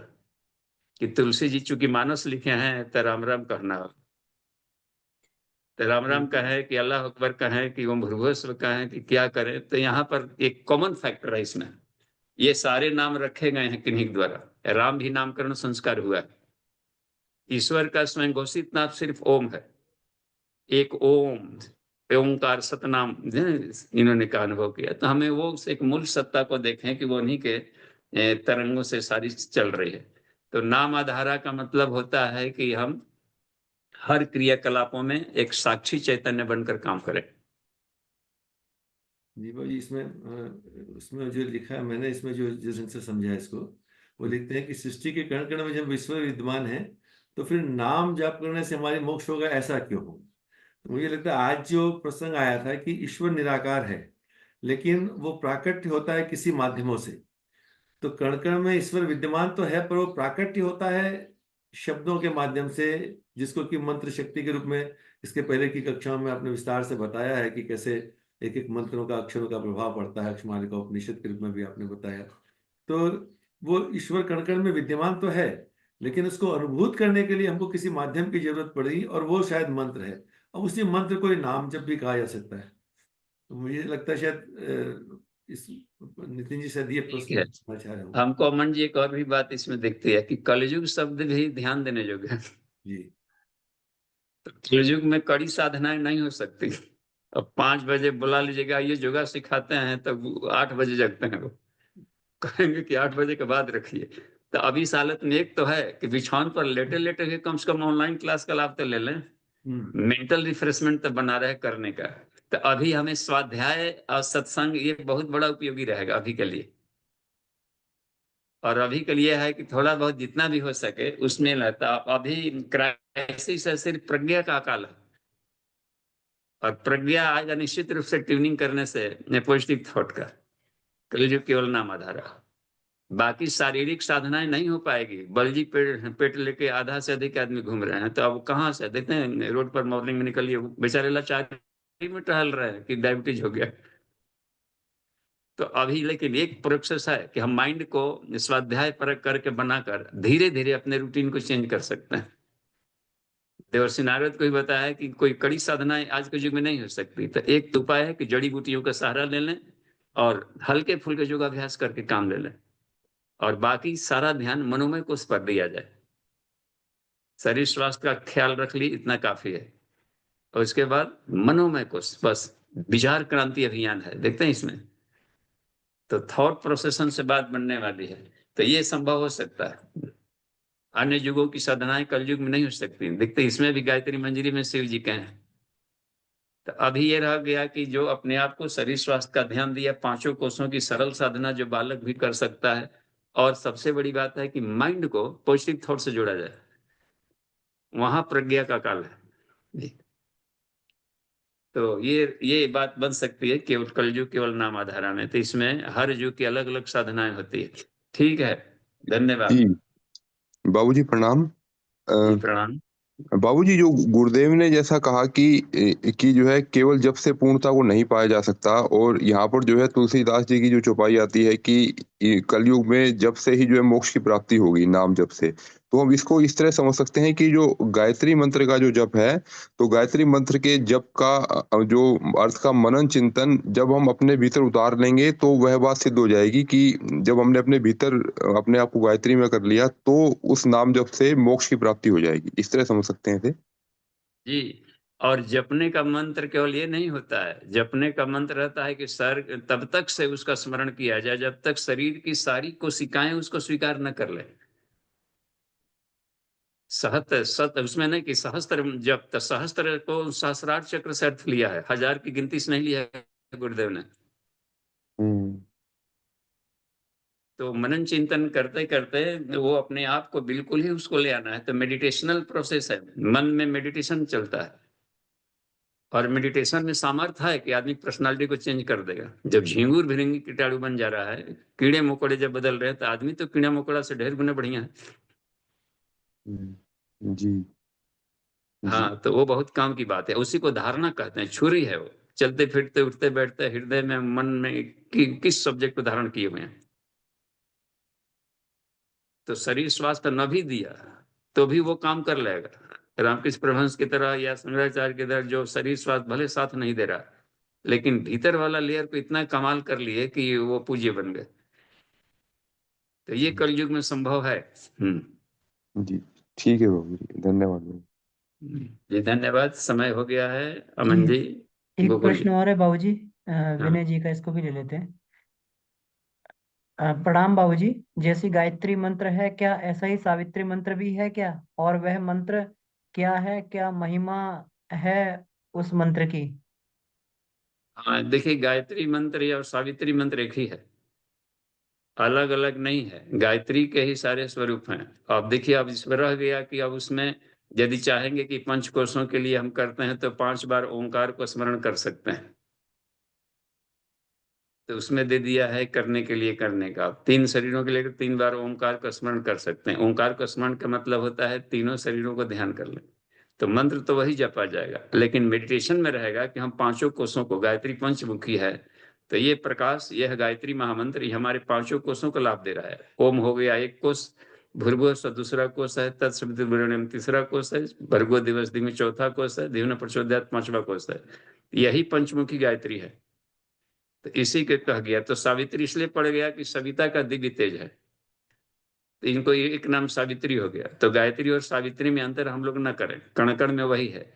कि तुलसी जी चूंकि मानस लिखे हैं तो राम राम कहना होगा। तो राम राम कहें कि अल्लाह अकबर कहें कि ओम भूर्भुवस्सुवः कहें कि क्या करें, तो यहाँ पर एक कॉमन फैक्टर है इसमें। ये सारे नाम रखे गए हैं किन्हीं के द्वारा। राम भी नामकरण संस्कार हुआ है। ईश्वर का स्वयं घोषित नाम सिर्फ ओम है। एक ओम, ओंकार सतनाम इन्होंने का अनुभव किया। तो हमें वो एक मूल सत्ता को देखें कि वो उन्हीं के तरंगों से सारी चल रही है। तो नाम आधारा का मतलब होता है कि हम हर क्रियाकलापों में एक साक्षी चैतन्य बनकर काम करें। जी भाई, इसमें जो लिखा है मैंने, इसमें जो जिस ढंग से समझा है इसको, वो लिखते हैं कि सृष्टि के कण कण में जब ईश्वर विद्यमान है तो फिर नाम जाप करने से हमारी मोक्ष होगा, ऐसा क्यों हो? तो मुझे लगता है आज जो प्रसंग आया था कि ईश्वर निराकार है लेकिन वो प्राकट्य होता है किसी माध्यमों से। तो कण कण में ईश्वर विद्यमान तो है पर वो प्राकट्य होता है शब्दों के माध्यम से, जिसको कि मंत्र शक्ति के रूप में इसके पहले की कक्षाओं में आपने विस्तार से बताया है कि कैसे एक एक मंत्रों का अक्षरों का प्रभाव पड़ता है। अक्षमालिका का उपनिषद के रूप में भी आपने बताया। तो वो ईश्वर कण कण में विद्यमान तो है लेकिन उसको अनुभूत करने के लिए हमको किसी माध्यम की जरूरत पड़ेगी और वो शायद मंत्र है। अब उसी मंत्र को नाम जब भी कहा जा सकता है। तो मुझे लगता है शायद इस नितिन जी शायद ये प्रश्न है। पूछना चाह रहे हो। हमको अमन जी एक और भी बात इसमें दिखती है कि कलयुग शब्द भी ध्यान देने योग्य है। जी, तो कलयुग में कड़ी साधनाएं नहीं हो सकती। अब 5 बजे बुला लीजिएगा ये योगा सिखाते हैं तो 8 बजे जगते हैं। वो कहेंगे कि 8 बजे के बाद रखिए। तो अभी इस हालत में एक तो है कि बिछावन पर लेटे लेटे के कम से कम ऑनलाइन क्लास का लाभ तो ले लें। मेंटल रिफ्रेशमेंट तो बना रहे करने का। तो अभी हमें स्वाध्याय और सत्संग ये बहुत बड़ा उपयोगी रहेगा अभी के लिए। और अभी के लिए है कि थोड़ा बहुत जितना भी हो सके उसमें रहता। अभी क्राइसिस है, सिर्फ प्रज्ञा का काल है। और प्रज्ञा आएगा निश्चित रूप से ट्यूनिंग करने से पॉजिटिव थॉट का। कलयुग केवल नाम आधारा। बाकी शारीरिक साधनाएं नहीं हो पाएगी। बलजी पेट लेके आधा से अधिक आदमी घूम रहे हैं। तो अब कहाँ से देखते हैं रोड पर मॉर्निंग में निकलिए बेचारे लाचारी में टहल रहे हैं कि डायबिटीज हो गया। तो अभी लेकिन एक प्रोसेस है कि हम माइंड को स्वाध्याय परक करके बनाकर धीरे धीरे अपने रूटीन को चेंज कर सकते हैं। देवर्षि नारद को भी बताया कि कोई कड़ी साधनाएं आज के युग में नहीं हो सकती। तो एक तो उपाय है कि जड़ी बूटियों का सहारा ले लें और हल्के फुल्के योगाभ्यास करके काम ले लें और बाकी सारा ध्यान मनोमय कोष पर दिया जाए। शरीर स्वास्थ्य का ख्याल रख ली, इतना काफी है। और उसके बाद मनोमय कोष, बस विचार क्रांति अभियान है। देखते हैं इसमें तो थॉट प्रोसेसन से बात बनने वाली है। तो ये संभव हो सकता है। अन्य युगों की साधनाएं कल युग में नहीं हो सकती। देखते इसमें भी गायत्री मंजरी में शिव जी के हैं। तो अभी ये रह गया कि जो अपने आप को शरीर स्वास्थ्य का ध्यान दिया, 5 कोषों की सरल साधना जो बालक भी कर सकता है। और सबसे बड़ी बात है कि माइंड को पॉजिटिव थॉट से जोड़ा जाए। वहां प्रज्ञा का काल है। तो ये बात बन सकती है केवल कलयुग केवल नाम आधारा में। तो इसमें हर युग की अलग अलग साधनाएं होती है। ठीक है, धन्यवाद जी बाबूजी प्रणाम। जी। प्रणाम। बाबूजी जो गुरुदेव ने जैसा कहा कि जो है केवल जप से पूर्णता को नहीं पाया जा सकता, और यहाँ पर जो है तुलसीदास जी की जो चौपाई आती है कि कलयुग में जप से ही जो है मोक्ष की प्राप्ति होगी, नाम जप से। तो हम इसको इस तरह समझ सकते हैं कि जो गायत्री मंत्र का जो जप है, तो गायत्री मंत्र के जप का जो अर्थ का मनन चिंतन जब हम अपने भीतर उतार लेंगे तो वह बात सिद्ध हो जाएगी कि जब हमने अपने भीतर अपने आप को गायत्री में कर लिया तो उस नाम जप से मोक्ष की प्राप्ति हो जाएगी। इस तरह समझ सकते हैं इसे। जी। और जपने का मंत्र केवल ये नहीं होता है, जपने का मंत्र रहता है कि सर तब तक से उसका स्मरण किया जाए जब तक शरीर की सारी कोशिकाएं उसको स्वीकार न कर ले। सहत सत उसमें नहीं कि सहस्त्र जब तक सहस्त्र को सहस्रार चक्र से अर्थ लिया है, 1000 की गिनती से नहीं लिया है गुरुदेव ने। तो मनन चिंतन करते करते वो अपने आप को बिल्कुल ही उसको ले आना है। तो मेडिटेशनल प्रोसेस है, मन में मेडिटेशन चलता है और मेडिटेशन में सामर्थ्य है कि आदमी पर्सनालिटी को चेंज कर देगा। जब झिंगुर भिरिंगी कीटाणु बन जा रहा है, कीड़े मकोड़े जब बदल रहे हैं, तो आदमी तो कीड़ा मकोड़ा से ढेर गुना बढ़िया है। जी। हाँ, तो वो बहुत काम की बात है, उसी को धारणा कहते हैं, छुरी है वो। चलते फिरते उठते बैठते हृदय में मन में किस सब्जेक्ट को धारण किए हुए हैं। तो शरीर स्वास्थ्य न भी दिया तो भी वो काम कर लेगा। रामकृष्ण परमहंस की तरह या शंकराचार्य की तरह जो शरीर स्वास्थ्य भले साथ नहीं दे रहा, लेकिन भीतर वाला लेयर को इतना कमाल कर लिए कि वो पूज्य बन गए। तो ये कलयुग में संभव है। जी ठीक है बाबू जी, धन्यवाद बाबू। जी धन्यवाद। समय हो गया है। अमन जी जी, एक गोकुल प्रश्न जी। और है बाबूजी, हाँ विनय जी का, इसको भी ले लेते हैं। प्रणाम बाबूजी। जैसी गायत्री मंत्र है, क्या ऐसा ही सावित्री मंत्र भी है क्या? और वह मंत्र क्या है, क्या महिमा है उस मंत्र की? हाँ, देखिए गायत्री मंत्र और सावित्री मंत्र एक ही है, अलग अलग नहीं है। गायत्री के ही सारे स्वरूप हैं। अब देखिए, अब इसमें रह गया कि अब उसमें यदि चाहेंगे कि पंचकोशों के लिए हम करते हैं तो 5 बार ओंकार को स्मरण कर सकते हैं। तो उसमें दे दिया है करने के लिए करने का। 3 शरीरों के लिए 3 बार ओंकार का स्मरण कर सकते हैं। ओंकार का स्मरण का मतलब होता है तीनों शरीरों को ध्यान कर लें। तो मंत्र तो वही जपा जाएगा, लेकिन मेडिटेशन में रहेगा कि हम पांचों कोशों को, गायत्री पंचमुखी है, तो ये प्रकाश, यह गायत्री महामंत्र ये हमारे पांचों कोशों को लाभ दे रहा है। ओम हो गया एक कोश, भूर्भुवः स्व दूसरा कोश है, तत्सवितुर्वरेण्यम तीसरा कोश है, भर्गो दिवस दिमी चौथा कोश है, दिव्य प्रचोदयात् पांचवा कोश है। यही पंचमुखी गायत्री है। तो इसी के कहा गया। तो सावित्री इसलिए पड़ गया कि सविता का दिव्य तेज है, तो इनको एक नाम सावित्री हो गया। तो गायत्री और सावित्री में अंतर हम लोग न करें, कण कण में वही है।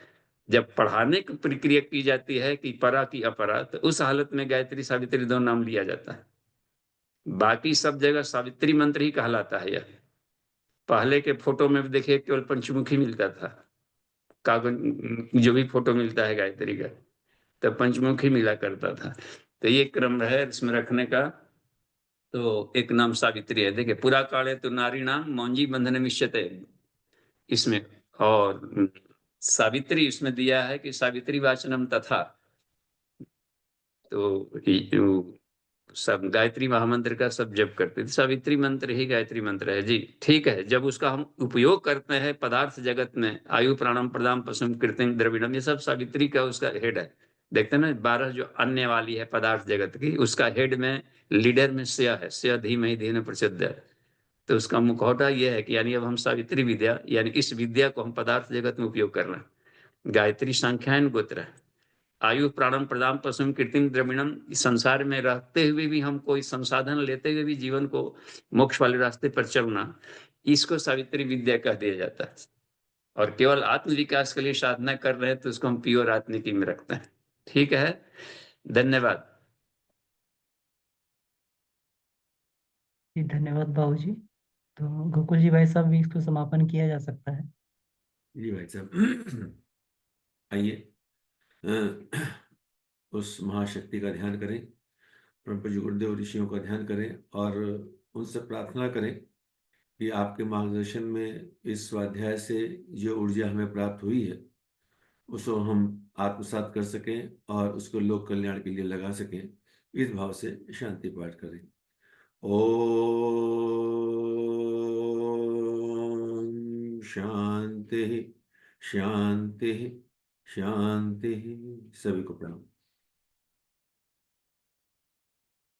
जब पढ़ाने की प्रक्रिया की जाती है कि परा की अपरा, तो उस हालत में गायत्री सावित्री दो नाम लिया जाता है। बाकी सब जगह सावित्री मंत्र ही कहलाता है। यह पहले के फोटो में भी देखिए केवल पंचमुखी मिलता था, कागज जो भी फोटो मिलता है गायत्री का, तो पंचमुखी मिला करता था। तो ये क्रम है इसमें रखने का। तो एक नाम सावित्री है। देखिए, पूरा काले तो नारी नाम मौंजी बंधन मिश्यते इसमें। और सावित्री इसमें दिया है कि सावित्री वाचनम तथा। तो सब गायत्री महामंत्र का सब जप करते थे, सावित्री मंत्र ही गायत्री मंत्र है जी। ठीक है, जब उसका हम उपयोग करते हैं पदार्थ जगत में, आयु प्राणम प्रदाम पशुम कृतिम द्रविणम, ये सब सावित्री का उसका हेड है। देखते हैं ना, 12 जो अन्य वाली है पदार्थ जगत की, उसका हेड में, लीडर में स्य है, स्य धीमहि धीन प्रचोदयात्। तो उसका मुखौटा यह है कि यानी अब हम सावित्री विद्या, यानी इस विद्या को हम पदार्थ जगत में उपयोग कर रहे हैं। गायत्री संख्यान गोत्र है। आयु प्राणम प्रदाम पशुम कीर्तिम द्रविणम, संसार में रहते हुए भी हम कोई संसाधन लेते हुए भी जीवन को मोक्ष वाले रास्ते पर चलना, इसको सावित्री विद्या कह दिया जाता है। और केवल आत्म विकास के लिए साधना कर रहे हैं तो उसको हम प्योर आत्मिकी में रखते हैं। ठीक है, धन्यवाद। जी धन्यवाद बाबूजी। तो गोकुल जी भाई साहब भी इसको समापन किया जा सकता है। जी भाई साहब, आइए उस महाशक्ति का ध्यान करें, परम पूज्य गुरुदेव ऋषियों का ध्यान करें और उनसे प्रार्थना करें कि आपके मार्गदर्शन में इस स्वाध्याय से जो ऊर्जा हमें प्राप्त हुई है उसको हम आत्मसात कर सकें और उसको लोक कल्याण के लिए लगा सकें। इस भाव से शांति पाठ करें। ओम शांति शांति शांति। सभी को प्रणाम।